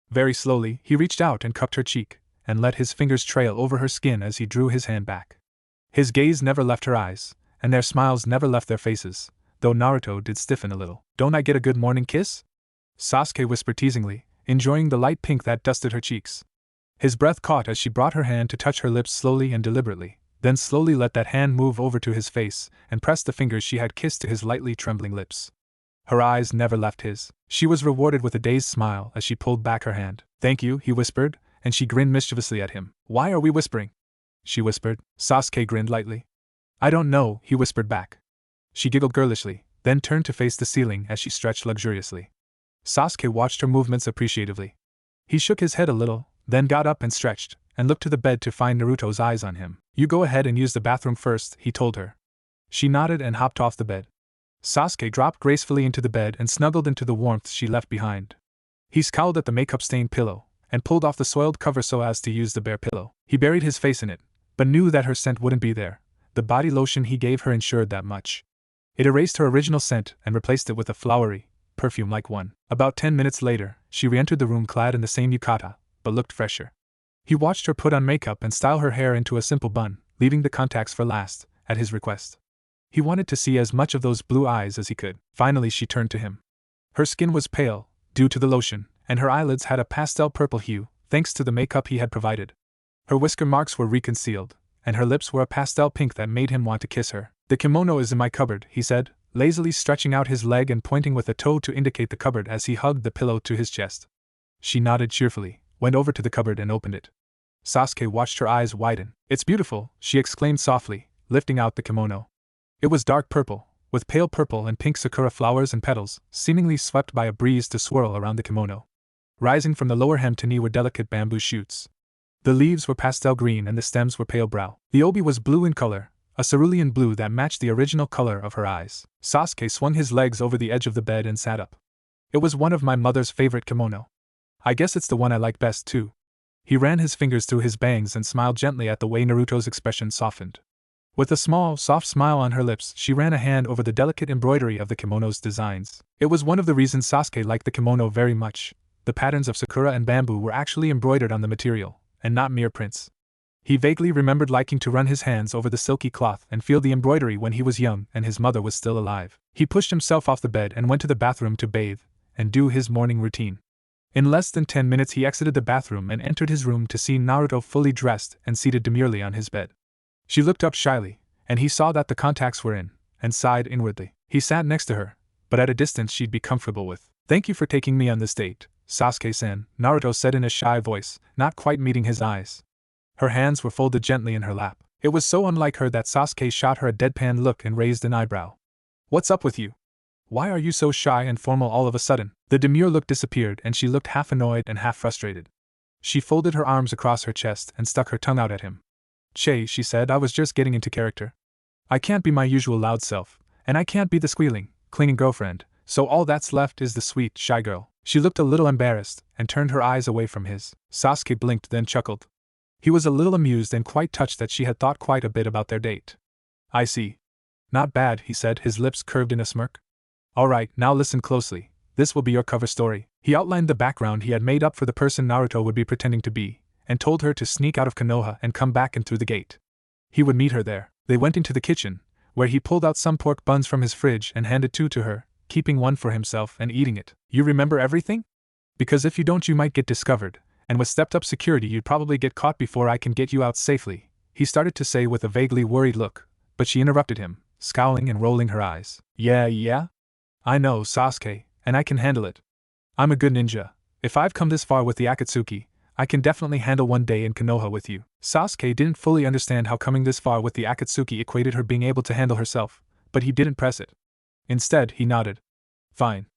Very slowly, he reached out and cupped her cheek, and let his fingers trail over her skin as he drew his hand back. His gaze never left her eyes, and their smiles never left their faces, though Naruto did stiffen a little. Don't I get a good morning kiss? Sasuke whispered teasingly, enjoying the light pink that dusted her cheeks. His breath caught as she brought her hand to touch her lips slowly and deliberately, then slowly let that hand move over to his face and press the fingers she had kissed to his lightly trembling lips. Her eyes never left his. She was rewarded with a dazed smile as she pulled back her hand. Thank you, he whispered, and she grinned mischievously at him. Why are we whispering? She whispered. Sasuke grinned lightly. I don't know, he whispered back. She giggled girlishly, then turned to face the ceiling as she stretched luxuriously. Sasuke watched her movements appreciatively. He shook his head a little, then got up and stretched, and looked to the bed to find Naruto's eyes on him. You go ahead and use the bathroom first, he told her. She nodded and hopped off the bed. Sasuke dropped gracefully into the bed and snuggled into the warmth she left behind. He scowled at the makeup-stained pillow, and pulled off the soiled cover so as to use the bare pillow. He buried his face in it, but knew that her scent wouldn't be there. The body lotion he gave her ensured that much. It erased her original scent and replaced it with a flowery, perfume-like one. About 10 minutes later, she re-entered the room clad in the same yukata, but looked fresher. He watched her put on makeup and style her hair into a simple bun, leaving the contacts for last, at his request. He wanted to see as much of those blue eyes as he could. Finally she turned to him. Her skin was pale, due to the lotion, and her eyelids had a pastel purple hue, thanks to the makeup he had provided. Her whisker marks were reconcealed, and her lips were a pastel pink that made him want to kiss her. The kimono is in my cupboard, he said, lazily stretching out his leg and pointing with a toe to indicate the cupboard as he hugged the pillow to his chest. She nodded cheerfully, went over to the cupboard and opened it. Sasuke watched her eyes widen. It's beautiful, she exclaimed softly, lifting out the kimono. It was dark purple, with pale purple and pink sakura flowers and petals, seemingly swept by a breeze to swirl around the kimono. Rising from the lower hem to knee were delicate bamboo shoots. The leaves were pastel green and the stems were pale brown. The obi was blue in color, a cerulean blue that matched the original color of her eyes. Sasuke swung his legs over the edge of the bed and sat up. It was one of my mother's favorite kimono. I guess it's the one I like best too. He ran his fingers through his bangs and smiled gently at the way Naruto's expression softened. With a small, soft smile on her lips, she ran a hand over the delicate embroidery of the kimono's designs. It was one of the reasons Sasuke liked the kimono very much. The patterns of sakura and bamboo were actually embroidered on the material, and not mere prints. He vaguely remembered liking to run his hands over the silky cloth and feel the embroidery when he was young and his mother was still alive. He pushed himself off the bed and went to the bathroom to bathe and do his morning routine. In less than 10 minutes he exited the bathroom and entered his room to see Naruto fully dressed and seated demurely on his bed. She looked up shyly, and he saw that the contacts were in, and sighed inwardly. He sat next to her, but at a distance she'd be comfortable with. Thank you for taking me on this date, Sasuke-san, Naruto said in a shy voice, not quite meeting his eyes. Her hands were folded gently in her lap. It was so unlike her that Sasuke shot her a deadpan look and raised an eyebrow. What's up with you? Why are you so shy and formal all of a sudden? The demure look disappeared and she looked half annoyed and half frustrated. She folded her arms across her chest and stuck her tongue out at him. "Che," she said, "I was just getting into character. I can't be my usual loud self, and I can't be the squealing, clinging girlfriend, so all that's left is the sweet, shy girl." She looked a little embarrassed and turned her eyes away from his. Sasuke blinked then chuckled. He was a little amused and quite touched that she had thought quite a bit about their date. "I see. Not bad," he said, his lips curved in a smirk. "Alright, now listen closely. This will be your cover story." He outlined the background he had made up for the person Naruto would be pretending to be, and told her to sneak out of Konoha and come back in through the gate. He would meet her there. They went into the kitchen, where he pulled out some pork buns from his fridge and handed two to her, keeping one for himself and eating it. "You remember everything? Because if you don't you might get discovered, and with stepped-up security you'd probably get caught before I can get you out safely," he started to say with a vaguely worried look, but she interrupted him, scowling and rolling her eyes. Yeah? I know, Sasuke, and I can handle it. I'm a good ninja. If I've come this far with the Akatsuki, I can definitely handle one day in Konoha with you." Sasuke didn't fully understand how coming this far with the Akatsuki equated her being able to handle herself, but he didn't press it. Instead, he nodded. "Fine.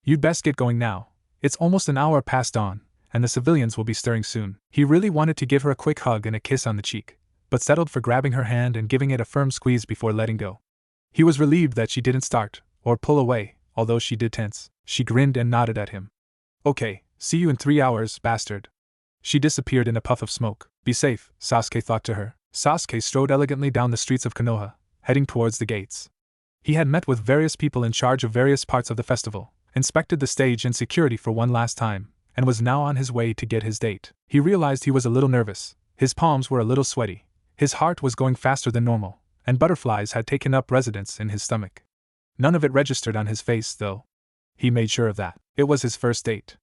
You'd best get going now. It's almost an hour past dawn, and the civilians will be stirring soon." He really wanted to give her a quick hug and a kiss on the cheek, but settled for grabbing her hand and giving it a firm squeeze before letting go. He was relieved that she didn't start, or pull away, although she did tense. She grinned and nodded at him. "Okay, see you in 3 hours, bastard." She disappeared in a puff of smoke. Be safe, Sasuke thought to her. Sasuke strode elegantly down the streets of Konoha, heading towards the gates. He had met with various people in charge of various parts of the festival, inspected the stage and security for one last time, and was now on his way to get his date. He realized he was a little nervous, his palms were a little sweaty, his heart was going faster than normal, and butterflies had taken up residence in his stomach. None of it registered on his face, though. He made sure of that. It was his first date.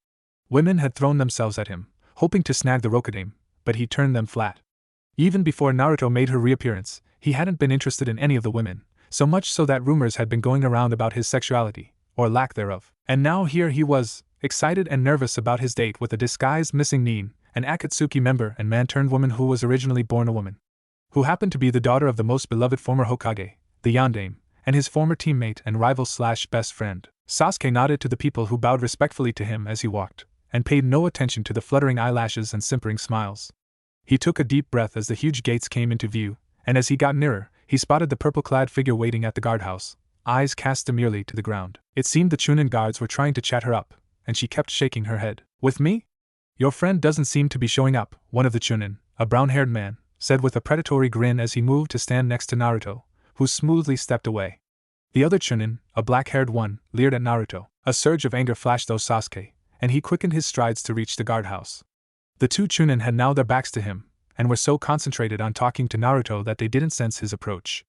Women had thrown themselves at him, hoping to snag the Rokugan, but he turned them flat. Even before Naruto made her reappearance, he hadn't been interested in any of the women, so much so that rumors had been going around about his sexuality, or lack thereof. And now here he was, excited and nervous about his date with a disguised missing Nin, an Akatsuki member and man-turned-woman who was originally born a woman. Who happened to be the daughter of the most beloved former Hokage, the Yondaime, and his former teammate and rival/best friend. Sasuke nodded to the people who bowed respectfully to him as he walked, and paid no attention to the fluttering eyelashes and simpering smiles. He took a deep breath as the huge gates came into view, and as he got nearer, he spotted the purple-clad figure waiting at the guardhouse, eyes cast demurely to the ground. It seemed the Chunin guards were trying to chat her up, and she kept shaking her head. "With me? Your friend doesn't seem to be showing up," one of the Chunin, a brown-haired man, said with a predatory grin as he moved to stand next to Naruto, who smoothly stepped away. The other Chunin, a black-haired one, leered at Naruto. A surge of anger flashed through Sasuke, and he quickened his strides to reach the guardhouse. The two Chunin had now their backs to him, and were so concentrated on talking to Naruto that they didn't sense his approach.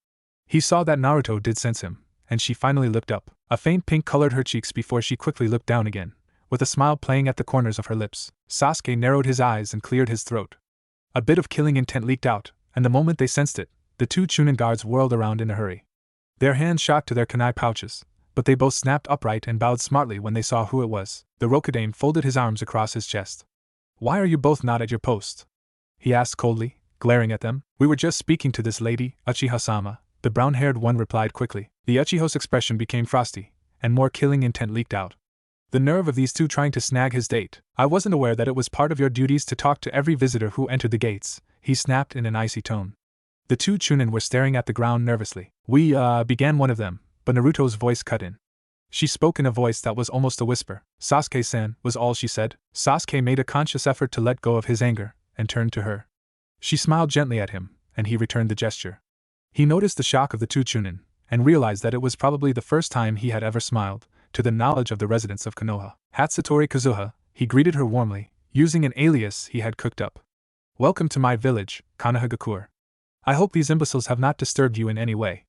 He saw that Naruto did sense him, and she finally looked up. A faint pink colored her cheeks before she quickly looked down again, with a smile playing at the corners of her lips. Sasuke narrowed his eyes and cleared his throat. A bit of killing intent leaked out, and the moment they sensed it, the two Chunin guards whirled around in a hurry. Their hands shot to their kunai pouches, but they both snapped upright and bowed smartly when they saw who it was. The Rokugan folded his arms across his chest. "Why are you both not at your post?" he asked coldly, glaring at them. "We were just speaking to this lady, Uchiha-sama," the brown-haired one replied quickly. The Uchiha's expression became frosty, and more killing intent leaked out. The nerve of these two trying to snag his date. "I wasn't aware that it was part of your duties to talk to every visitor who entered the gates," he snapped in an icy tone. The two Chunin were staring at the ground nervously. "We, began one of them, but Naruto's voice cut in. She spoke in a voice that was almost a whisper. "Sasuke-san," was all she said. Sasuke made a conscious effort to let go of his anger, and turned to her. She smiled gently at him, and he returned the gesture. He noticed the shock of the two Chunin, and realized that it was probably the first time he had ever smiled, to the knowledge of the residents of Konoha. "Hatsutori Kazuha," he greeted her warmly, using an alias he had cooked up. "Welcome to my village, Konohagakure. I hope these imbeciles have not disturbed you in any way,"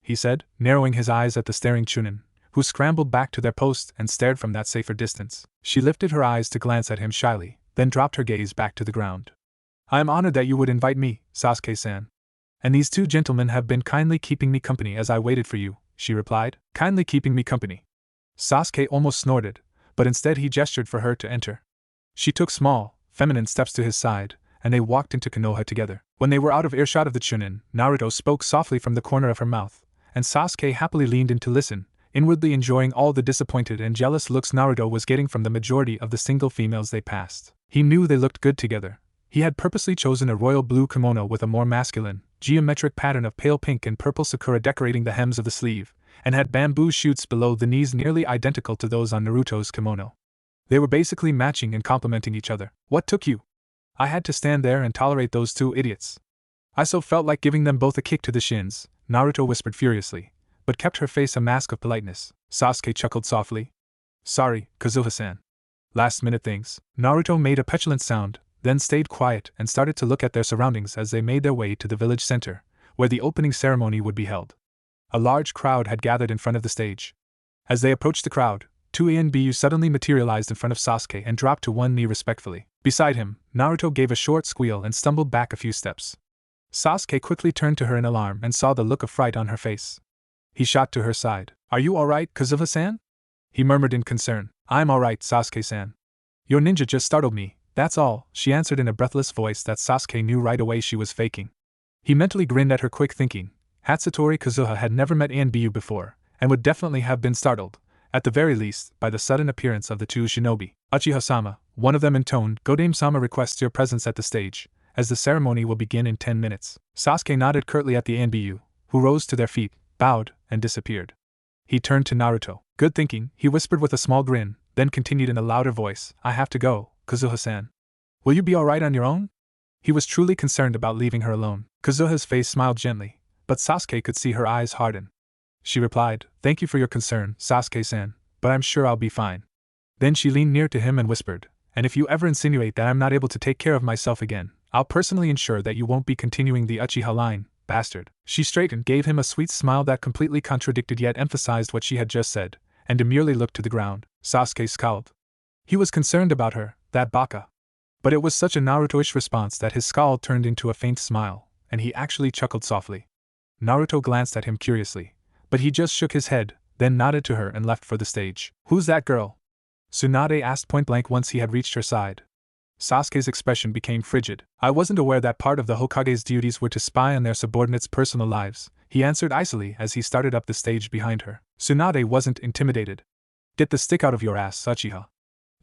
he said, narrowing his eyes at the staring Chunin, who scrambled back to their post and stared from that safer distance. She lifted her eyes to glance at him shyly, then dropped her gaze back to the ground. "I am honored that you would invite me, Sasuke-san. And these two gentlemen have been kindly keeping me company as I waited for you," she replied. "Kindly keeping me company." Sasuke almost snorted, but instead he gestured for her to enter. She took small, feminine steps to his side, and they walked into Konoha together. When they were out of earshot of the Chunin, Naruto spoke softly from the corner of her mouth, and Sasuke happily leaned in to listen, inwardly enjoying all the disappointed and jealous looks Naruto was getting from the majority of the single females they passed. He knew they looked good together. He had purposely chosen a royal blue kimono with a more masculine, geometric pattern of pale pink and purple sakura decorating the hems of the sleeve, and had bamboo shoots below the knees nearly identical to those on Naruto's kimono. They were basically matching and complementing each other. What took you? I had to stand there and tolerate those two idiots. I so felt like giving them both a kick to the shins, Naruto whispered furiously, but kept her face a mask of politeness. Sasuke chuckled softly. Sorry, Kazuha-san. Last-minute things. Naruto made a petulant sound, then stayed quiet and started to look at their surroundings as they made their way to the village center, where the opening ceremony would be held. A large crowd had gathered in front of the stage. As they approached the crowd, two Inbu suddenly materialized in front of Sasuke and dropped to one knee respectfully. Beside him, Naruto gave a short squeal and stumbled back a few steps. Sasuke quickly turned to her in alarm and saw the look of fright on her face. He shot to her side. Are you alright, Kazuha-san? He murmured in concern. I'm alright, Sasuke-san. Your ninja just startled me, that's all, she answered in a breathless voice that Sasuke knew right away she was faking. He mentally grinned at her quick thinking. Hatsutori Kazuha had never met Inbu before, and would definitely have been startled, at the very least, by the sudden appearance of the two shinobi. Uchiha-sama, one of them intoned, Godame-sama requests your presence at the stage, as the ceremony will begin in 10 minutes. Sasuke nodded curtly at the Inbu, who rose to their feet, bowed, and disappeared. He turned to Naruto. Good thinking, he whispered with a small grin, then continued in a louder voice, I have to go, Kazuha-san. Will you be alright on your own? He was truly concerned about leaving her alone. Kazuha's face smiled gently, but Sasuke could see her eyes harden. She replied, Thank you for your concern, Sasuke-san, but I'm sure I'll be fine. Then she leaned near to him and whispered, And if you ever insinuate that I'm not able to take care of myself again, I'll personally ensure that you won't be continuing the Uchiha line, bastard. She straightened, gave him a sweet smile that completely contradicted yet emphasized what she had just said, and demurely looked to the ground. Sasuke scowled. He was concerned about her, that baka. But it was such a Naruto-ish response that his scowl turned into a faint smile, and he actually chuckled softly. Naruto glanced at him curiously, but he just shook his head, then nodded to her and left for the stage. Who's that girl? Tsunade asked point-blank once he had reached her side. Sasuke's expression became frigid. I wasn't aware that part of the Hokage's duties were to spy on their subordinates' personal lives, he answered icily as he started up the stage behind her. Tsunade wasn't intimidated. Get the stick out of your ass, Uchiha.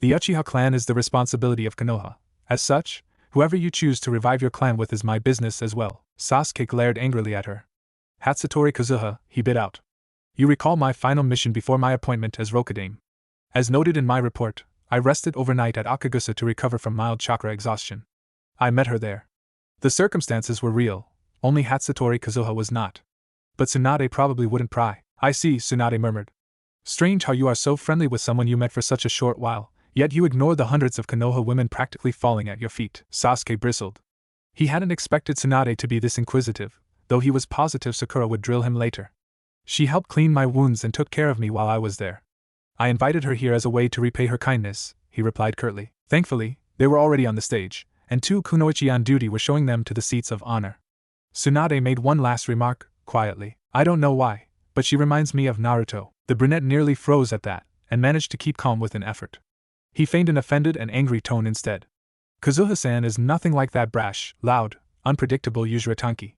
The Uchiha clan is the responsibility of Konoha. As such, whoever you choose to revive your clan with is my business as well. Sasuke glared angrily at her. Hatsutori Kazuha, he bit out. You recall my final mission before my appointment as Rokudame. As noted in my report, I rested overnight at Akagusa to recover from mild chakra exhaustion. I met her there. The circumstances were real, only Hatsutori Kazuha was not. But Tsunade probably wouldn't pry. I see, Tsunade murmured. Strange how you are so friendly with someone you met for such a short while, yet you ignore the hundreds of Konoha women practically falling at your feet. Sasuke bristled. He hadn't expected Tsunade to be this inquisitive, though he was positive Sakura would drill him later. She helped clean my wounds and took care of me while I was there. I invited her here as a way to repay her kindness, he replied curtly. Thankfully, they were already on the stage, and two kunoichi on duty were showing them to the seats of honor. Tsunade made one last remark, quietly. I don't know why, but she reminds me of Naruto. The brunette nearly froze at that, and managed to keep calm with an effort. He feigned an offended and angry tone instead. Kazuha-san is nothing like that brash, loud, unpredictable Yuzuritanki.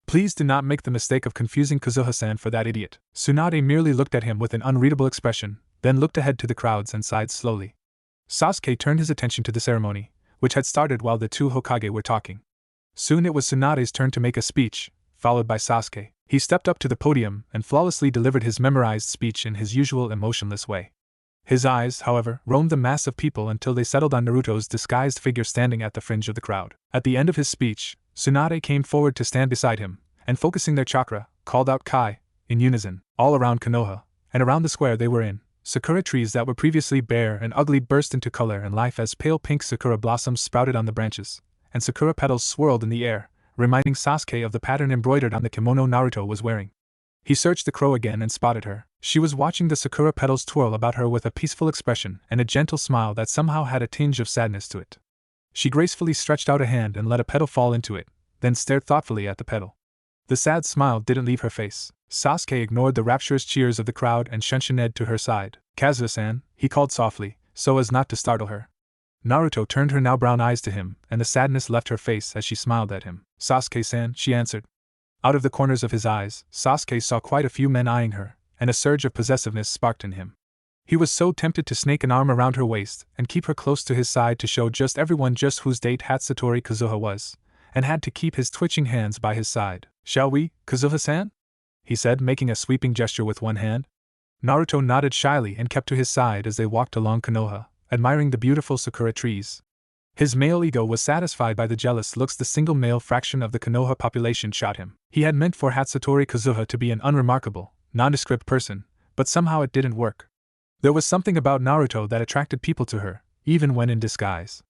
Please do not make the mistake of confusing Kazuha-san for that idiot. Tsunade merely looked at him with an unreadable expression, then looked ahead to the crowds and sighed slowly. Sasuke turned his attention to the ceremony, which had started while the two Hokage were talking. Soon it was Tsunade's turn to make a speech, followed by Sasuke. He stepped up to the podium and flawlessly delivered his memorized speech in his usual emotionless way. His eyes, however, roamed the mass of people until they settled on Naruto's disguised figure standing at the fringe of the crowd. At the end of his speech, Tsunade came forward to stand beside him, and focusing their chakra, called out Kai, in unison. All around Konoha, and around the square they were in, sakura trees that were previously bare and ugly burst into color and life as pale pink sakura blossoms sprouted on the branches, and sakura petals swirled in the air, reminding Sasuke of the pattern embroidered on the kimono Naruto was wearing. He searched the crow again and spotted her. She was watching the sakura petals twirl about her with a peaceful expression and a gentle smile that somehow had a tinge of sadness to it. She gracefully stretched out a hand and let a petal fall into it, then stared thoughtfully at the petal. The sad smile didn't leave her face. Sasuke ignored the rapturous cheers of the crowd and shunshined to her side. Kazuha-san, he called softly, so as not to startle her. Naruto turned her now brown eyes to him, and the sadness left her face as she smiled at him. Sasuke-san, she answered. Out of the corners of his eyes, Sasuke saw quite a few men eyeing her, and a surge of possessiveness sparked in him. He was so tempted to snake an arm around her waist and keep her close to his side to show everyone whose date Hatsutori Kazuha was, and had to keep his twitching hands by his side. "Shall we, Kazuha-san?" he said, making a sweeping gesture with one hand. Naruto nodded shyly and kept to his side as they walked along Konoha, admiring the beautiful sakura trees. His male ego was satisfied by the jealous looks the single male fraction of the Konoha population shot him. He had meant for Hatsutori Kazuha to be an unremarkable, nondescript person, but somehow it didn't work. There was something about Naruto that attracted people to her, even when in disguise.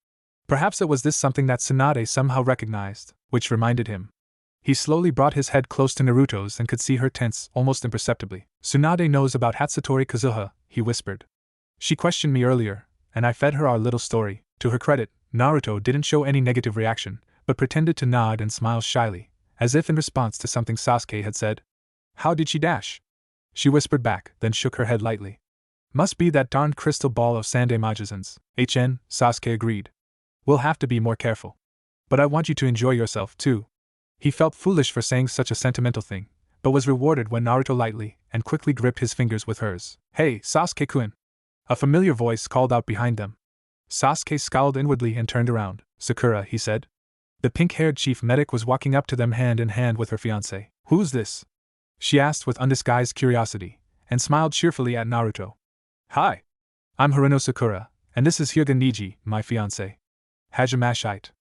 Perhaps it was this something that Tsunade somehow recognized, which reminded him. He slowly brought his head close to Naruto's and could see her tense, almost imperceptibly. "Tsunade knows about Hatsutori Kazuha," he whispered. "She questioned me earlier, and I fed her our little story." To her credit, Naruto didn't show any negative reaction, but pretended to nod and smile shyly, as if in response to something Sasuke had said. "How did she dash?" she whispered back, then shook her head lightly. "Must be that darned crystal ball of Sande Majizan's." Sasuke agreed. "We'll have to be more careful. But I want you to enjoy yourself, too." He felt foolish for saying such a sentimental thing, but was rewarded when Naruto lightly and quickly gripped his fingers with hers. "Hey, Sasuke-kun!" A familiar voice called out behind them. Sasuke scowled inwardly and turned around. "Sakura," he said. The pink-haired chief medic was walking up to them hand in hand with her fiancé. "Who's this?" she asked with undisguised curiosity, and smiled cheerfully at Naruto. "Hi. I'm Haruno Sakura, and this is Hyuga Niji, my fiancé. Hajimashite."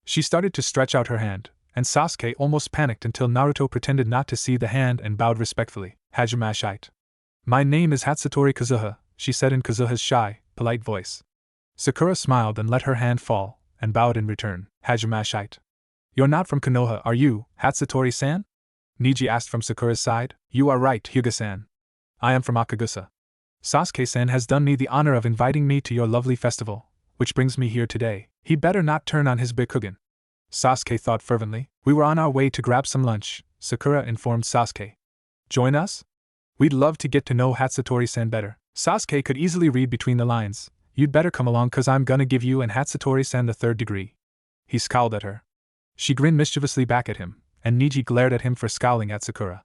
She started to stretch out her hand, and Sasuke almost panicked until Naruto pretended not to see the hand and bowed respectfully. "Hajimashite. My name is Hatsutori Kazuha," she said in Kazuha's shy, polite voice. Sakura smiled and let her hand fall, and bowed in return. "Hajimashite. You're not from Konoha, are you, Hatsutori-san?" Niji asked from Sakura's side. "You are right, Hyuga-san. I am from Akagusa. Sasuke-san has done me the honor of inviting me to your lovely festival, which brings me here today. He'd better not turn on his Byakugan." Sasuke thought fervently. "We were on our way to grab some lunch," Sakura informed Sasuke. "Join us? We'd love to get to know Hatsutori-san better." Sasuke could easily read between the lines. "You'd better come along, 'cause I'm gonna give you and Hatsutori-san the third degree." He scowled at her. She grinned mischievously back at him, and Niji glared at him for scowling at Sakura.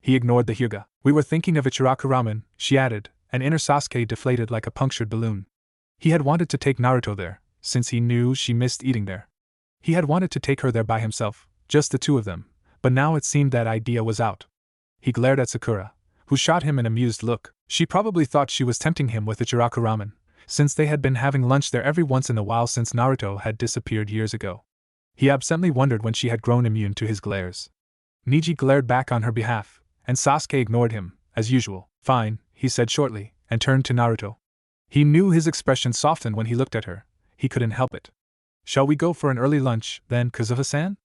He ignored the Hyuga. "We were thinking of Ichiraku ramen," she added, and inner Sasuke deflated like a punctured balloon. He had wanted to take Naruto there, since he knew she missed eating there. He had wanted to take her there by himself, just the two of them, but now it seemed that idea was out. He glared at Sakura, who shot him an amused look. She probably thought she was tempting him with Ichiraku ramen, since they had been having lunch there every once in a while since Naruto had disappeared years ago. He absently wondered when she had grown immune to his glares. Niji glared back on her behalf, and Sasuke ignored him, as usual. "Fine," he said shortly, and turned to Naruto. He knew his expression softened when he looked at her. He couldn't help it. "Shall we go for an early lunch, then, Kazuha-san?"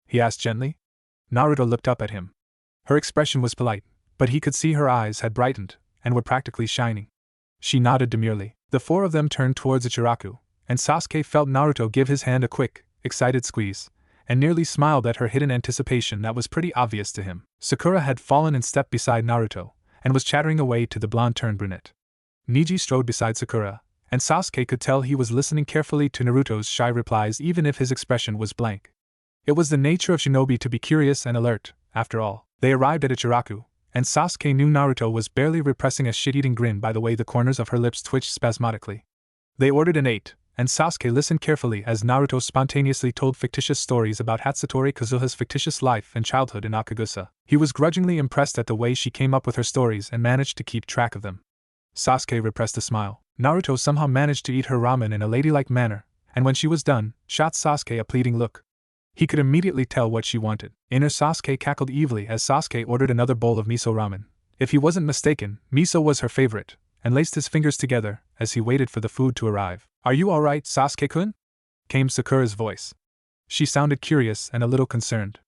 he asked gently. Naruto looked up at him. Her expression was polite, but he could see her eyes had brightened, and were practically shining. She nodded demurely. The four of them turned towards Ichiraku, and Sasuke felt Naruto give his hand a quick, excited squeeze, and nearly smiled at her hidden anticipation that was pretty obvious to him. Sakura had fallen in step beside Naruto, and was chattering away to the blonde-turned-brunette. Niji strode beside Sakura, and Sasuke could tell he was listening carefully to Naruto's shy replies even if his expression was blank. It was the nature of shinobi to be curious and alert, after all. They arrived at Ichiraku, and Sasuke knew Naruto was barely repressing a shit-eating grin by the way the corners of her lips twitched spasmodically. They ordered and ate, and Sasuke listened carefully as Naruto spontaneously told fictitious stories about Hatsutori Kazuha's fictitious life and childhood in Akagusa. He was grudgingly impressed at the way she came up with her stories and managed to keep track of them. Sasuke repressed a smile. Naruto somehow managed to eat her ramen in a ladylike manner, and when she was done, shot Sasuke a pleading look. He could immediately tell what she wanted. Inner Sasuke cackled evilly as Sasuke ordered another bowl of miso ramen. If he wasn't mistaken, miso was her favorite, and laced his fingers together as he waited for the food to arrive. "Are you alright, Sasuke-kun?" came Sakura's voice. She sounded curious and a little concerned.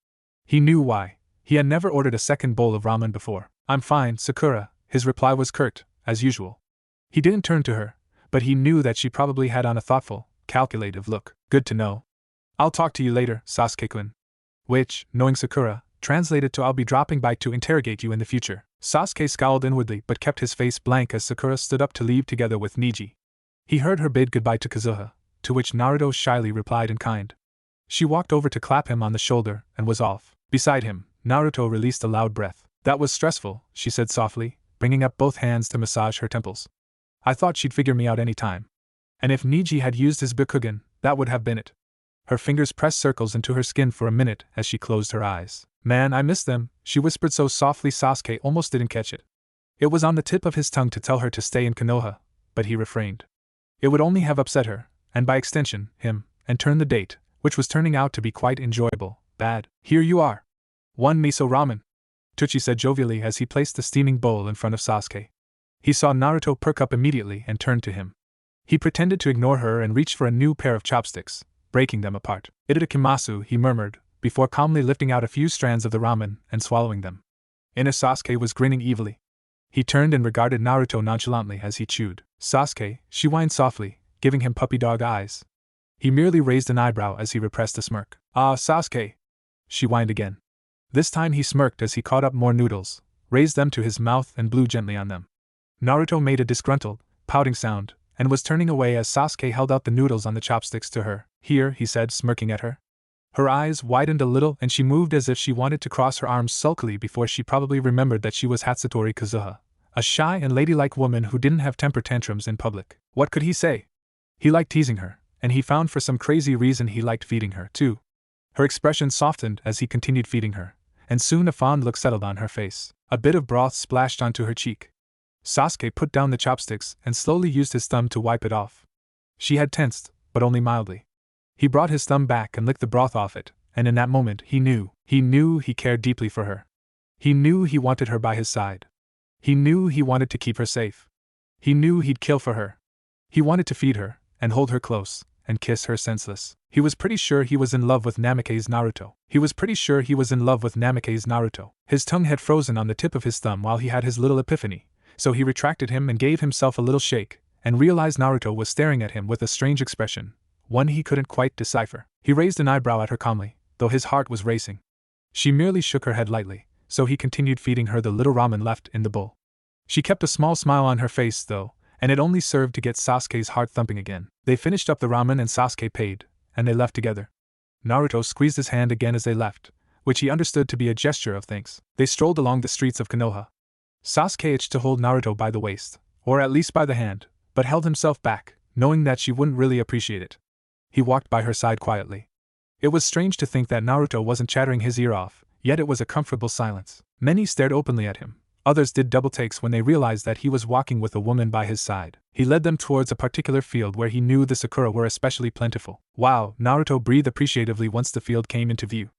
He knew why. He had never ordered a second bowl of ramen before. "I'm fine, Sakura," his reply was curt, as usual. He didn't turn to her, but he knew that she probably had on a thoughtful, calculative look. "Good to know. I'll talk to you later, Sasuke-kun." Which, knowing Sakura, translated to "I'll be dropping by to interrogate you in the future." Sasuke scowled inwardly but kept his face blank as Sakura stood up to leave together with Niji. He heard her bid goodbye to Kazuha, to which Naruto shyly replied in kind. She walked over to clap him on the shoulder and was off. Beside him, Naruto released a loud breath. "That was stressful," she said softly, bringing up both hands to massage her temples. I thought she'd figure me out any time. And if Niji had used his Byakugan, that would have been it. Her fingers pressed circles into her skin for a minute as she closed her eyes. Man, I miss them, she whispered so softly Sasuke almost didn't catch it. It was on the tip of his tongue to tell her to stay in Konoha, but he refrained. It would only have upset her, and by extension, him, and turn the date, which was turning out to be quite enjoyable, bad. Here you are. One miso ramen, Tucci said jovially as he placed the steaming bowl in front of Sasuke. He saw Naruto perk up immediately and turned to him. He pretended to ignore her and reached for a new pair of chopsticks, breaking them apart. Itadakimasu, he murmured, before calmly lifting out a few strands of the ramen and swallowing them. Inner Sasuke was grinning evilly. He turned and regarded Naruto nonchalantly as he chewed. Sasuke, she whined softly, giving him puppy dog eyes. He merely raised an eyebrow as he repressed a smirk. Ah, Sasuke! She whined again. This time he smirked as he caught up more noodles, raised them to his mouth and blew gently on them. Naruto made a disgruntled, pouting sound, and was turning away as Sasuke held out the noodles on the chopsticks to her. Here, he said, smirking at her. Her eyes widened a little and she moved as if she wanted to cross her arms sulkily before she probably remembered that she was Hatsutori Kazuha, a shy and ladylike woman who didn't have temper tantrums in public. What could he say? He liked teasing her, and he found for some crazy reason he liked feeding her, too. Her expression softened as he continued feeding her, and soon a fond look settled on her face. A bit of broth splashed onto her cheek. Sasuke put down the chopsticks and slowly used his thumb to wipe it off. She had tensed, but only mildly. He brought his thumb back and licked the broth off it, and in that moment he knew he cared deeply for her. He knew he wanted her by his side. He knew he wanted to keep her safe. He knew he'd kill for her. He wanted to feed her, and hold her close, and kiss her senseless. He was pretty sure he was in love with Namikaze's Naruto. His tongue had frozen on the tip of his thumb while he had his little epiphany, so he retracted him and gave himself a little shake, and realized Naruto was staring at him with a strange expression, one he couldn't quite decipher. He raised an eyebrow at her calmly, though his heart was racing. She merely shook her head lightly, so he continued feeding her the little ramen left in the bowl. She kept a small smile on her face, though, and it only served to get Sasuke's heart thumping again. They finished up the ramen and Sasuke paid, and they left together. Naruto squeezed his hand again as they left, which he understood to be a gesture of thanks. They strolled along the streets of Konoha. Sasuke itched to hold Naruto by the waist, or at least by the hand, but held himself back, knowing that she wouldn't really appreciate it. He walked by her side quietly. It was strange to think that Naruto wasn't chattering his ear off, yet it was a comfortable silence. Many stared openly at him. Others did double takes when they realized that he was walking with a woman by his side. He led them towards a particular field where he knew the sakura were especially plentiful. Wow, Naruto breathed appreciatively once the field came into view.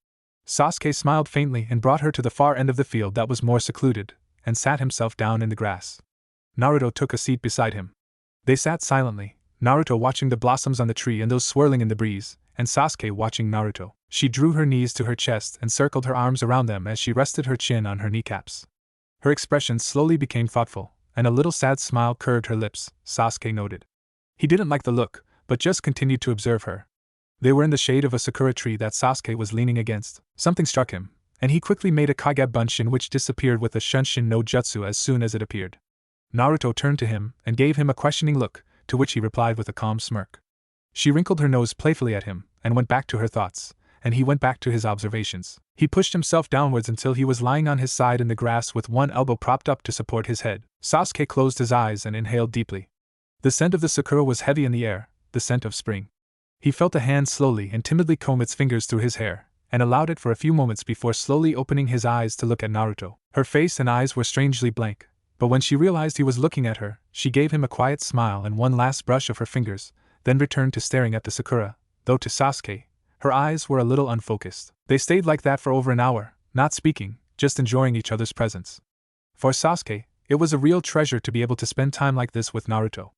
Sasuke smiled faintly and brought her to the far end of the field that was more secluded, and sat himself down in the grass. Naruto took a seat beside him. They sat silently, Naruto watching the blossoms on the tree and those swirling in the breeze, and Sasuke watching Naruto. She drew her knees to her chest and circled her arms around them as she rested her chin on her kneecaps. Her expression slowly became thoughtful, and a little sad smile curved her lips, Sasuke noted. He didn't like the look, but just continued to observe her. They were in the shade of a sakura tree that Sasuke was leaning against. Something struck him, and he quickly made a Kage Bunshin which disappeared with a Shunshin no Jutsu as soon as it appeared. Naruto turned to him and gave him a questioning look, to which he replied with a calm smirk. She wrinkled her nose playfully at him, and went back to her thoughts, and he went back to his observations. He pushed himself downwards until he was lying on his side in the grass with one elbow propped up to support his head. Sasuke closed his eyes and inhaled deeply. The scent of the sakura was heavy in the air, the scent of spring. He felt a hand slowly and timidly comb its fingers through his hair, and allowed it for a few moments before slowly opening his eyes to look at Naruto. Her face and eyes were strangely blank, but when she realized he was looking at her, she gave him a quiet smile and one last brush of her fingers, then returned to staring at the sakura, though to Sasuke, her eyes were a little unfocused. They stayed like that for over an hour, not speaking, just enjoying each other's presence. For Sasuke, it was a real treasure to be able to spend time like this with Naruto.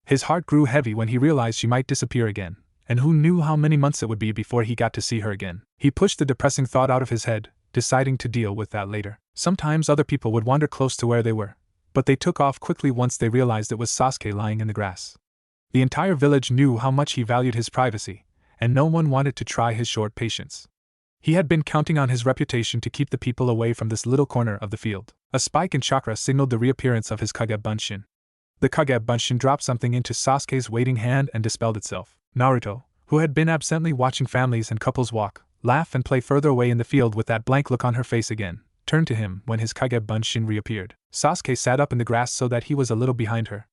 His heart grew heavy when he realized she might disappear again, and who knew how many months it would be before he got to see her again. He pushed the depressing thought out of his head, deciding to deal with that later. Sometimes other people would wander close to where they were, but they took off quickly once they realized it was Sasuke lying in the grass. The entire village knew how much he valued his privacy, and no one wanted to try his short patience. He had been counting on his reputation to keep the people away from this little corner of the field. A spike in chakra signaled the reappearance of his Kage Bunshin. The Kage Bunshin dropped something into Sasuke's waiting hand and dispelled itself. Naruto, who had been absently watching families and couples walk, laugh and play further away in the field with that blank look on her face again, turned to him when his Kage Bunshin reappeared. Sasuke sat up in the grass so that he was a little behind her.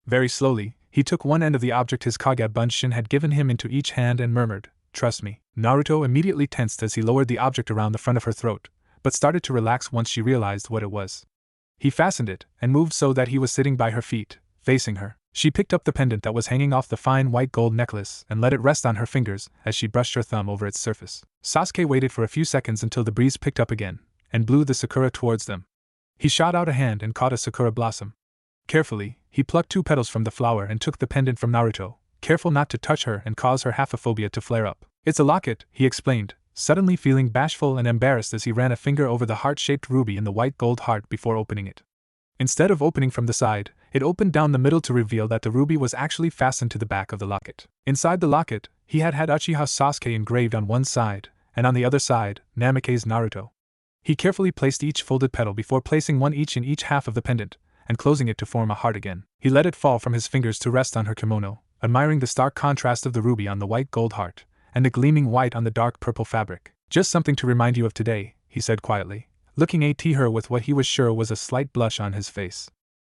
Very slowly, he took one end of the object his Kage Bunshin had given him into each hand and murmured, "Trust me." Naruto immediately tensed as he lowered the object around the front of her throat, but started to relax once she realized what it was. He fastened it and moved so that he was sitting by her feet, facing her. She picked up the pendant that was hanging off the fine white gold necklace and let it rest on her fingers as she brushed her thumb over its surface. Sasuke waited for a few seconds until the breeze picked up again and blew the sakura towards them. He shot out a hand and caught a sakura blossom. Carefully, he plucked 2 petals from the flower and took the pendant from Naruto, careful not to touch her and cause her haphophobia to flare up. "It's a locket," he explained, suddenly feeling bashful and embarrassed as he ran a finger over the heart-shaped ruby in the white gold heart before opening it. Instead of opening from the side, it opened down the middle to reveal that the ruby was actually fastened to the back of the locket. Inside the locket, he had Uchiha Sasuke engraved on one side, and on the other side, Namikaze Naruto. He carefully placed each folded petal before placing one each in each half of the pendant, and closing it to form a heart again. He let it fall from his fingers to rest on her kimono, admiring the stark contrast of the ruby on the white gold heart, and the gleaming white on the dark purple fabric. "Just something to remind you of today," he said quietly, looking at her with what he was sure was a slight blush on his face.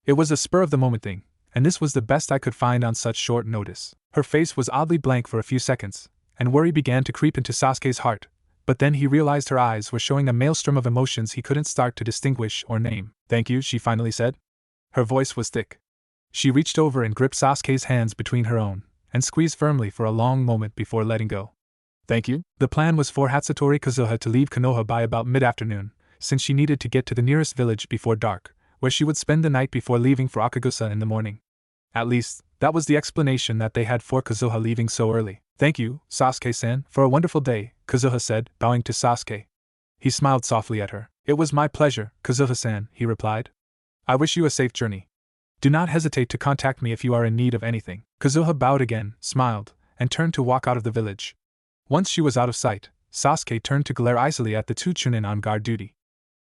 "It was a spur-of-the-moment thing, and this was the best I could find on such short notice." Her face was oddly blank for a few seconds, and worry began to creep into Sasuke's heart, but then he realized her eyes were showing a maelstrom of emotions he couldn't start to distinguish or name. "Thank you," she finally said. Her voice was thick. She reached over and gripped Sasuke's hands between her own, and squeezed firmly for a long moment before letting go. "Thank you?" The plan was for Hatsutori Kazuha to leave Konoha by about mid-afternoon, since she needed to get to the nearest village before dark, where she would spend the night before leaving for Akagusa in the morning. At least, that was the explanation that they had for Kazuha leaving so early. "Thank you, Sasuke-san, for a wonderful day," Kazuha said, bowing to Sasuke. He smiled softly at her. "It was my pleasure, Kazuha-san," he replied. "I wish you a safe journey. Do not hesitate to contact me if you are in need of anything." Kazuha bowed again, smiled, and turned to walk out of the village. Once she was out of sight, Sasuke turned to glare icily at the 2 Chunin on guard duty.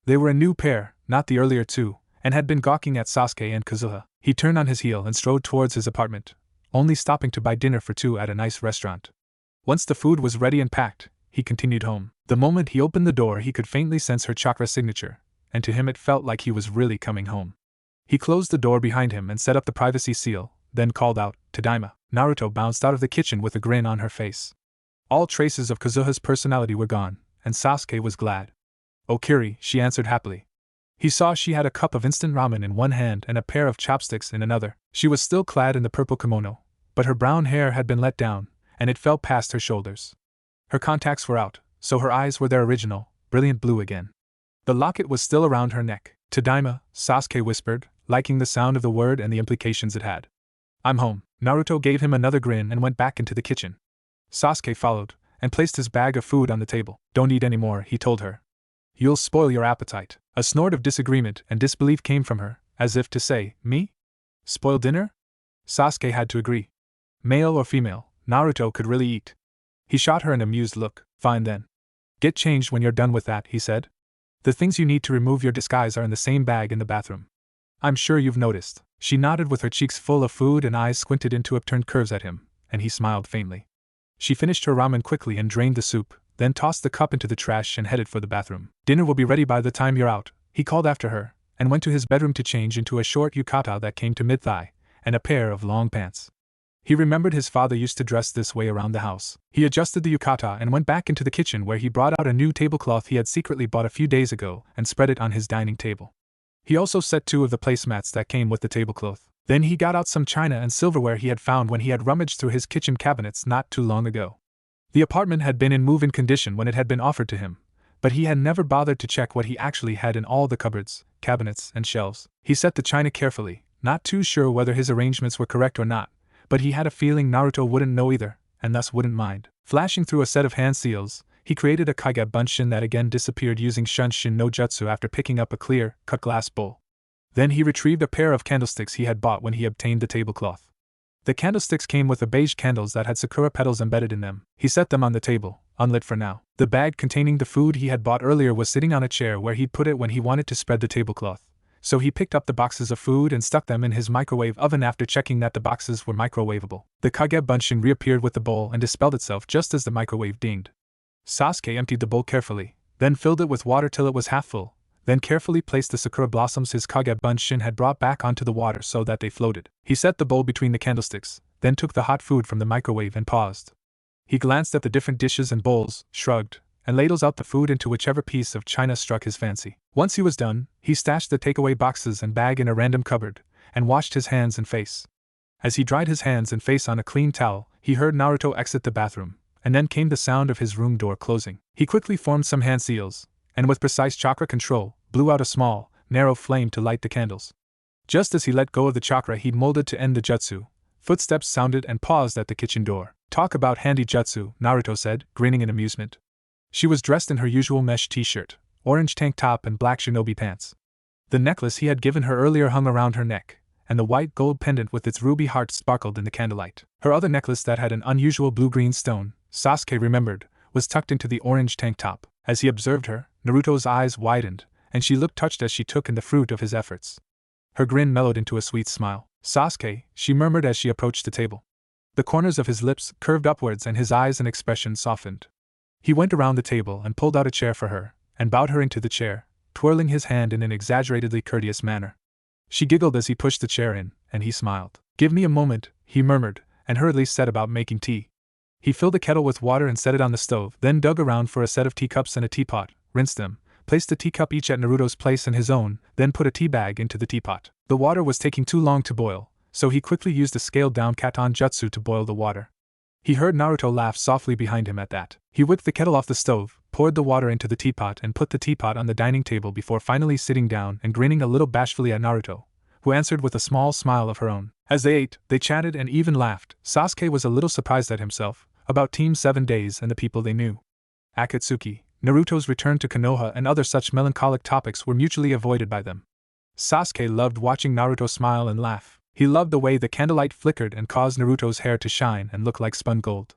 They were a new pair, not the earlier 2, and had been gawking at Sasuke and Kazuha. He turned on his heel and strode towards his apartment, only stopping to buy dinner for 2 at a nice restaurant. Once the food was ready and packed, he continued home. The moment he opened the door, he could faintly sense her chakra signature, and to him it felt like he was really coming home. He closed the door behind him and set up the privacy seal, then called out, "Tadaima." Naruto bounced out of the kitchen with a grin on her face. All traces of Kazuha's personality were gone, and Sasuke was glad. "Oh, Kiri," she answered happily. He saw she had a cup of instant ramen in one hand and a pair of chopsticks in another. She was still clad in the purple kimono, but her brown hair had been let down, and it fell past her shoulders. Her contacts were out, so her eyes were their original, brilliant blue again. The locket was still around her neck. "Tadaima," Sasuke whispered, liking the sound of the word and the implications it had. "I'm home." Naruto gave him another grin and went back into the kitchen. Sasuke followed, and placed his bag of food on the table. "Don't eat any more," he told her. "You'll spoil your appetite." A snort of disagreement and disbelief came from her, as if to say, "Me? Spoil dinner?" Sasuke had to agree. Male or female, Naruto could really eat. He shot her an amused look. "Fine then. Get changed when you're done with that," he said. "The things you need to remove your disguise are in the same bag in the bathroom. I'm sure you've noticed." She nodded with her cheeks full of food and eyes squinted into upturned curves at him, and he smiled faintly. She finished her ramen quickly and drained the soup, then tossed the cup into the trash and headed for the bathroom. "Dinner will be ready by the time you're out," he called after her, and went to his bedroom to change into a short yukata that came to mid-thigh, and a pair of long pants. He remembered his father used to dress this way around the house. He adjusted the yukata and went back into the kitchen where he brought out a new tablecloth he had secretly bought a few days ago and spread it on his dining table. He also set 2 of the placemats that came with the tablecloth. Then he got out some china and silverware he had found when he had rummaged through his kitchen cabinets not too long ago. The apartment had been in move-in condition when it had been offered to him, but he had never bothered to check what he actually had in all the cupboards, cabinets, and shelves. He set the china carefully, not too sure whether his arrangements were correct or not, but he had a feeling Naruto wouldn't know either, and thus wouldn't mind. Flashing through a set of hand seals, he created a Kage Bunshin that again disappeared using Shunshin no Jutsu after picking up a clear, cut glass bowl. Then he retrieved a pair of candlesticks he had bought when he obtained the tablecloth. The candlesticks came with the beige candles that had sakura petals embedded in them. He set them on the table, unlit for now. The bag containing the food he had bought earlier was sitting on a chair where he'd put it when he wanted to spread the tablecloth, so he picked up the boxes of food and stuck them in his microwave oven after checking that the boxes were microwavable. The Kage Bunshin reappeared with the bowl and dispelled itself just as the microwave dinged. Sasuke emptied the bowl carefully, then filled it with water till it was half full, then carefully placed the sakura blossoms his Kage Bunshin had brought back onto the water so that they floated. He set the bowl between the candlesticks, then took the hot food from the microwave and paused. He glanced at the different dishes and bowls, shrugged, and ladles out the food into whichever piece of china struck his fancy. Once he was done, he stashed the takeaway boxes and bag in a random cupboard, and washed his hands and face. As he dried his hands and face on a clean towel, he heard Naruto exit the bathroom, and then came the sound of his room door closing. He quickly formed some hand seals, and with precise chakra control, blew out a small, narrow flame to light the candles. Just as he let go of the chakra he'd molded to end the jutsu, footsteps sounded and paused at the kitchen door. "Talk about handy jutsu," Naruto said, grinning in amusement. She was dressed in her usual mesh t-shirt, orange tank top and black shinobi pants. The necklace he had given her earlier hung around her neck, and the white gold pendant with its ruby heart sparkled in the candlelight. Her other necklace that had an unusual blue-green stone, Sasuke remembered, was tucked into the orange tank top. As he observed her, Naruto's eyes widened, and she looked touched as she took in the fruit of his efforts. Her grin mellowed into a sweet smile. "Sasuke," she murmured as she approached the table. The corners of his lips curved upwards and his eyes and expression softened. He went around the table and pulled out a chair for her, and bowed her into the chair, twirling his hand in an exaggeratedly courteous manner. She giggled as he pushed the chair in, and he smiled. "Give me a moment," he murmured, and hurriedly set about making tea. He filled a kettle with water and set it on the stove, then dug around for a set of teacups and a teapot, rinsed them, placed a teacup each at Naruto's place and his own, then put a tea bag into the teapot. The water was taking too long to boil, so he quickly used a scaled-down Katon jutsu to boil the water. He heard Naruto laugh softly behind him at that. He whipped the kettle off the stove, poured the water into the teapot and put the teapot on the dining table before finally sitting down and grinning a little bashfully at Naruto, who answered with a small smile of her own. As they ate, they chatted and even laughed. Sasuke was a little surprised at himself, about Team 7 Days and the people they knew. Akatsuki, Naruto's return to Konoha and other such melancholic topics were mutually avoided by them. Sasuke loved watching Naruto smile and laugh. He loved the way the candlelight flickered and caused Naruto's hair to shine and look like spun gold.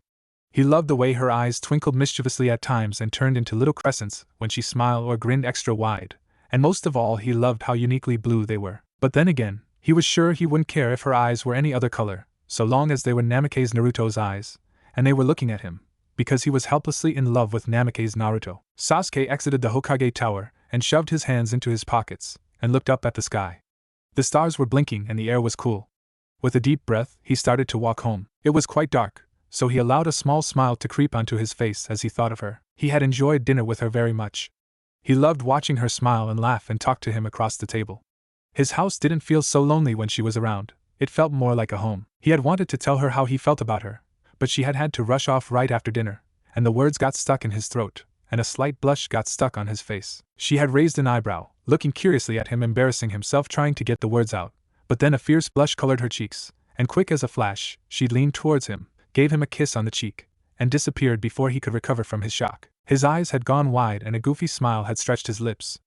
He loved the way her eyes twinkled mischievously at times and turned into little crescents when she smiled or grinned extra wide, and most of all he loved how uniquely blue they were. But then again, he was sure he wouldn't care if her eyes were any other color, so long as they were Namake's Naruto's eyes, and they were looking at him, because he was helplessly in love with Namake's Naruto. Sasuke exited the Hokage tower and shoved his hands into his pockets and looked up at the sky. The stars were blinking and the air was cool. With a deep breath, he started to walk home. It was quite dark, so he allowed a small smile to creep onto his face as he thought of her. He had enjoyed dinner with her very much. He loved watching her smile and laugh and talk to him across the table. His house didn't feel so lonely when she was around. It felt more like a home. He had wanted to tell her how he felt about her, but she had had to rush off right after dinner, and the words got stuck in his throat, and a slight blush got stuck on his face. She had raised an eyebrow, looking curiously at him, embarrassing himself trying to get the words out, but then a fierce blush colored her cheeks, and quick as a flash, she leaned towards him, gave him a kiss on the cheek, and disappeared before he could recover from his shock. His eyes had gone wide and a goofy smile had stretched his lips.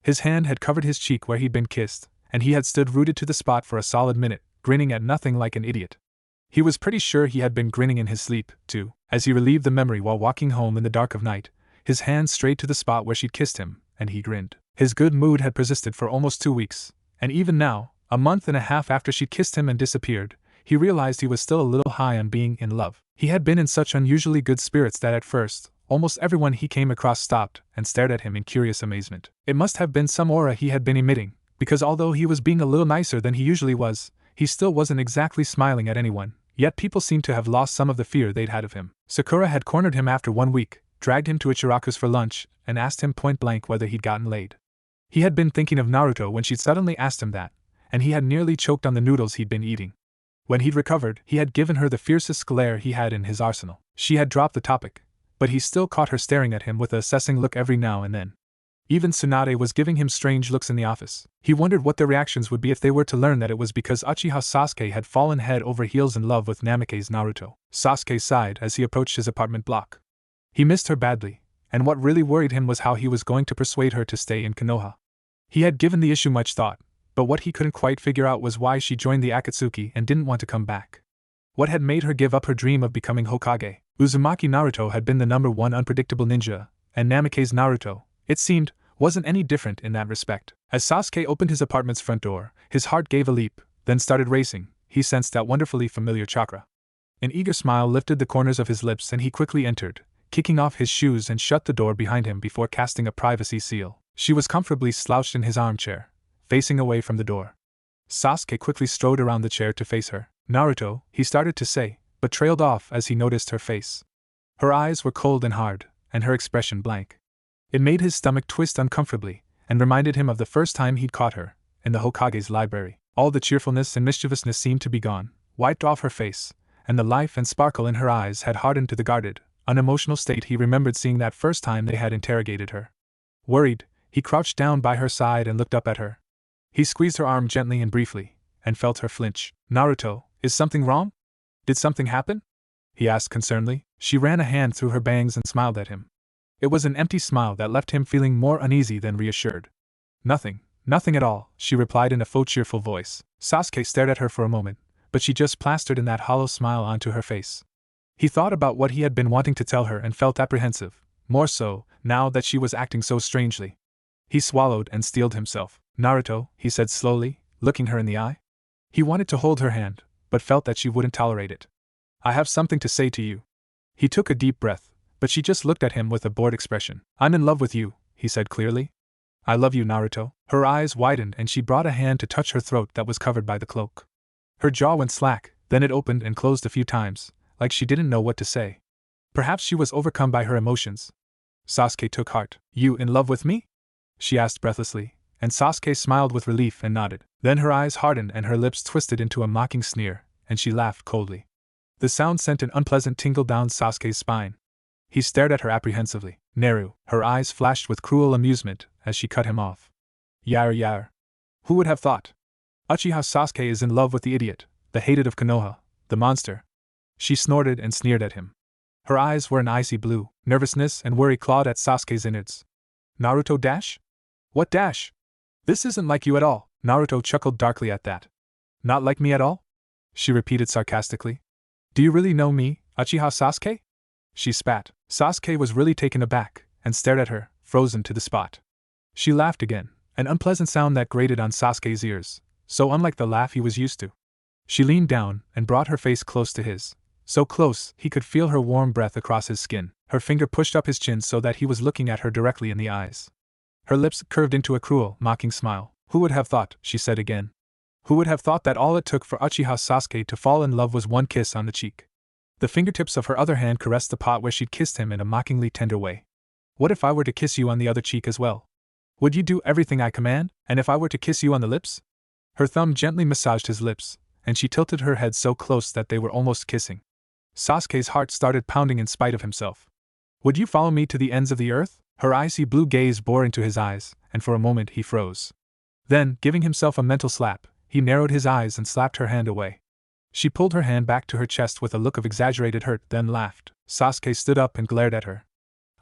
His hand had covered his cheek where he'd been kissed, and he had stood rooted to the spot for a solid minute, grinning at nothing like an idiot. He was pretty sure he had been grinning in his sleep, too. As he relieved the memory while walking home in the dark of night, his hand strayed to the spot where she'd kissed him, and he grinned. His good mood had persisted for almost 2 weeks, and even now, a month and a half after she'd kissed him and disappeared, he realized he was still a little high on being in love. He had been in such unusually good spirits that at first, almost everyone he came across stopped and stared at him in curious amazement. It must have been some aura he had been emitting, because although he was being a little nicer than he usually was, he still wasn't exactly smiling at anyone, yet people seemed to have lost some of the fear they'd had of him. Sakura had cornered him after 1 week, dragged him to Ichiraku's for lunch, and asked him point blank whether he'd gotten laid. He had been thinking of Naruto when she'd suddenly asked him that, and he had nearly choked on the noodles he'd been eating. When he'd recovered, he had given her the fiercest glare he had in his arsenal. She had dropped the topic, but he still caught her staring at him with a assessing look every now and then. Even Tsunade was giving him strange looks in the office. He wondered what their reactions would be if they were to learn that it was because Uchiha Sasuke had fallen head over heels in love with Namake's Naruto. Sasuke sighed as he approached his apartment block. He missed her badly, and what really worried him was how he was going to persuade her to stay in Konoha. He had given the issue much thought, but what he couldn't quite figure out was why she joined the Akatsuki and didn't want to come back. What had made her give up her dream of becoming Hokage? Uzumaki Naruto had been the #1 unpredictable ninja, and Namake's Naruto, it seemed, wasn't any different in that respect. As Sasuke opened his apartment's front door, his heart gave a leap, then started racing. He sensed that wonderfully familiar chakra. An eager smile lifted the corners of his lips and he quickly entered, kicking off his shoes and shut the door behind him before casting a privacy seal. She was comfortably slouched in his armchair, facing away from the door. Sasuke quickly strode around the chair to face her. Naruto, he started to say, but trailed off as he noticed her face. Her eyes were cold and hard, and her expression blank. It made his stomach twist uncomfortably, and reminded him of the first time he'd caught her, in the Hokage's library. All the cheerfulness and mischievousness seemed to be gone, wiped off her face, and the life and sparkle in her eyes had hardened to the guarded, unemotional state he remembered seeing that first time they had interrogated her. Worried, he crouched down by her side and looked up at her. He squeezed her arm gently and briefly, and felt her flinch. Naruto, is something wrong? Did something happen? He asked concernedly. She ran a hand through her bangs and smiled at him. It was an empty smile that left him feeling more uneasy than reassured. Nothing at all, she replied in a faux cheerful voice. Sasuke stared at her for a moment, but she just plastered in that hollow smile onto her face. He thought about what he had been wanting to tell her and felt apprehensive, more so, now that she was acting so strangely. He swallowed and steeled himself. Naruto, he said slowly, looking her in the eye. He wanted to hold her hand, but felt that she wouldn't tolerate it. I have something to say to you. He took a deep breath, but she just looked at him with a bored expression. I'm in love with you, he said clearly. I love you, Naruto. Her eyes widened and she brought a hand to touch her throat that was covered by the cloak. Her jaw went slack, then it opened and closed a few times, like she didn't know what to say. Perhaps she was overcome by her emotions. Sasuke took heart. You in love with me? She asked breathlessly, and Sasuke smiled with relief and nodded. Then her eyes hardened and her lips twisted into a mocking sneer, and she laughed coldly. The sound sent an unpleasant tingle down Sasuke's spine. He stared at her apprehensively. Naru, her eyes flashed with cruel amusement as she cut him off. Yar. Who would have thought? Uchiha Sasuke is in love with the idiot, the hated of Konoha, the monster. She snorted and sneered at him. Her eyes were an icy blue. Nervousness and worry clawed at Sasuke's innards. Naruto dash? What dash? This isn't like you at all. Naruto chuckled darkly at that. Not like me at all? She repeated sarcastically. Do you really know me, Uchiha Sasuke? She spat. Sasuke was really taken aback, and stared at her, frozen to the spot. She laughed again, an unpleasant sound that grated on Sasuke's ears, so unlike the laugh he was used to. She leaned down and brought her face close to his, so close he could feel her warm breath across his skin. Her finger pushed up his chin so that he was looking at her directly in the eyes. Her lips curved into a cruel, mocking smile. Who would have thought, she said again. Who would have thought that all it took for Uchiha Sasuke to fall in love was one kiss on the cheek? The fingertips of her other hand caressed the pot where she'd kissed him in a mockingly tender way. What if I were to kiss you on the other cheek as well? Would you do everything I command, and if I were to kiss you on the lips? Her thumb gently massaged his lips, and she tilted her head so close that they were almost kissing. Sasuke's heart started pounding in spite of himself. Would you follow me to the ends of the earth? Her icy blue gaze bore into his eyes, and for a moment he froze. Then, giving himself a mental slap, he narrowed his eyes and slapped her hand away. She pulled her hand back to her chest with a look of exaggerated hurt, then laughed. Sasuke stood up and glared at her.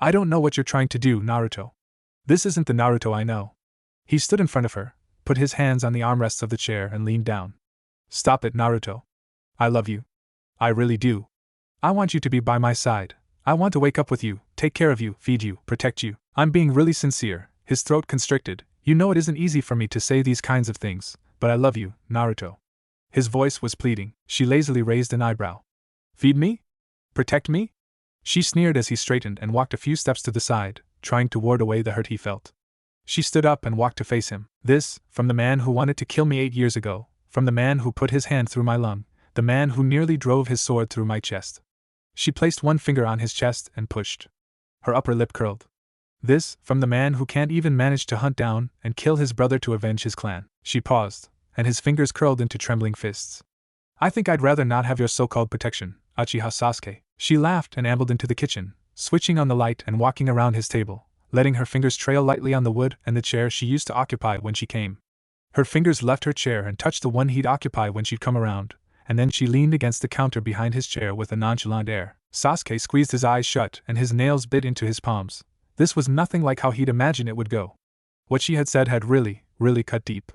I don't know what you're trying to do, Naruto. This isn't the Naruto I know. He stood in front of her, put his hands on the armrests of the chair and leaned down. Stop it, Naruto. I love you. I really do. I want you to be by my side. I want to wake up with you, take care of you, feed you, protect you. I'm being really sincere. His throat constricted. You know it isn't easy for me to say these kinds of things, but I love you, Naruto. His voice was pleading. She lazily raised an eyebrow. Feed me? Protect me? She sneered as he straightened and walked a few steps to the side, trying to ward away the hurt he felt. She stood up and walked to face him. This, from the man who wanted to kill me 8 years ago, from the man who put his hand through my lung, the man who nearly drove his sword through my chest. She placed one finger on his chest and pushed. Her upper lip curled. This, from the man who can't even manage to hunt down and kill his brother to avenge his clan. She paused, and his fingers curled into trembling fists. I think I'd rather not have your so-called protection, Uchiha Sasuke. She laughed and ambled into the kitchen, switching on the light and walking around his table, letting her fingers trail lightly on the wood and the chair she used to occupy when she came. Her fingers left her chair and touched the one he'd occupy when she'd come around, and then she leaned against the counter behind his chair with a nonchalant air. Sasuke squeezed his eyes shut and his nails bit into his palms. This was nothing like how he'd imagined it would go. What she had said had really cut deep.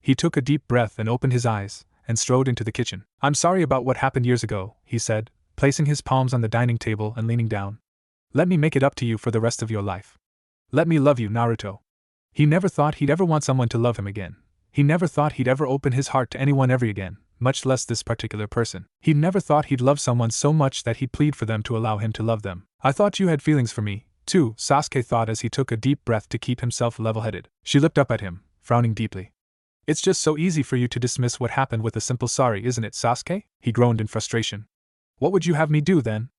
He took a deep breath and opened his eyes, and strode into the kitchen. I'm sorry about what happened years ago, he said, placing his palms on the dining table and leaning down. Let me make it up to you for the rest of your life. Let me love you, Naruto. He never thought he'd ever want someone to love him again. He never thought he'd ever open his heart to anyone ever again, much less this particular person. He never thought he'd love someone so much that he'd plead for them to allow him to love them. I thought you had feelings for me, too, Sasuke thought as he took a deep breath to keep himself level-headed. She looked up at him, frowning deeply. It's just so easy for you to dismiss what happened with a simple sorry, isn't it, Sasuke? He groaned in frustration. What would you have me do then?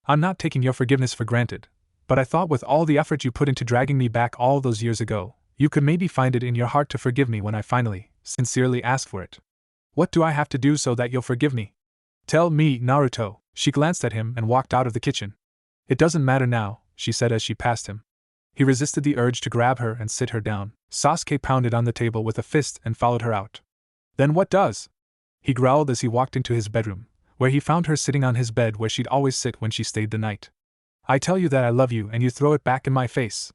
I'm not taking your forgiveness for granted, but I thought with all the effort you put into dragging me back all those years ago, you could maybe find it in your heart to forgive me when I finally, sincerely ask for it. What do I have to do so that you'll forgive me? Tell me, Naruto. She glanced at him and walked out of the kitchen. It doesn't matter now, she said as she passed him. He resisted the urge to grab her and sit her down. Sasuke pounded on the table with a fist and followed her out. Then what does? He growled as he walked into his bedroom, where he found her sitting on his bed where she'd always sit when she stayed the night. I tell you that I love you and you throw it back in my face.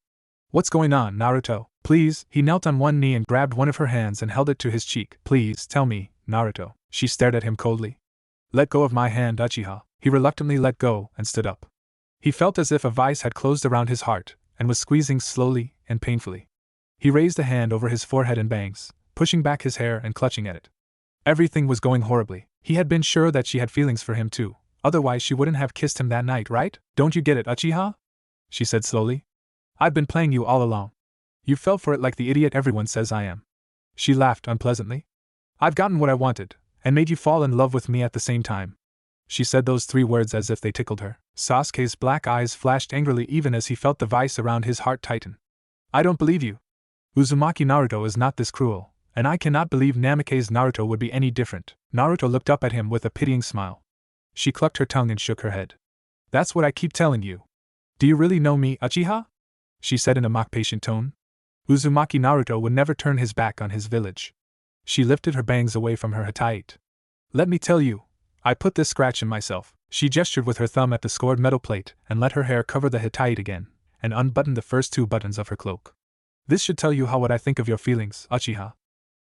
What's going on, Naruto? Please. He knelt on one knee and grabbed one of her hands and held it to his cheek. Please, tell me, Naruto. She stared at him coldly. Let go of my hand, Uchiha. He reluctantly let go and stood up. He felt as if a vice had closed around his heart and was squeezing slowly and painfully. He raised a hand over his forehead and bangs, pushing back his hair and clutching at it. Everything was going horribly. He had been sure that she had feelings for him too, otherwise she wouldn't have kissed him that night, right? Don't you get it, Uchiha? She said slowly. I've been playing you all along. You fell for it like the idiot everyone says I am. She laughed unpleasantly. I've gotten what I wanted, and made you fall in love with me at the same time. She said those 3 words as if they tickled her. Sasuke's black eyes flashed angrily even as he felt the vice around his heart tighten. I don't believe you. Uzumaki Naruto is not this cruel, and I cannot believe Namake's Naruto would be any different. Naruto looked up at him with a pitying smile. She clucked her tongue and shook her head. That's what I keep telling you. Do you really know me, Uchiha? She said in a mock-patient tone. Uzumaki Naruto would never turn his back on his village. She lifted her bangs away from her hatite. Let me tell you, I put this scratch in myself. She gestured with her thumb at the scored metal plate and let her hair cover the hatite again, and unbuttoned the first 2 buttons of her cloak. This should tell you what I think of your feelings, Uchiha.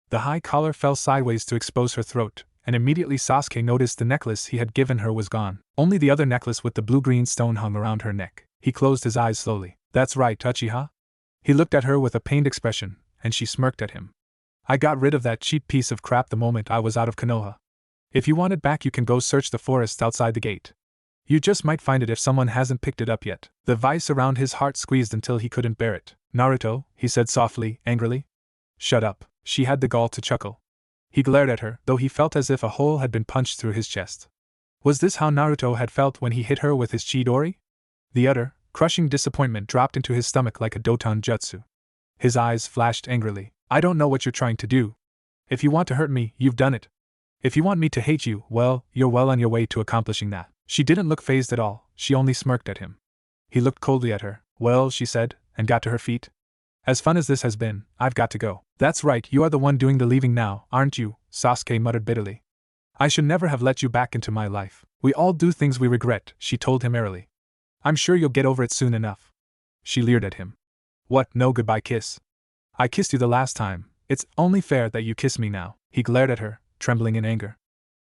The high collar fell sideways to expose her throat, and immediately Sasuke noticed the necklace he had given her was gone. Only the other necklace with the blue-green stone hung around her neck. He closed his eyes slowly. That's right, Uchiha. He looked at her with a pained expression, and she smirked at him. I got rid of that cheap piece of crap the moment I was out of Konoha. If you want it back, you can go search the forest outside the gate. You just might find it if someone hasn't picked it up yet. The vice around his heart squeezed until he couldn't bear it. Naruto, he said softly, angrily. Shut up. She had the gall to chuckle. He glared at her, though he felt as if a hole had been punched through his chest. Was this how Naruto had felt when he hit her with his Chidori? The utter, crushing disappointment dropped into his stomach like a Doton jutsu. His eyes flashed angrily. I don't know what you're trying to do. If you want to hurt me, you've done it. If you want me to hate you, well, you're well on your way to accomplishing that. She didn't look fazed at all, she only smirked at him. He looked coldly at her. Well, she said, and got to her feet. As fun as this has been, I've got to go. That's right, you are the one doing the leaving now, aren't you? Sasuke muttered bitterly. I should never have let you back into my life. We all do things we regret, she told him airily. I'm sure you'll get over it soon enough. She leered at him. What, no goodbye kiss? I kissed you the last time. It's only fair that you kiss me now. He glared at her, trembling in anger.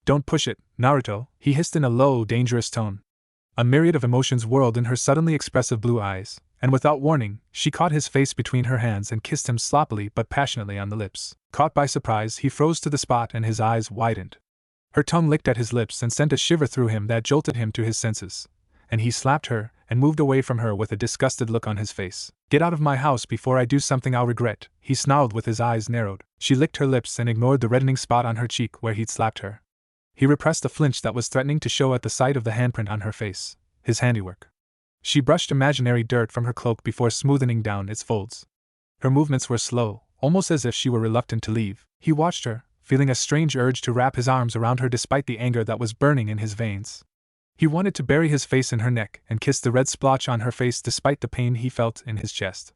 Don't push it, Naruto, he hissed in a low, dangerous tone. A myriad of emotions whirled in her suddenly expressive blue eyes, and without warning, she caught his face between her hands and kissed him sloppily but passionately on the lips. Caught by surprise, he froze to the spot and his eyes widened. Her tongue licked at his lips and sent a shiver through him that jolted him to his senses, and he slapped her and moved away from her with a disgusted look on his face. Get out of my house before I do something I'll regret, he snarled with his eyes narrowed. She licked her lips and ignored the reddening spot on her cheek where he'd slapped her. He repressed a flinch that was threatening to show at the sight of the handprint on her face, his handiwork. She brushed imaginary dirt from her cloak before smoothing down its folds. Her movements were slow, almost as if she were reluctant to leave. He watched her, feeling a strange urge to wrap his arms around her despite the anger that was burning in his veins. He wanted to bury his face in her neck and kiss the red splotch on her face despite the pain he felt in his chest.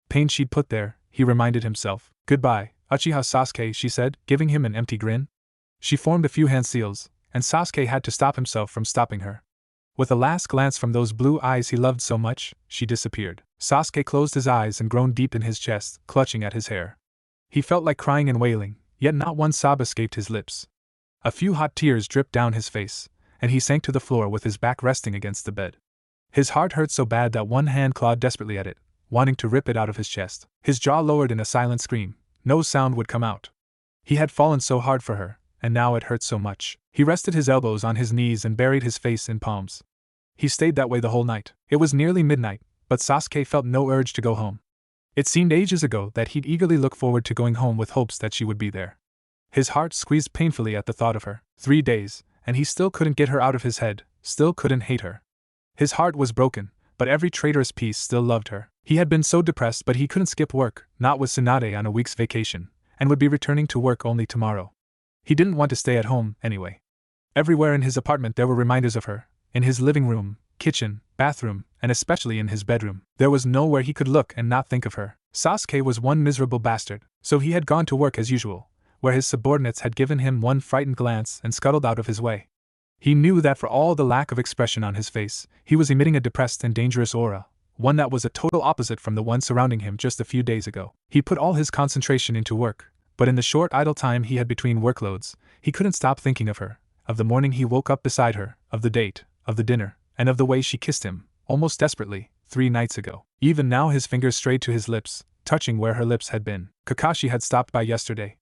Pain she'd put there, he reminded himself. Goodbye, Uchiha Sasuke, she said, giving him an empty grin. She formed a few hand seals, and Sasuke had to stop himself from stopping her. With a last glance from those blue eyes he loved so much, she disappeared. Sasuke closed his eyes and groaned deep in his chest, clutching at his hair. He felt like crying and wailing, yet not one sob escaped his lips. A few hot tears dripped down his face, and he sank to the floor with his back resting against the bed. His heart hurt so bad that one hand clawed desperately at it, wanting to rip it out of his chest. His jaw lowered in a silent scream. No sound would come out. He had fallen so hard for her, and now it hurt so much. He rested his elbows on his knees and buried his face in palms. He stayed that way the whole night. It was nearly midnight, but Sasuke felt no urge to go home. It seemed ages ago that he'd eagerly look forward to going home with hopes that she would be there. His heart squeezed painfully at the thought of her. 3 days, and he still couldn't get her out of his head, still couldn't hate her. His heart was broken, but every traitorous piece still loved her. He had been so depressed, but he couldn't skip work, not with Tsunade on a week's vacation, and would be returning to work only tomorrow. He didn't want to stay at home, anyway. Everywhere in his apartment there were reminders of her, in his living room, kitchen, bathroom, and especially in his bedroom. There was nowhere he could look and not think of her. Sasuke was one miserable bastard, so he had gone to work as usual, where his subordinates had given him one frightened glance and scuttled out of his way. He knew that for all the lack of expression on his face, he was emitting a depressed and dangerous aura, one that was a total opposite from the one surrounding him just a few days ago. He put all his concentration into work, but in the short idle time he had between workloads, he couldn't stop thinking of her, of the morning he woke up beside her, of the date, of the dinner, and of the way she kissed him, almost desperately, 3 nights ago. Even now his fingers strayed to his lips, touching where her lips had been. Kakashi had stopped by yesterday.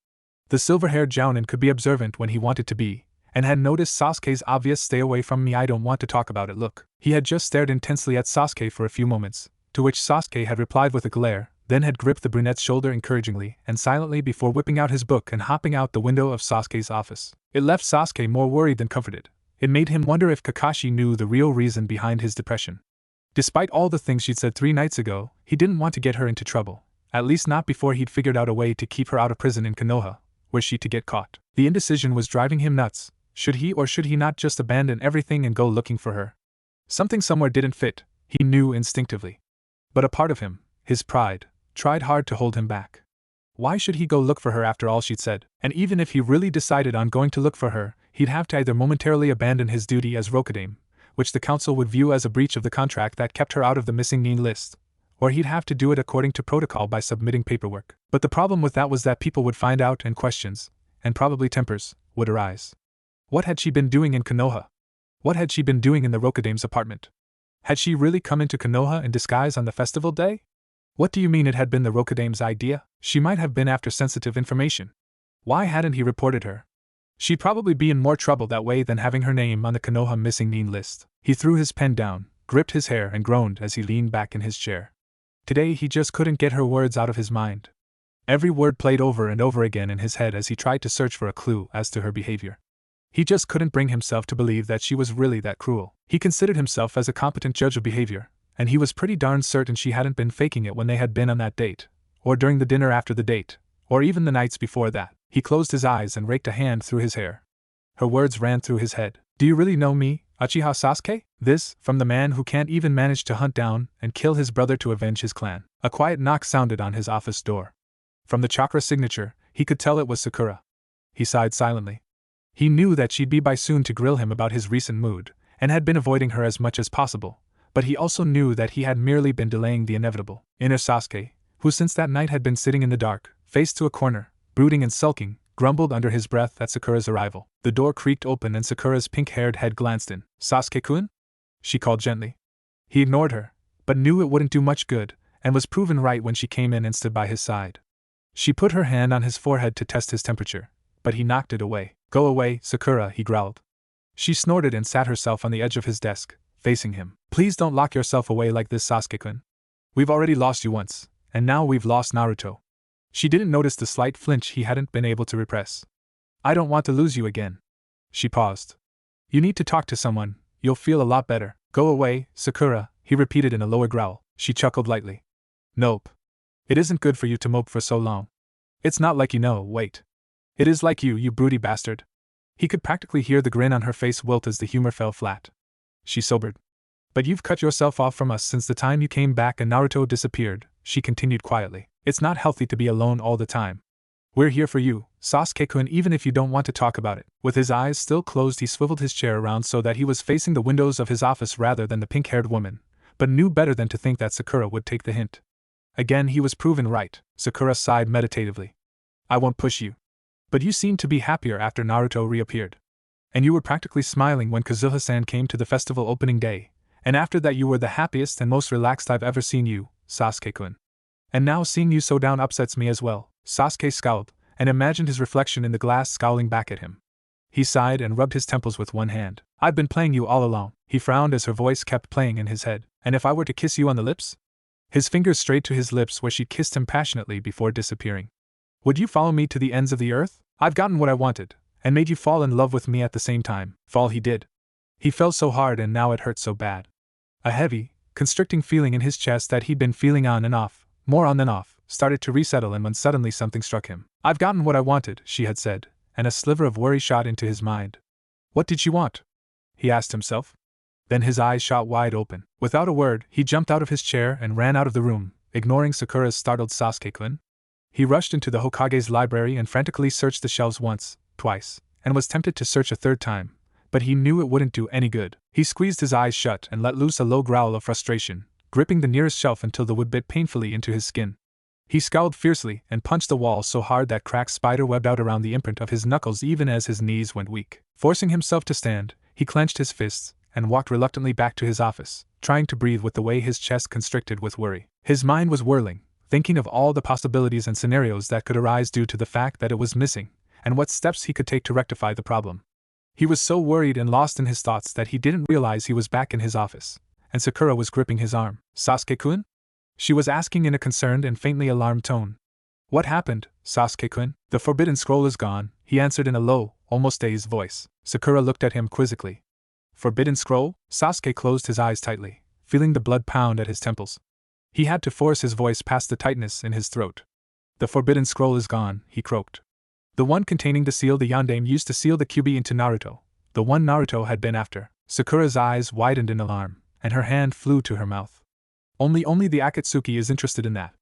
The silver-haired jounin could be observant when he wanted to be, and had noticed Sasuke's obvious "stay away from me, I don't want to talk about it" look. He had just stared intensely at Sasuke for a few moments, to which Sasuke had replied with a glare, then had gripped the brunette's shoulder encouragingly and silently before whipping out his book and hopping out the window of Sasuke's office. It left Sasuke more worried than comforted. It made him wonder if Kakashi knew the real reason behind his depression. Despite all the things she'd said 3 nights ago, he didn't want to get her into trouble, at least not before he'd figured out a way to keep her out of prison in Konoha, were she to get caught. The indecision was driving him nuts. Should he or should he not just abandon everything and go looking for her? Something somewhere didn't fit, he knew instinctively. But a part of him, his pride, tried hard to hold him back. Why should he go look for her after all she'd said? And even if he really decided on going to look for her, he'd have to either momentarily abandon his duty as Rokudame, which the council would view as a breach of the contract that kept her out of the missing nin list, or he'd have to do it according to protocol by submitting paperwork. But the problem with that was that people would find out and questions, and probably tempers, would arise. What had she been doing in Konoha? What had she been doing in the Rokudame's apartment? Had she really come into Konoha in disguise on the festival day? What do you mean it had been the Rokudame's idea? She might have been after sensitive information. Why hadn't he reported her? She'd probably be in more trouble that way than having her name on the Konoha missing nin list. He threw his pen down, gripped his hair and groaned as he leaned back in his chair. Today he just couldn't get her words out of his mind. Every word played over and over again in his head as he tried to search for a clue as to her behavior. He just couldn't bring himself to believe that she was really that cruel. He considered himself as a competent judge of behavior, and he was pretty darn certain she hadn't been faking it when they had been on that date, or during the dinner after the date, or even the nights before that. He closed his eyes and raked a hand through his hair. Her words ran through his head. Do you really know me, Uchiha Sasuke? This, from the man who can't even manage to hunt down and kill his brother to avenge his clan. A quiet knock sounded on his office door. From the chakra signature, he could tell it was Sakura. He sighed silently. He knew that she'd be by soon to grill him about his recent mood, and had been avoiding her as much as possible, but he also knew that he had merely been delaying the inevitable. Inner Sasuke, who since that night had been sitting in the dark, faced to a corner, brooding and sulking, grumbled under his breath at Sakura's arrival. The door creaked open and Sakura's pink-haired head glanced in. Sasuke-kun? She called gently. He ignored her, but knew it wouldn't do much good, and was proven right when she came in and stood by his side. She put her hand on his forehead to test his temperature, but he knocked it away. Go away, Sakura, he growled. She snorted and sat herself on the edge of his desk, facing him. Please don't lock yourself away like this, Sasuke-kun. We've already lost you once, and now we've lost Naruto. She didn't notice the slight flinch he hadn't been able to repress. I don't want to lose you again. She paused. You need to talk to someone, you'll feel a lot better. Go away, Sakura, he repeated in a lower growl. She chuckled lightly. Nope. It isn't good for you to mope for so long. It's not like you know, wait. It is like you broody bastard. He could practically hear the grin on her face wilt as the humor fell flat. She sobered. But you've cut yourself off from us since the time you came back and Naruto disappeared, she continued quietly. It's not healthy to be alone all the time. We're here for you, Sasuke-kun, even if you don't want to talk about it. With his eyes still closed, he swiveled his chair around so that he was facing the windows of his office rather than the pink-haired woman, but knew better than to think that Sakura would take the hint. Again he was proven right. Sakura sighed meditatively. I won't push you. But you seemed to be happier after Naruto reappeared. And you were practically smiling when Kazuha-san came to the festival opening day, and after that you were the happiest and most relaxed I've ever seen you, Sasuke-kun. And now seeing you so down upsets me as well. Sasuke scowled, and imagined his reflection in the glass scowling back at him. He sighed and rubbed his temples with one hand. I've been playing you all along. He frowned as her voice kept playing in his head. And if I were to kiss you on the lips? His fingers strayed to his lips where she kissed him passionately before disappearing. Would you follow me to the ends of the earth? I've gotten what I wanted, and made you fall in love with me at the same time. Fall he did. He fell so hard and now it hurt so bad. A heavy, constricting feeling in his chest that he'd been feeling on and off, more on than off, started to resettle in when suddenly something struck him. I've gotten what I wanted, she had said, and a sliver of worry shot into his mind. What did she want? He asked himself. Then his eyes shot wide open. Without a word, he jumped out of his chair and ran out of the room, ignoring Sakura's startled Sasuke-kun. He rushed into the Hokage's library and frantically searched the shelves once, twice, and was tempted to search a third time, but he knew it wouldn't do any good. He squeezed his eyes shut and let loose a low growl of frustration, gripping the nearest shelf until the wood bit painfully into his skin. He scowled fiercely and punched the wall so hard that cracks spider-webbed out around the imprint of his knuckles even as his knees went weak. Forcing himself to stand, he clenched his fists and walked reluctantly back to his office, trying to breathe with the way his chest constricted with worry. His mind was whirling, thinking of all the possibilities and scenarios that could arise due to the fact that it was missing, and what steps he could take to rectify the problem. He was so worried and lost in his thoughts that he didn't realize he was back in his office, and Sakura was gripping his arm. Sasuke-kun? She was asking in a concerned and faintly alarmed tone. What happened, Sasuke-kun? The forbidden scroll is gone, he answered in a low, almost dazed voice. Sakura looked at him quizzically. Forbidden scroll? Sasuke closed his eyes tightly, feeling the blood pound at his temples. He had to force his voice past the tightness in his throat. The forbidden scroll is gone, he croaked. The one containing the seal the Yondaime used to seal the Kyuubi into Naruto. The one Naruto had been after. Sakura's eyes widened in alarm, and her hand flew to her mouth. Only the Akatsuki is interested in that.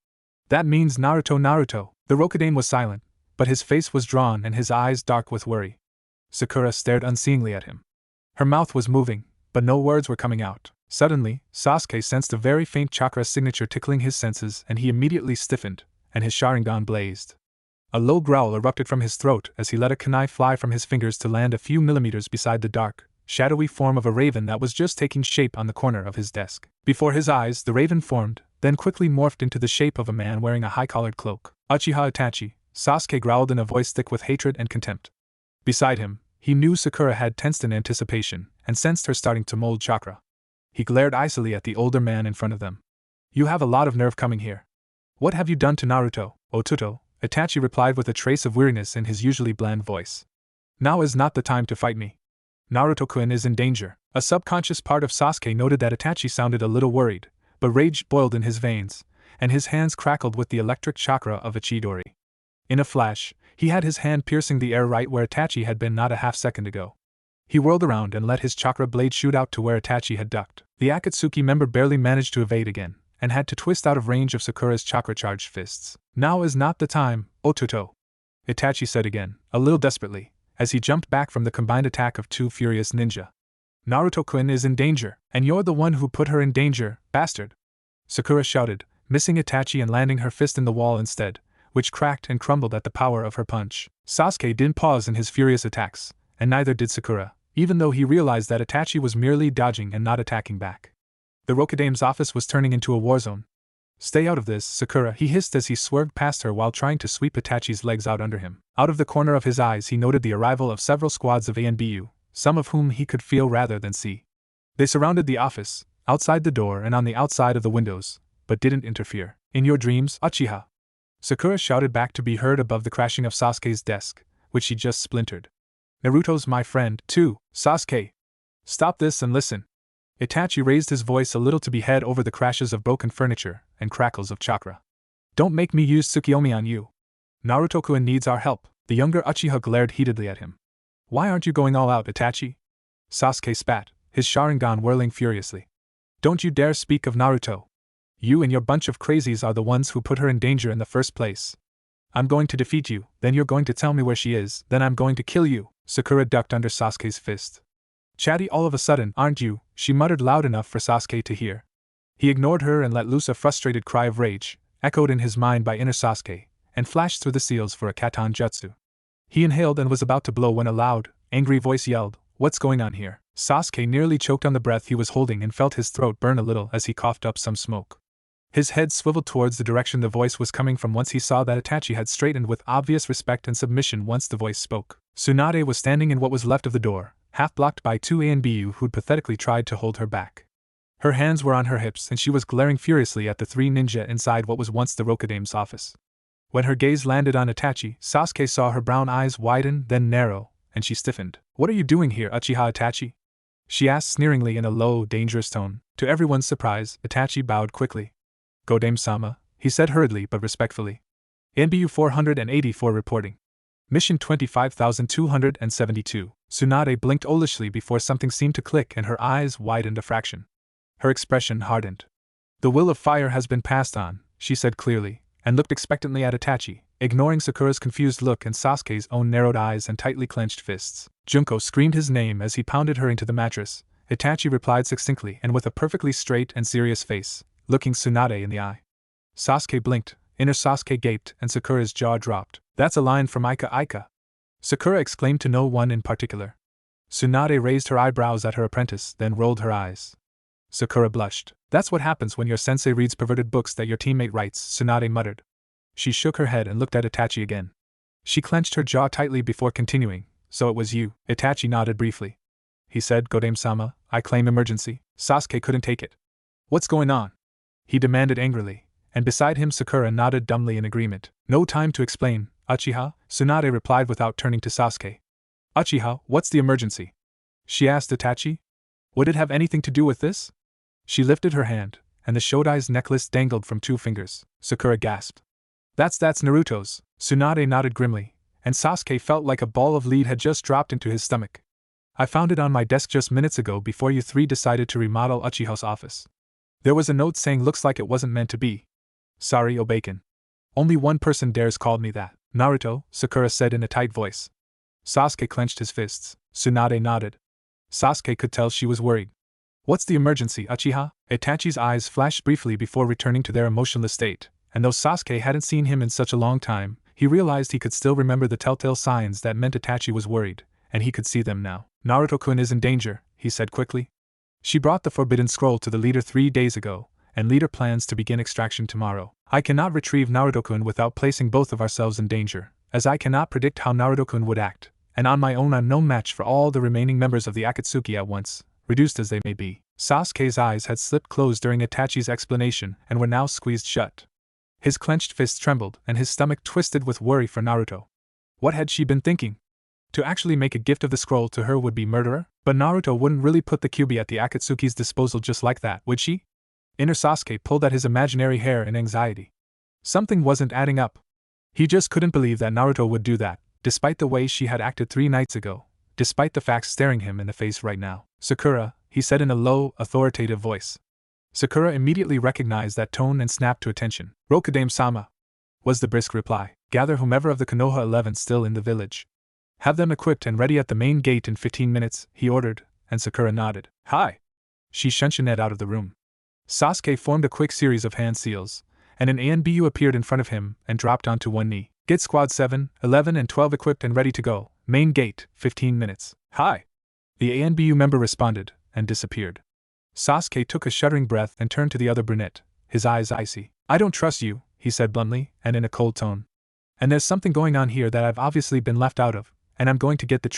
That means Naruto. The Rokudaime was silent, but his face was drawn and his eyes dark with worry. Sakura stared unseeingly at him. Her mouth was moving, but no words were coming out. Suddenly, Sasuke sensed a very faint chakra signature tickling his senses and he immediately stiffened, and his Sharingan blazed. A low growl erupted from his throat as he let a kunai fly from his fingers to land a few millimeters beside the dark, shadowy form of a raven that was just taking shape on the corner of his desk. Before his eyes, the raven formed, then quickly morphed into the shape of a man wearing a high-collared cloak. Uchiha Itachi, Sasuke growled in a voice thick with hatred and contempt. Beside him, he knew Sakura had tensed in anticipation, and sensed her starting to mold chakra. He glared icily at the older man in front of them. You have a lot of nerve coming here. What have you done to Naruto, Otuto? Itachi replied with a trace of weariness in his usually bland voice. Now is not the time to fight me. Naruto-kun is in danger. A subconscious part of Sasuke noted that Itachi sounded a little worried, but rage boiled in his veins, and his hands crackled with the electric chakra of a Chidori. In a flash, he had his hand piercing the air right where Itachi had been not a half second ago. He whirled around and let his chakra blade shoot out to where Itachi had ducked. The Akatsuki member barely managed to evade again, and had to twist out of range of Sakura's chakra-charged fists. Now is not the time, Otuto, Itachi said again, a little desperately, as he jumped back from the combined attack of two furious ninja. Naruto-kun is in danger, and you're the one who put her in danger, bastard! Sakura shouted, missing Itachi and landing her fist in the wall instead, which cracked and crumbled at the power of her punch. Sasuke didn't pause in his furious attacks, and neither did Sakura, even though he realized that Itachi was merely dodging and not attacking back. The Rokudaime's office was turning into a war zone. Stay out of this, Sakura, he hissed as he swerved past her while trying to sweep Itachi's legs out under him. Out of the corner of his eyes he noted the arrival of several squads of ANBU, some of whom he could feel rather than see. They surrounded the office, outside the door and on the outside of the windows, but didn't interfere. In your dreams, Uchiha! Sakura shouted back to be heard above the crashing of Sasuke's desk, which she just splintered. Naruto's my friend, too, Sasuke! Stop this and listen! Itachi raised his voice a little to be heard over the crashes of broken furniture and crackles of chakra. Don't make me use Tsukiyomi on you. Naruto-kun needs our help. The younger Uchiha glared heatedly at him. Why aren't you going all out, Itachi? Sasuke spat, his Sharingan whirling furiously. Don't you dare speak of Naruto. You and your bunch of crazies are the ones who put her in danger in the first place. I'm going to defeat you, then you're going to tell me where she is, then I'm going to kill you. Sakura ducked under Sasuke's fist. Chatty all of a sudden, aren't you? She muttered loud enough for Sasuke to hear. He ignored her and let loose a frustrated cry of rage, echoed in his mind by inner Sasuke, and flashed through the seals for a Katan Jutsu. He inhaled and was about to blow when a loud, angry voice yelled, "What's going on here?" Sasuke nearly choked on the breath he was holding and felt his throat burn a little as he coughed up some smoke. His head swiveled towards the direction the voice was coming from once he saw that Itachi had straightened with obvious respect and submission once the voice spoke. Tsunade was standing in what was left of the door, half blocked by two ANBU who'd pathetically tried to hold her back. Her hands were on her hips and she was glaring furiously at the three ninja inside what was once the Rokudame's office. When her gaze landed on Itachi, Sasuke saw her brown eyes widen, then narrow, and she stiffened. "What are you doing here, Uchiha Itachi?" she asked sneeringly in a low, dangerous tone. To everyone's surprise, Itachi bowed quickly. "Godame-sama," he said hurriedly but respectfully. "NBU 484 reporting. Mission 25272. Tsunade blinked owlishly before something seemed to click and her eyes widened a fraction. Her expression hardened. "The will of fire has been passed on," she said clearly, and looked expectantly at Itachi, ignoring Sakura's confused look and Sasuke's own narrowed eyes and tightly clenched fists. Junko screamed his name as he pounded her into the mattress. Itachi replied succinctly and with a perfectly straight and serious face, looking Tsunade in the eye. Sasuke blinked, inner Sasuke gaped, and Sakura's jaw dropped. "That's a line from Ika Ika," Sakura exclaimed to no one in particular. Tsunade raised her eyebrows at her apprentice, then rolled her eyes. Sakura blushed. "That's what happens when your sensei reads perverted books that your teammate writes," Tsunade muttered. She shook her head and looked at Itachi again. She clenched her jaw tightly before continuing. "So it was you." Itachi nodded briefly. He said, "Godame-sama, I claim emergency." Sasuke couldn't take it. "What's going on?" he demanded angrily, and beside him Sakura nodded dumbly in agreement. "No time to explain, Uchiha," Tsunade replied without turning to Sasuke. "Uchiha, what's the emergency?" she asked Itachi. "Would it have anything to do with this?" She lifted her hand, and the Shodai's necklace dangled from 2 fingers. Sakura gasped. That's Naruto's." Tsunade nodded grimly, and Sasuke felt like a ball of lead had just dropped into his stomach. "I found it on my desk just minutes ago before you three decided to remodel Uchiha's office. There was a note saying looks like it wasn't meant to be. Sorry, Obeiken. Only one person dares call me that." "Naruto," Sakura said in a tight voice. Sasuke clenched his fists. Tsunade nodded. Sasuke could tell she was worried. "What's the emergency, Uchiha?" Itachi's eyes flashed briefly before returning to their emotionless state, and though Sasuke hadn't seen him in such a long time, he realized he could still remember the telltale signs that meant Itachi was worried, and he could see them now. "Naruto-kun is in danger," he said quickly. "She brought the forbidden scroll to the leader 3 days ago, and leader plans to begin extraction tomorrow. I cannot retrieve Naruto-kun without placing both of ourselves in danger, as I cannot predict how Naruto-kun would act, and on my own I'm no match for all the remaining members of the Akatsuki at once, reduced as they may be." Sasuke's eyes had slipped closed during Itachi's explanation and were now squeezed shut. His clenched fists trembled and his stomach twisted with worry for Naruto. What had she been thinking? To actually make a gift of the scroll to her would-be murderer? But Naruto wouldn't really put the Kyuubi at the Akatsuki's disposal just like that, would she? Inner Sasuke pulled at his imaginary hair in anxiety. Something wasn't adding up. He just couldn't believe that Naruto would do that, despite the way she had acted 3 nights ago, despite the facts staring him in the face right now. "Sakura," he said in a low, authoritative voice. Sakura immediately recognized that tone and snapped to attention. "Rokudame-sama," was the brisk reply. "Gather whomever of the Konoha 11 still in the village. Have them equipped and ready at the main gate in 15 minutes, he ordered, and Sakura nodded. "Hi!" She shunted out of the room. Sasuke formed a quick series of hand seals, and an ANBU appeared in front of him and dropped onto one knee. "Get squad 7, 11 and 12 equipped and ready to go. Main gate, 15 minutes. "Hi!" The ANBU member responded, and disappeared. Sasuke took a shuddering breath and turned to the other brunette, his eyes icy. "I don't trust you," he said bluntly, and in a cold tone. "And there's something going on here that I've obviously been left out of, and I'm going to get the